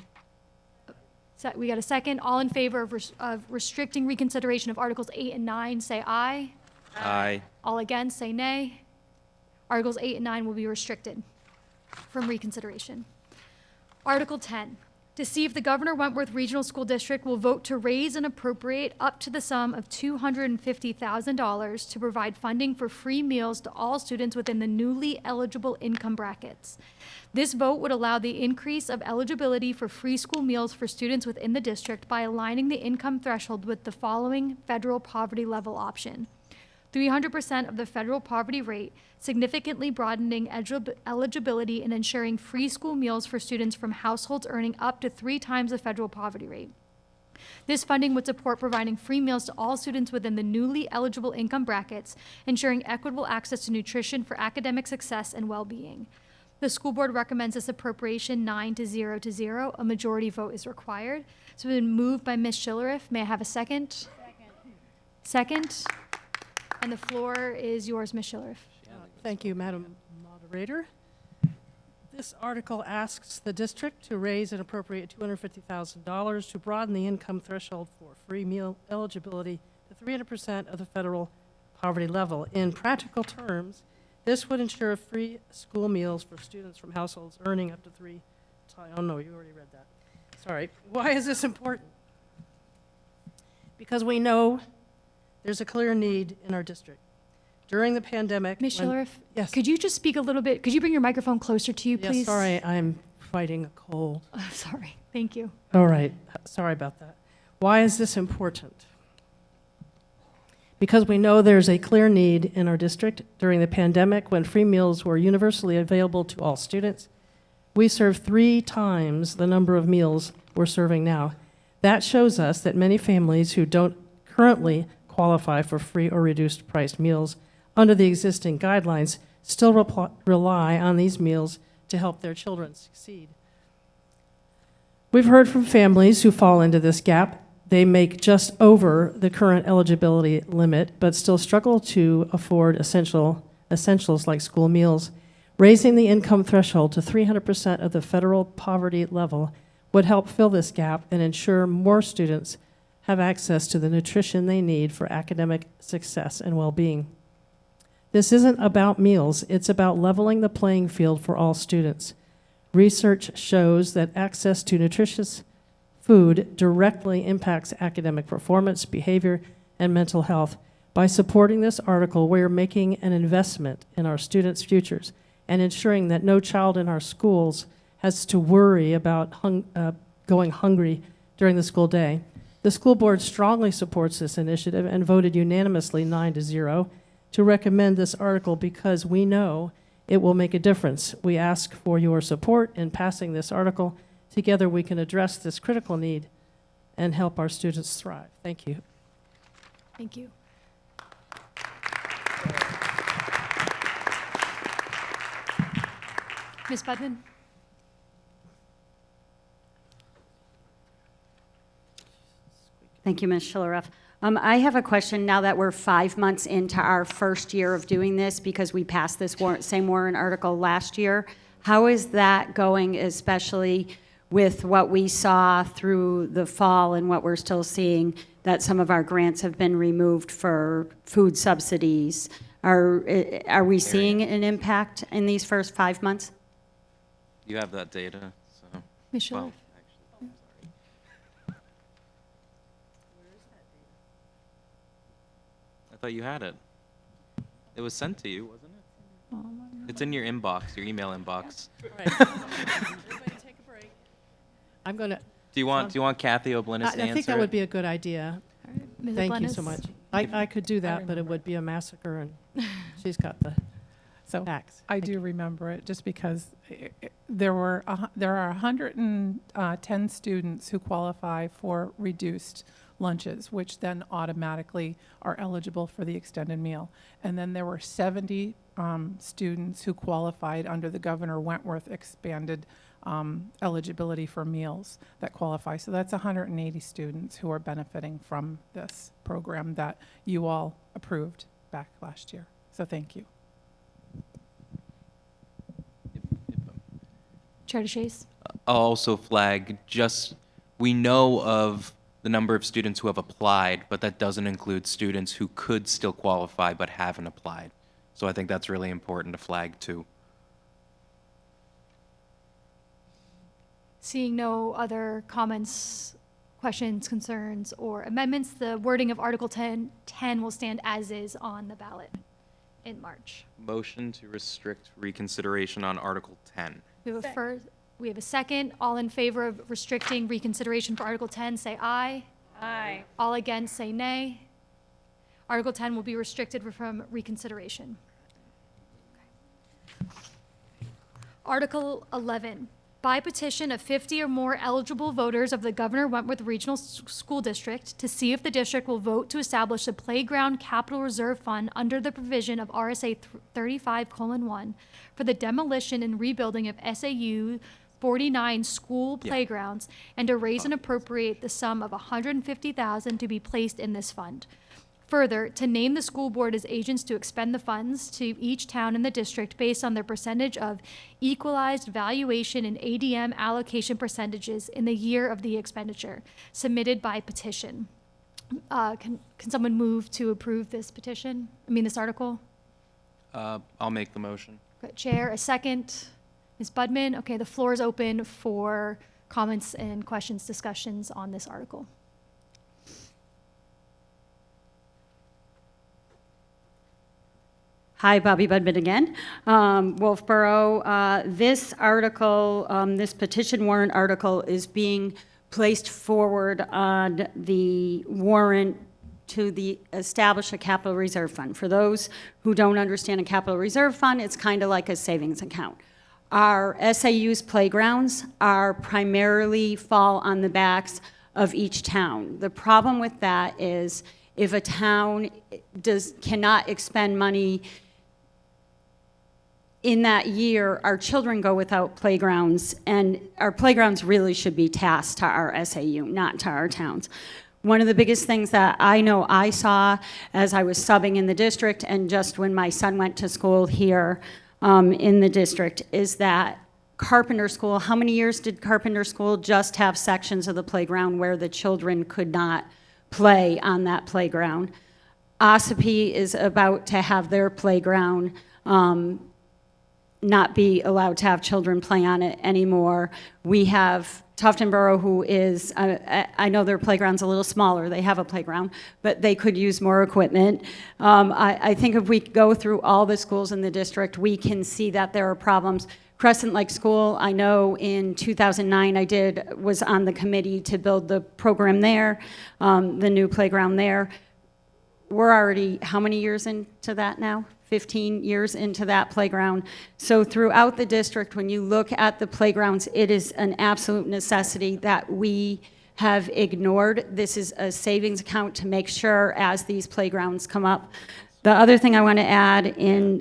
So we got a second. All in favor of restricting reconsideration of Articles 8 and 9, say aye. Aye. All against, say nay. Articles 8 and 9 will be restricted from reconsideration. Article 10, to see if the Governor Wentworth Regional School District will vote to raise and appropriate up to the sum of $250,000 to provide funding for free meals to all students within the newly eligible income brackets. This vote would allow the increase of eligibility for free school meals for students within the district by aligning the income threshold with the following federal poverty level option: 300% of the federal poverty rate, significantly broadening eligibility and ensuring free school meals for students from households earning up to 3 times the federal poverty rate. This funding would support providing free meals to all students within the newly eligible income brackets, ensuring equitable access to nutrition for academic success and well-being. The school board recommends this appropriation 9-0 to 0. A majority vote is required. It's been moved by Ms. Schillerith. May I have a second? Second. And the floor is yours, Ms. Schillerith. Thank you, Madam Moderator. This article asks the district to raise and appropriate $250,000 to broaden the income threshold for free meal eligibility to 300% of the federal poverty level. In practical terms, this would ensure free school meals for students from households earning up to 3 times. Oh, no, you already read that. Sorry. Why is this important? Because we know there's a clear need in our district. During the pandemic... Ms. Schillerith, yes. Could you just speak a little bit? Could you bring your microphone closer to you, please? Yes, sorry, I'm fighting a cold. Sorry. Thank you. All right. Sorry about that. Why is this important? Because we know there's a clear need in our district during the pandemic when free meals were universally available to all students, we serve 3 times the number of meals we're serving now. That shows us that many families who don't currently qualify for free or reduced priced meals under the existing guidelines still rely on these meals to help their children succeed. We've heard from families who fall into this gap. They make just over the current eligibility limit, but still struggle to afford essentials like school meals. Raising the income threshold to 300% of the federal poverty level would help fill this gap and ensure more students have access to the nutrition they need for academic success and well-being. This isn't about meals, it's about leveling the playing field for all students. Research shows that access to nutritious food directly impacts academic performance, behavior, and mental health. By supporting this article, we're making an investment in our students' futures and ensuring that no child in our schools has to worry about going hungry during the school day. The school board strongly supports this initiative and voted unanimously 9-0 to recommend this article because we know it will make a difference. We ask for your support in passing this article. Together we can address this critical need and help our students thrive. Thank you. Thank you. Ms. Budman? Thank you, Ms. Schilleruff. I have a question now that we're 5 months into our first year of doing this because we passed this same warrant article last year. How is that going, especially with what we saw through the fall and what we're still seeing, that some of our grants have been removed for food subsidies? Are we seeing an impact in these first 5 months? You have that data, so. Michelle? Well, I thought you had it. It was sent to you, wasn't it? It's in your inbox, your email inbox. Right. Everybody take a break. I'm going to. Do you want Kathy Oblenis to answer I think that would be a good idea. Ms. Thank you Oblenis? so much. I could do that, but it would be a massacre, and she's got the facts. I do remember it, just because there are 110 students who qualify for reduced lunches, which then automatically are eligible for the extended meal. And then there were 70 students who qualified under the Governor Wentworth expanded eligibility for meals that qualify. So that's 180 students who are benefiting from this program that you all approved back last year. So thank you. Chair DeShays? I'll also flag we know of the number of students who have applied, but that doesn't include students who could still qualify but haven't applied. So I think that's really important to flag too. Seeing no other comments, questions, concerns, or amendments, the wording of Article 10 will stand as is on the ballot in March. Motion to restrict reconsideration on Article 10. We have a second. All in favor of restricting reconsideration for Article 10, say aye. Aye. All against, say nay. Article 10 will be restricted from reconsideration. Article 11, by petition of 50 or more eligible voters of the Governor Wentworth Regional School District to see if the district will vote to establish a playground capital reserve fund under the provision of RSA 35:1 for the demolition and rebuilding of SAU 49 school playgrounds and to raise and appropriate the sum of $150,000 to be placed in this fund. Further, to name the school board as agents to expend the funds to each town in the district based on their percentage of equalized valuation and ADM allocation percentages in the year of the expenditure, submitted by petition. Can someone move to approve this petition? This article? I'll make the motion. Got Chair, a second. Ms. Budman? Okay, the floor is open for comments and questions, discussions on this article. Hi, Bobby Budman again. Wolfeboro, this article, this petition warrant article is being placed forward on the warrant to establish a capital reserve fund. For those who don't understand a capital reserve fund, it's kind of like a savings account. Our SAU's playgrounds are primarily fall on the backs of each town. The problem with that is if a town cannot expend money in that year, our children go without playgrounds, and our playgrounds really should be tasked to our SAU, not to our towns. One of the biggest things that I know I saw as I was subbing in the district and just when my son went to school here in the district is that Carpenter School, how many years did Carpenter School just have sections of the playground where the children could not play on that playground? Ossipee is about to have their playground not be allowed to have children play on it anymore. We have Tufton Borough, who is, I know their playground's a little smaller, they have a playground, but they could use more equipment. I think if we go through all the schools in the district, we can see that there are problems. Crescent Lake School, I know in 2009 was on the committee to build the program there, the new playground there. We're already, how many years into that now? 15 years into that playground. So throughout the district, when you look at the playgrounds, it is an absolute necessity that we have ignored. This is a savings account to make sure as these playgrounds come up. The other thing I want to add in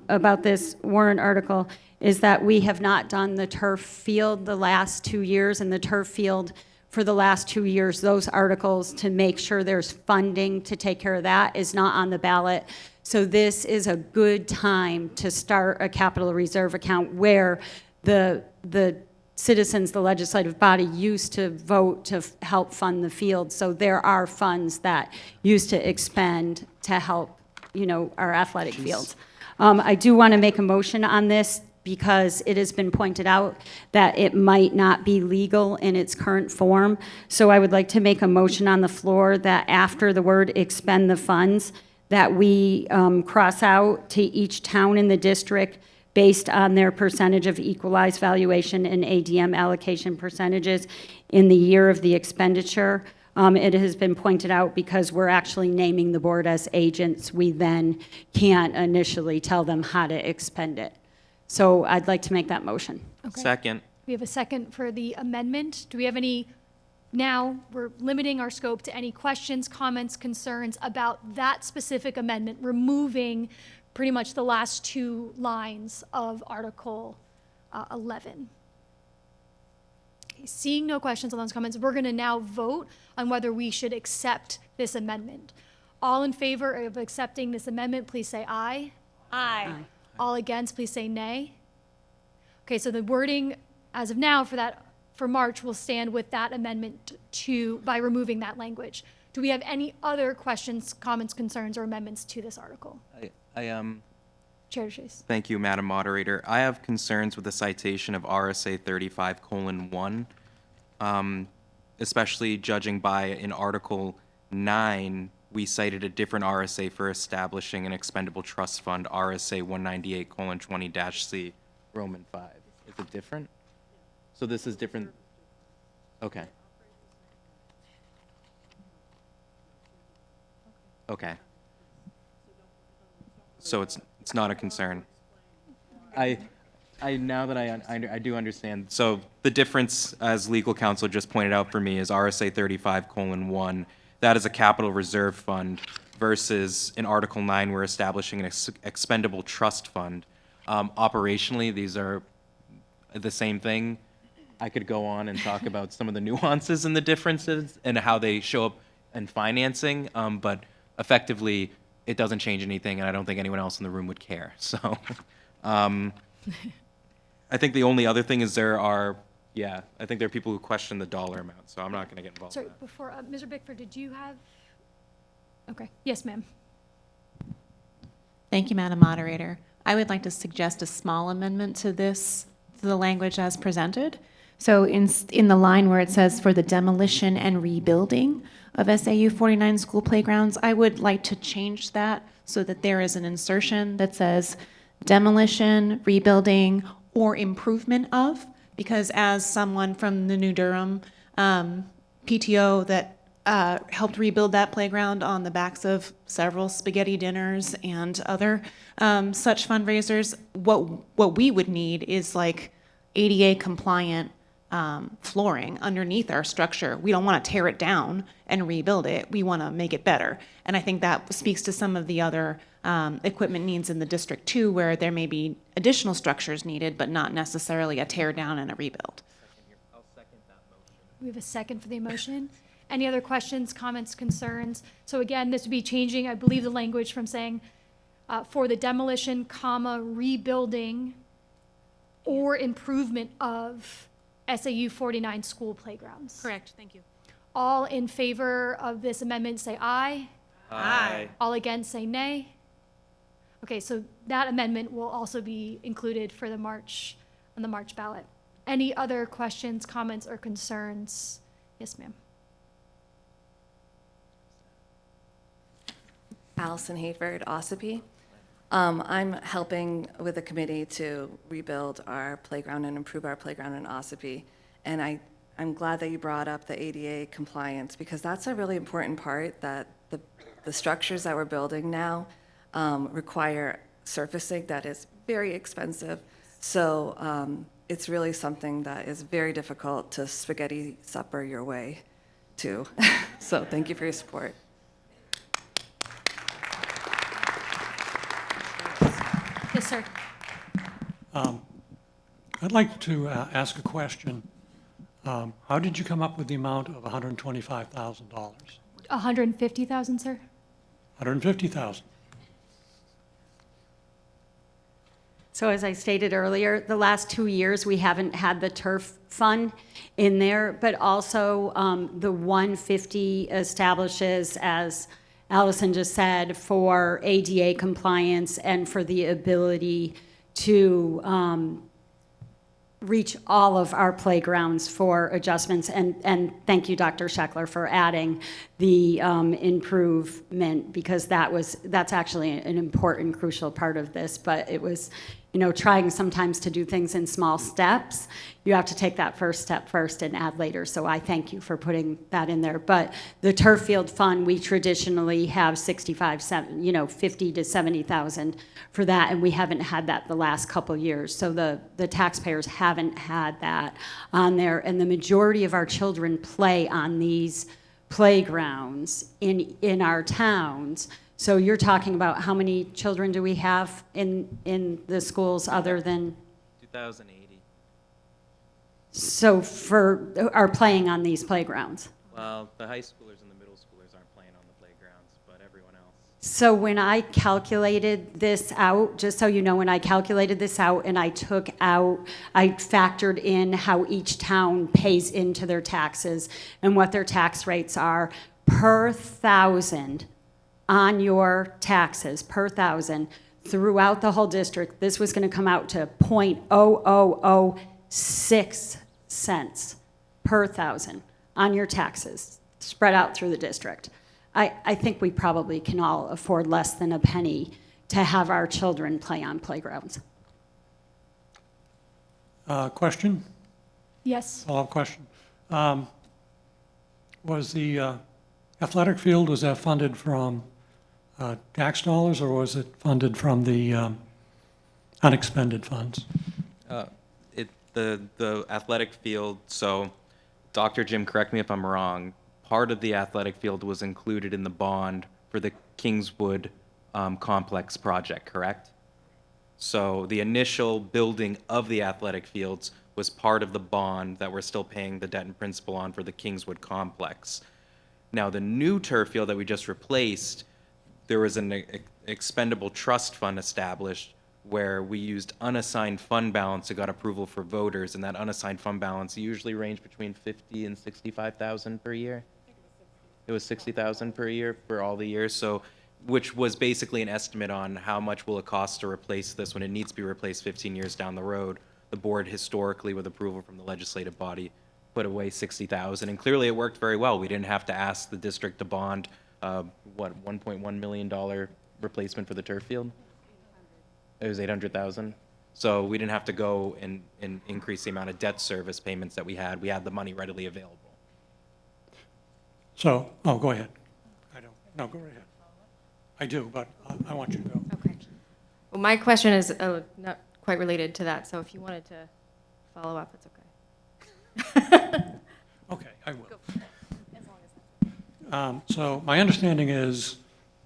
about this warrant article is that we have not done the turf field the last 2 years, and the turf field for the last 2 years, those articles to make sure there's funding to take care of that is not on the ballot. So this is a good time to start a capital reserve account where the citizens, the legislative body, used to vote to help fund the field. So there are funds that used to expend to help, our athletic fields. I do want to make a motion on this because it has been pointed out that it might not be legal in its current form. So I would like to make a motion on the floor that after the word expend the funds, that we cross out to each town in the district based on their percentage of equalized valuation and ADM allocation percentages in the year of the expenditure. It has been pointed out because we're actually naming the board as agents, we then can't initially tell them how to expend it. So I'd like to make that motion. Okay. Second. We have a second for the amendment. Do we have any? Now, we're limiting our scope to any questions, comments, concerns about that specific amendment, removing pretty much the last 2 lines of Article 11. Okay, seeing no questions on those comments, we're going to now vote on whether we should accept this amendment. All in favor of accepting this amendment, please say aye. Aye. Aye. All against, please say nay. Okay, so the wording as of now for March will stand with that amendment by removing that language. Do we have any other questions, comments, concerns, or amendments to this article? Chair Chase. Thank you, Madam Moderator. I have concerns with the citation of RSA 35:1, especially judging by in Article 9, we cited a different RSA for establishing an expendable trust fund, RSA 198:20-C, Roman 5. Is it different? So this is different. Okay. Okay. So it's not a concern. I now that I do understand. So the difference, as legal counsel just pointed out for me, is RSA 35:1. That is a capital reserve fund versus in Article 9, we're establishing an expendable trust fund. Operationally, these are the same thing. I could go on and talk about some of the nuances and the differences and how they show up in financing, but effectively, it doesn't change anything, and I don't think anyone else in the room would care. So I think the only other thing is I think there are people who question the dollar amount, so I'm not going to get involved Sorry, in that. before, Mr. Bickford, did you have? Okay, yes, ma'am. Thank you, Madam Moderator. I would like to suggest a small amendment to the language as presented. So in the line where it says for the demolition and rebuilding of SAU 49 school playgrounds, I would like to change that so that there is an insertion that says demolition, rebuilding, or improvement of, because as someone from the New Durham PTO that helped rebuild that playground on the backs of several spaghetti dinners and other such fundraisers. What we would need is like ADA compliant flooring underneath our structure. We don't want to tear it down and rebuild it. We want to make it better. And I think that speaks to some of the other equipment needs in the district too, where there may be additional structures needed, but not necessarily a tear down and a rebuild. We have a second for the motion. Any other questions, comments, concerns? So again, this would be changing, I believe, the language from saying for the demolition, comma, rebuilding or improvement of SAU 49 school playgrounds. Correct, thank you. All in favor of this amendment, say aye. Aye. All against, say nay. Okay, so that amendment will also be included for the March, on the March ballot. Any other questions, comments, or concerns? Yes, ma'am. Allison Hayford, Ossipee. I'm helping with the committee to rebuild our playground and improve our playground in Ossipee. And I'm glad that you brought up the ADA compliance, because that's a really important part, that the structures that we're building now require surfacing that is very expensive. So it's really something that is very difficult to spaghetti supper your way to. So thank you for your support. Yes, sir. I'd like to ask a question. How did you come up with the amount of $125,000? 150,000, sir? 150,000. So as I stated earlier, the last 2 years, we haven't had the turf fund in there, but also the 150 establishes, as Allison just said, for ADA compliance and for the ability to reach all of our playgrounds for adjustments. And thank you, Dr. Scheckler, for adding the improvement, because that's actually an important, crucial part of this. But it was, trying sometimes to do things in small steps. You have to take that first step first and add later. So I thank you for putting that in there. But the turf field fund, we traditionally have 50 to 70,000 for that, and we haven't had that the last couple years. So the taxpayers haven't had that on there, and the majority of our children play on these playgrounds in our towns. So you're talking about how many children do we have in the schools other than? 2,080. So are playing on these playgrounds? Well, the high schoolers and the middle schoolers aren't playing on the playgrounds, but everyone else. So when I calculated this out, just so you know, when I calculated this out and I factored in how each town pays into their taxes and what their tax rates are per 1,000 on your taxes, per 1,000 throughout the whole district, this was going to come out to 0.0006 cents per 1,000 on your taxes, spread out through the district. I think we probably can all afford less than a penny to have our children play on playgrounds. Question? Yes. Follow-up question. Was the athletic field, was that funded from tax dollars, or was it funded from the unexpended funds? The athletic field, so Dr. Jim, correct me if I'm wrong, part of the athletic field was included in the bond for the Kingswood complex project, correct? So the initial building of the athletic fields was part of the bond that we're still paying the debt and principal on for the Kingswood complex. Now, the new turf field that we just replaced, there was an expendable trust fund established where we used unassigned fund balance that got approval for voters, and that unassigned fund balance usually ranged between 50 and 65,000 per year. It was 60,000 per year for all the years, so which was basically an estimate on how much will it cost to replace this when it needs to be replaced 15 years down the road. The board historically, with approval from the legislative body, put away 60,000, and clearly it worked very well. We didn't have to ask the district to bond, $1.1 million replacement for the turf field? It was 800,000. So we didn't have to go and increase the amount of debt service payments that we had. We had the money readily available. So, oh, go ahead. No, go right ahead. I do, but I want you to go. Okay. Well, my question is not quite related to that, so if you wanted to follow up, it's okay. Okay, I will. So my understanding is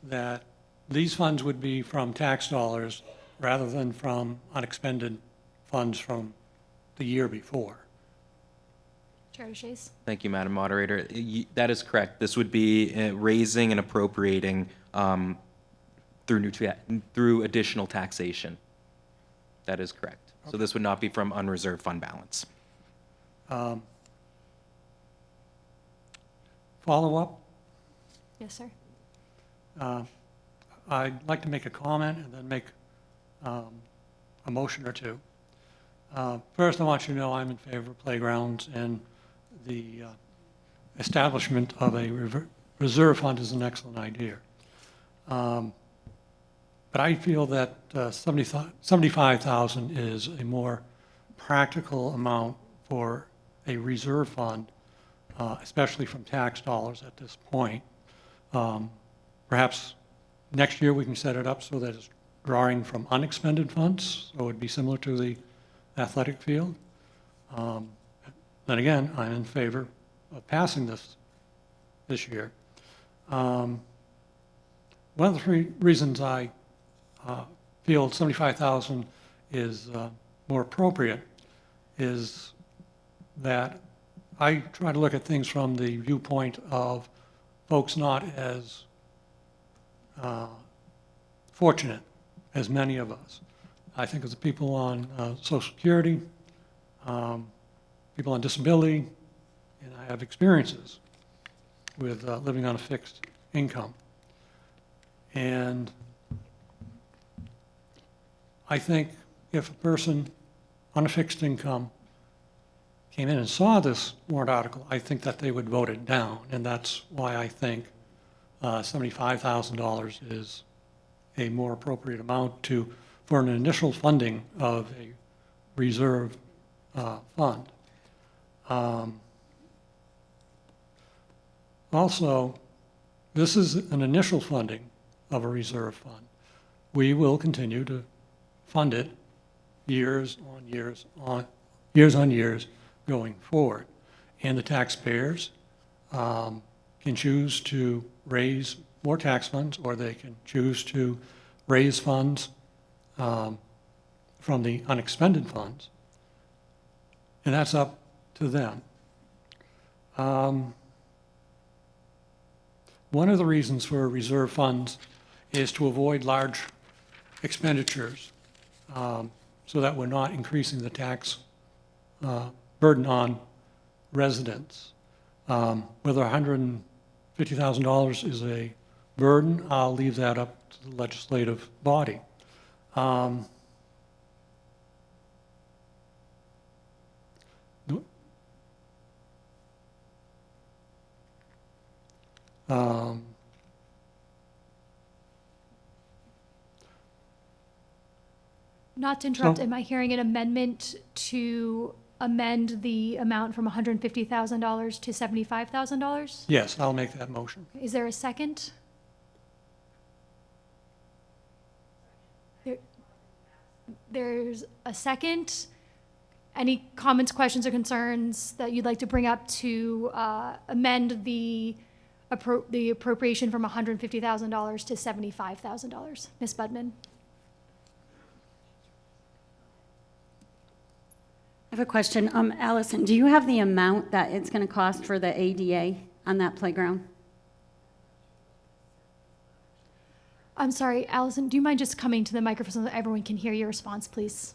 that these funds would be from tax dollars rather than from unexpended funds from the year before. Chair DeShays. Thank you, Madam Moderator. That is correct. This would be raising and appropriating through additional taxation. That is correct. Okay. So this would not be from unreserved fund balance. Follow up? Yes, sir. I'd like to make a comment and then make a motion or two. First, I want you to know I'm in favor of playgrounds, and the establishment of a reserve fund is an excellent idea. But I feel that $75,000 is a more practical amount for a reserve fund, especially from tax dollars at this point. Perhaps next year we can set it up so that it's drawing from unexpended funds, so it would be similar to the athletic field. Then again, I'm in favor of passing this year. One of the three reasons I feel $75,000 is more appropriate is that I try to look at things from the viewpoint of folks not as fortunate as many of us. I think of the people on Social Security, people on disability, and I have experiences with living on a fixed income. And I think if a person on a fixed income came in and saw this warrant article, I think that they would vote it down. And that's why I think $75,000 is a more appropriate amount for an initial funding of a reserve fund. Also, this is an initial funding of a reserve fund. We will continue to fund it years on years going forward. And the taxpayers can choose to raise more tax funds, or they can choose to raise funds from the unexpended funds. And that's up to them. One of the reasons for reserve funds is to avoid large expenditures so that we're not increasing the tax burden on residents. Whether $150,000 is a burden, I'll leave that up to the legislative body. Not to interrupt, am I hearing an amendment to amend the amount from $150,000 to $75,000? Yes, I'll make that motion. Is there a second? There's a second. Any comments, questions, or concerns that you'd like to bring up to amend the appropriation from $150,000 to $75,000? Ms. Budman? I have a question. Allison, do you have the amount that it's going to cost for the ADA on that playground? I'm sorry, Allison, do you mind just coming to the microphone so that everyone can hear your response, please?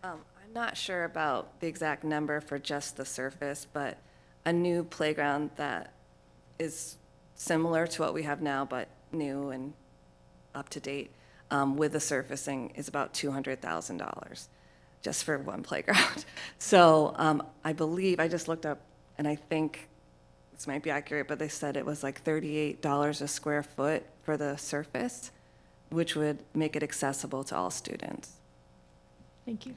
I'm not sure about the exact number for just the surface, but a new playground that is similar to what we have now, but new and up to date, with the surfacing is about $200,000 just for one playground. So I believe, I just looked up, and I think this might be accurate, but they said it was like $38 a square foot for the surface, which would make it accessible to all students. Thank you.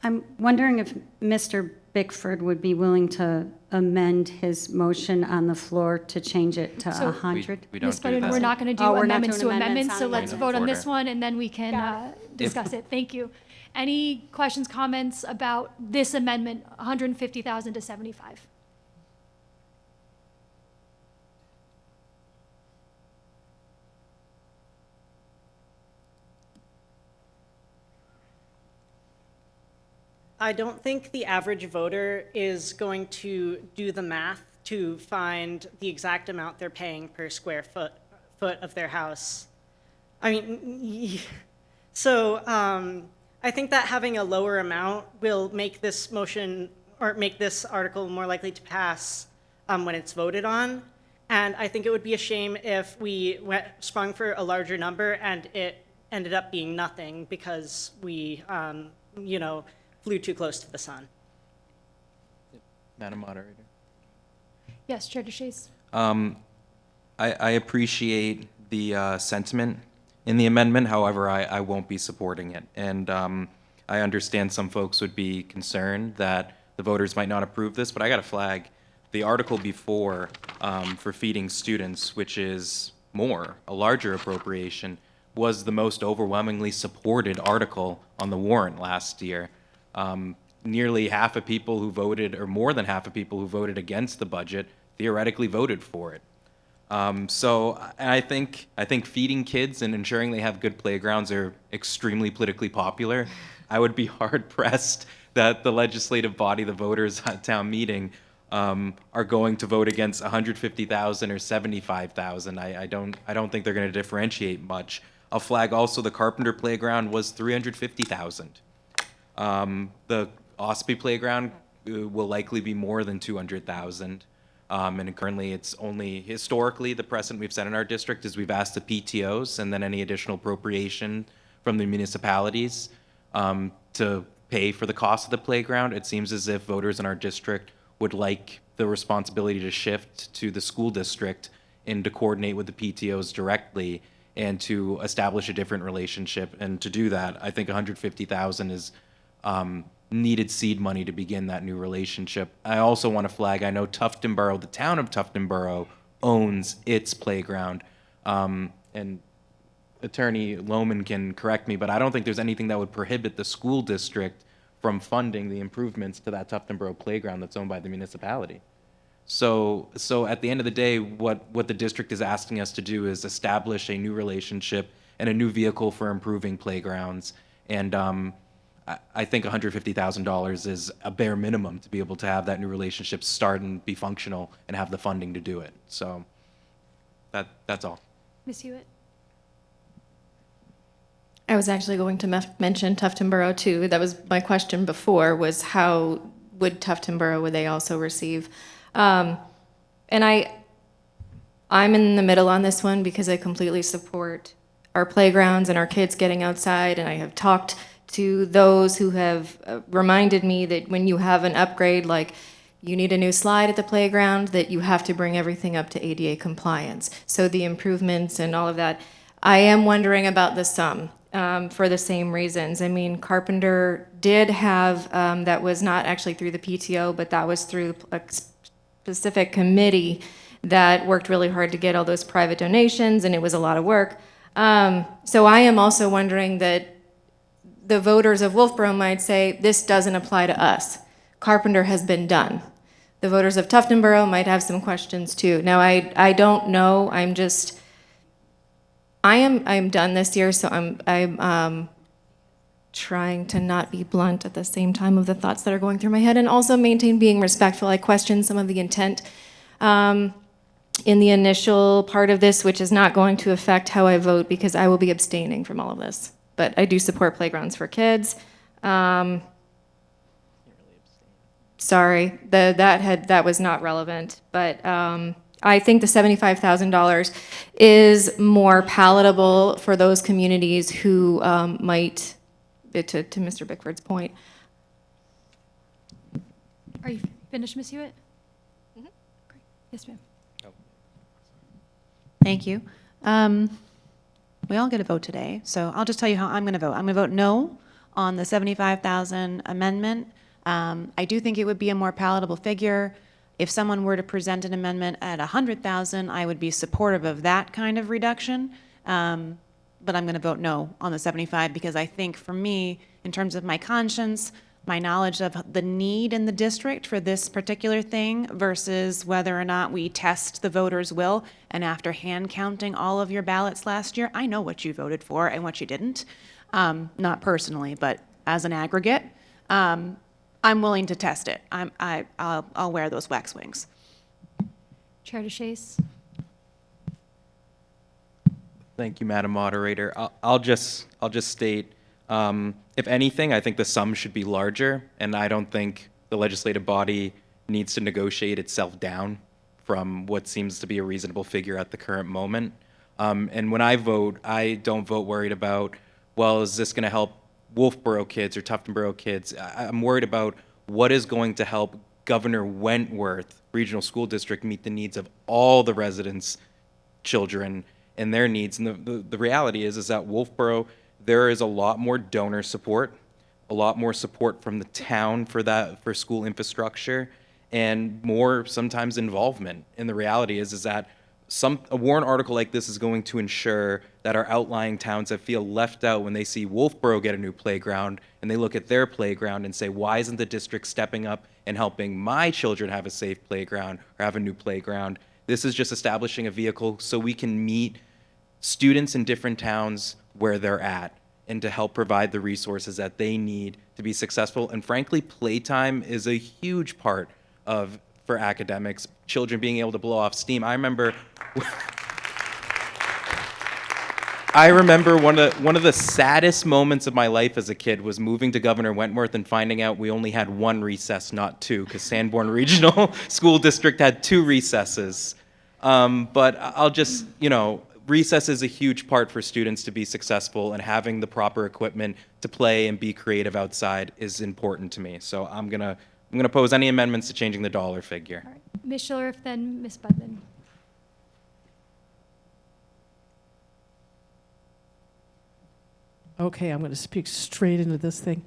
I'm wondering if Mr. Bickford would be willing to amend his motion on the floor to change it to So- 100? We don't Ms. do Button, that. we're not going to do Oh, we're not amendments doing to amendments amendments, so on let's amendments. vote on this Order. one, and then we can discuss it. Thank you. Any questions, comments about this amendment, 150,000 to 75? I don't think the average voter is going to do the math to find the exact amount they're paying per square foot of their house. I mean, so I think that having a lower amount will make this motion or make this article more likely to pass when it's voted on. And I think it would be a shame if we sprung for a larger number and it ended up being nothing because we, flew too close to the sun. Madam Moderator. Yes, Chair DeShays. I appreciate the sentiment in the amendment. However, I won't be supporting it. And I understand some folks would be concerned that the voters might not approve this, but I got to flag the article before for feeding students, which is a larger appropriation, was the most overwhelmingly supported article on the warrant last year. Nearly half of people who voted, or more than half of people who voted against the budget, theoretically voted for it. So I think feeding kids and ensuring they have good playgrounds are extremely politically popular. I would be hard pressed that the legislative body, the voters at town meeting, are going to vote against 150,000 or 75,000. I don't think they're going to differentiate much. I'll flag also the Carpenter Playground was 350,000. The Ospey Playground will likely be more than 200,000. And currently it's only, historically, the precedent we've set in our district is we've asked the PTOs and then any additional appropriation from the municipalities to pay for the cost of the playground. It seems as if voters in our district would like the responsibility to shift to the school district and to coordinate with the PTOs directly and to establish a different relationship. And to do that, I think 150,000 is needed seed money to begin that new relationship. I also want to flag, I know Tuftonboro, the town of Tuftonboro, owns its playground. And Attorney Lohman can correct me, but I don't think there's anything that would prohibit the school district from funding the improvements to that Tuftonboro playground that's owned by the municipality. So at the end of the day, what the district is asking us to do is establish a new relationship and a new vehicle for improving playgrounds. And I think $150,000 is a bare minimum to be able to have that new relationship start and be functional and have the funding to do it. So that's all. Ms. Hewitt? I was actually going to mention Tuftonboro too. That was my question before, was how would Tuftonboro, would they also receive? And I'm in the middle on this one because I completely support our playgrounds and our kids getting outside, and I have talked to those who have reminded me that when you have an upgrade, like you need a new slide at the playground, that you have to bring everything up to ADA compliance. So the improvements and all of that. I am wondering about the sum for the same reasons. I mean, Carpenter did have, that was not actually through the PTO, but that was through a specific committee that worked really hard to get all those private donations, and it was a lot of work. So I am also wondering that the voters of Wolfeboro might say, this doesn't apply to us. Carpenter has been done. The voters of Tuftonboro might have some questions too. Now, I don't know, I'm done this year, so I'm trying to not be blunt at the same time of the thoughts that are going through my head, and also maintain being respectful. I question some of the intent in the initial part of this, which is not going to affect how I vote because I will be abstaining from all of this. But I do support playgrounds for kids. Sorry, that was not relevant, but I think the $75,000 is more palatable for those communities who might, to Mr. Bickford's point. Are you finished, Ms. Hewitt? Mm-hmm. Great. Yes, ma'am. Thank you. We all get a vote today, so I'll just tell you how I'm going to vote. I'm going to vote no on the 75,000 amendment. I do think it would be a more palatable figure. If someone were to present an amendment at 100,000, I would be supportive of that kind of reduction. But I'm going to vote no on the 75 because I think for me, in terms of my conscience, my knowledge of the need in the district for this particular thing versus whether or not we test the voters' will, and after hand counting all of your ballots last year, I know what you voted for and what you didn't. Not personally, but as an aggregate. I'm willing to test it. I'll wear those wax wings. Chair DeShays. Thank you, Madam Moderator. I'll just state, if anything, I think the sum should be larger, and I don't think the legislative body needs to negotiate itself down from what seems to be a reasonable figure at the current moment. And when I vote, I don't vote worried about, well, is this going to help Wolfeboro kids or Tuftonboro kids? I'm worried about what is going to help Governor Wentworth Regional School District meet the needs of all the residents' children and their needs. And the reality is that Wolfeboro, there is a lot more donor support, a lot more support from the town for school infrastructure, and more sometimes involvement. And the reality is that a warrant article like this is going to ensure that our outlying towns that feel left out when they see Wolfeboro get a new playground and they look at their playground and say, why isn't the district stepping up and helping my children have a safe playground or have a new playground? This is just establishing a vehicle so we can meet students in different towns where they're at and to help provide the resources that they need to be successful. And frankly, playtime is a huge part for academics, children being able to blow off steam. I remember one of the saddest moments of my life as a kid was moving to Governor Wentworth and finding out we only had one recess, not two, because Sanborn Regional School District had 2 recesses. But I'll just, recess is a huge part for students to be successful, and having the proper equipment to play and be creative outside is important to me. So I'm gonna oppose any amendments to changing the dollar figure. All right. Ms. Schillerith, then Ms. Budman. Okay, I'm going to speak straight into this thing.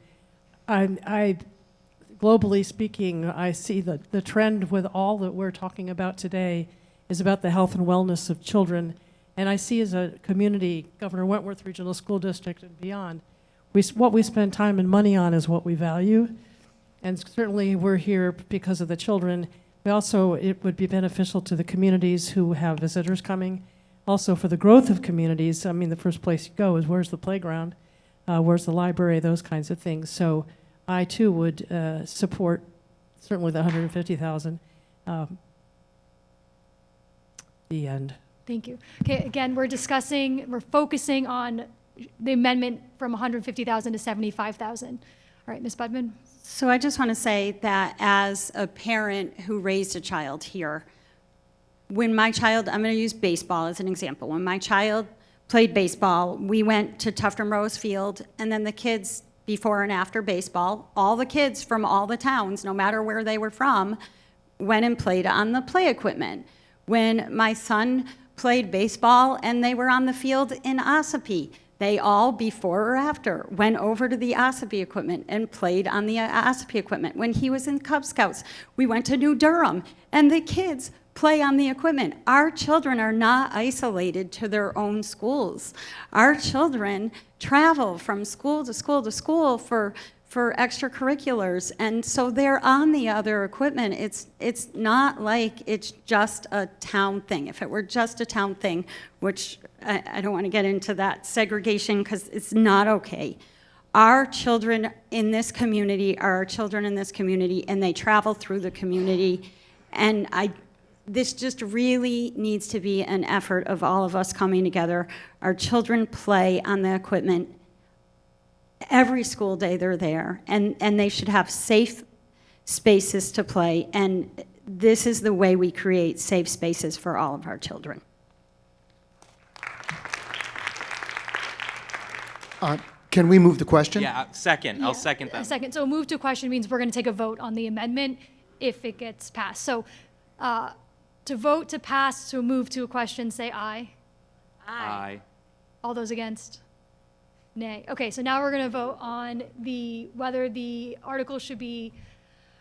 Globally speaking, I see the trend with all that we're talking about today is about the health and wellness of children. And I see as a community, Governor Wentworth Regional School District and beyond, what we spend time and money on is what we value. And certainly we're here because of the children. But also, it would be beneficial to the communities who have visitors coming. Also, for the growth of communities, I mean, the first place you go is where's the playground, where's the library, those kinds of things. So I, too, would support certainly the $150,000. The end. Thank you. Okay, again, we're focusing on the amendment from 150,000 to 75,000. All right, Ms. Budman. So I just want to say that as a parent who raised a child here, when my child, I'm going to use baseball as an example. When my child played baseball, we went to Tufton Rose Field, and then the kids before and after baseball, all the kids from all the towns, no matter where they were from, went and played on the play equipment. When my son played baseball and they were on the field in Ossipee, they all, before or after, went over to the Ossipee equipment and played on the Ossipee equipment. When he was in Cub Scouts, we went to New Durham, and the kids play on the equipment. Our children are not isolated to their own schools. Our children travel from school to school to school for extracurriculars, and so they're on the other equipment. It's not like it's just a town thing. If it were just a town thing, which I don't want to get into that segregation because it's not okay. Our children in this community are our children in this community, and they travel through the community, and this just really needs to be an effort of all of us coming together. Our children play on the equipment every school day they're there, and they should have safe spaces to play, and this is the way we create safe spaces for all of our children. Can we move the question? Yeah, second. I'll second that. A second. So move to a question means we're going to take a vote on the amendment if it gets passed. So to vote to pass to move to a question, say aye. Aye. All those against? Nay. Okay, so now we're going to vote on whether the article should be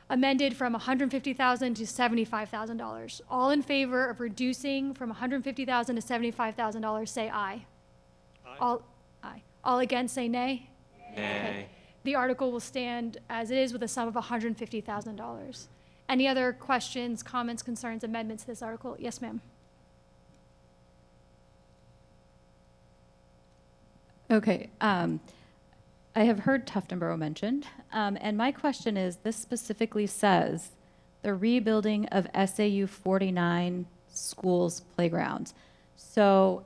amended from $150,000 to $75,000. All in favor of reducing from $150,000 to $75,000, say aye. Aye. All against, say nay. Nay. The article will stand as it is with a sum of $150,000. Any other questions, comments, concerns, amendments to this article? Yes, ma'am. Okay, I have heard Tuftonboro mentioned, and my question is, this specifically says the rebuilding of SAU 49 schools playgrounds. So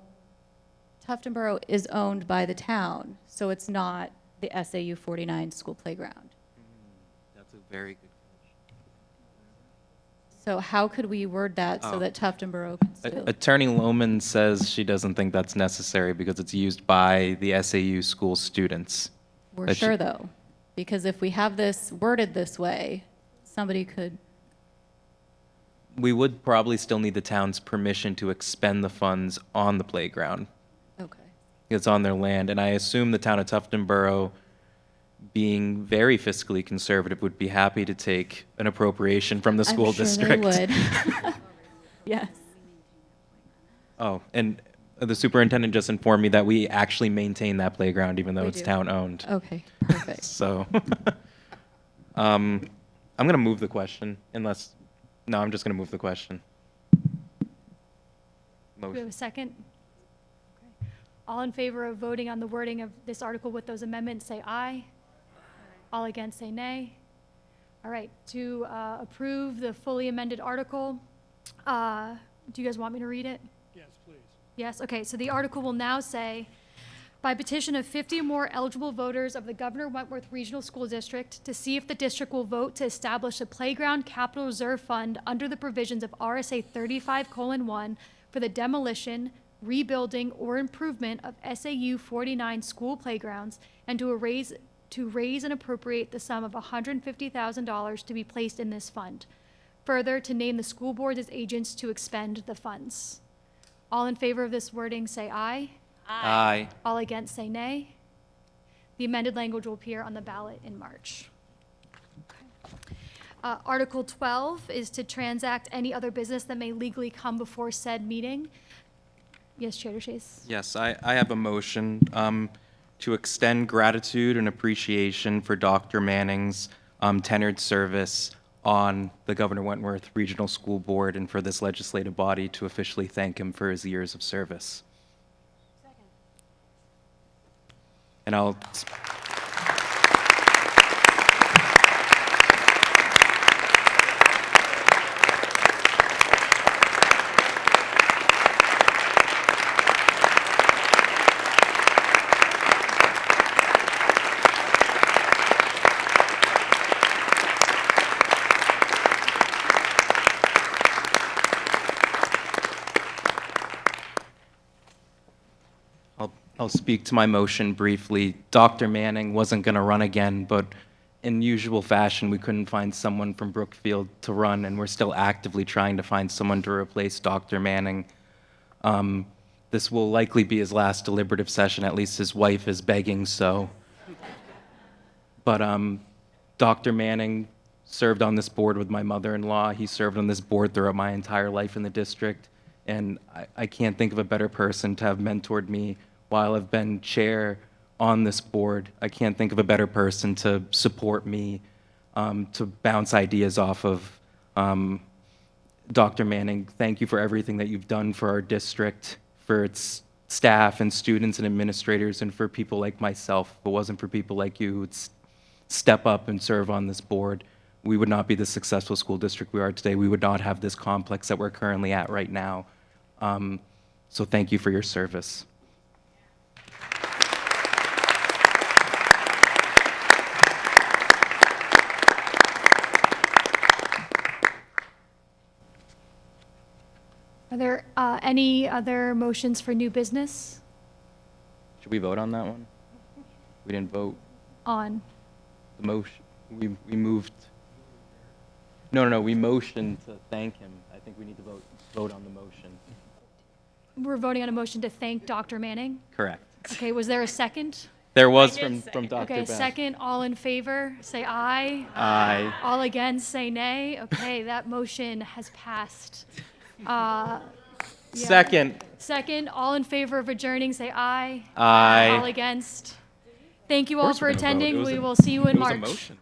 Tuftonboro is owned by the town, so it's not the SAU 49 school playground. That's a very good So how could we word that so Oh. that Tuftonboro can still? Attorney Lohman says she doesn't think that's necessary because it's used by the SAU school students. We're That she- sure though, because if we have this worded this way, somebody could, We would probably still need the town's permission to expend the funds on the playground. okay. It's on their land, and I assume the town of Tuftonboro, being very fiscally conservative, would be happy to take an appropriation from the school I'm sure district. they would. Yes. Oh, and the superintendent just informed me that we actually maintain that playground even though We it's do. town-owned. Okay, perfect. So, I'm going to move the question unless, no, I'm just going to move the question. Do we have Motion. a second? Okay. All in favor of voting on the wording of this article with those amendments, say aye. All against, say nay. All right, to approve the fully amended article, do you guys want me to read it? Yes, please. Yes, okay, so the article will now say, by petition of 50 or more eligible voters of the Governor Wentworth Regional School District to see if the district will vote to establish a playground capital reserve fund under the provisions of RSA 35:1 for the demolition, rebuilding, or improvement of SAU 49 school playgrounds, and to raise and appropriate the sum of $150,000 to be placed in this fund. Further, to name the school board as agents to expend the funds. All in favor of this wording, say aye. Aye. All against, say nay. The amended language will appear on the ballot in March. Article 12 is to transact any other business that may legally come before said meeting. Yes, Chair DeShays. Yes, I have a motion to extend gratitude and appreciation for Dr. Manning's tenured service on the Governor Wentworth Regional School Board and for this legislative body to officially thank him for his years of service. Second. And I'll I'll speak to my motion briefly. Dr. Manning wasn't going to run again, but in usual fashion, we couldn't find someone from Brookfield to run, and we're still actively trying to find someone to replace Dr. Manning. This will likely be his last deliberative session, at least his wife is begging so. But Dr. Manning served on this board with my mother-in-law. He served on this board throughout my entire life in the district, and I can't think of a better person to have mentored me while I've been chair on this board. I can't think of a better person to support me, to bounce ideas off of. Dr. Manning, thank you for everything that you've done for our district, for its staff and students and administrators, and for people like myself. If it wasn't for people like you who'd step up and serve on this board, we would not be the successful school district we are today. We would not have this complex that we're currently at right now. So thank you for your service. Are there any other motions for new business Should we vote on that one? We didn't vote. on? The motion, we moved. No, we motioned to thank him. I think we need to vote on the motion. We're voting on a motion to thank Dr. Manning. Correct. Okay, was there a second? There was from Dr. Okay, Beth. second, all in favor, say aye. Aye. All against, say nay. Okay, that motion has passed. Yeah. Second. Second, all in favor of adjourning, say aye. Aye. All against. Thank you all course for we're gonna vote. It attending. was We a- will see you in it was a March. motion.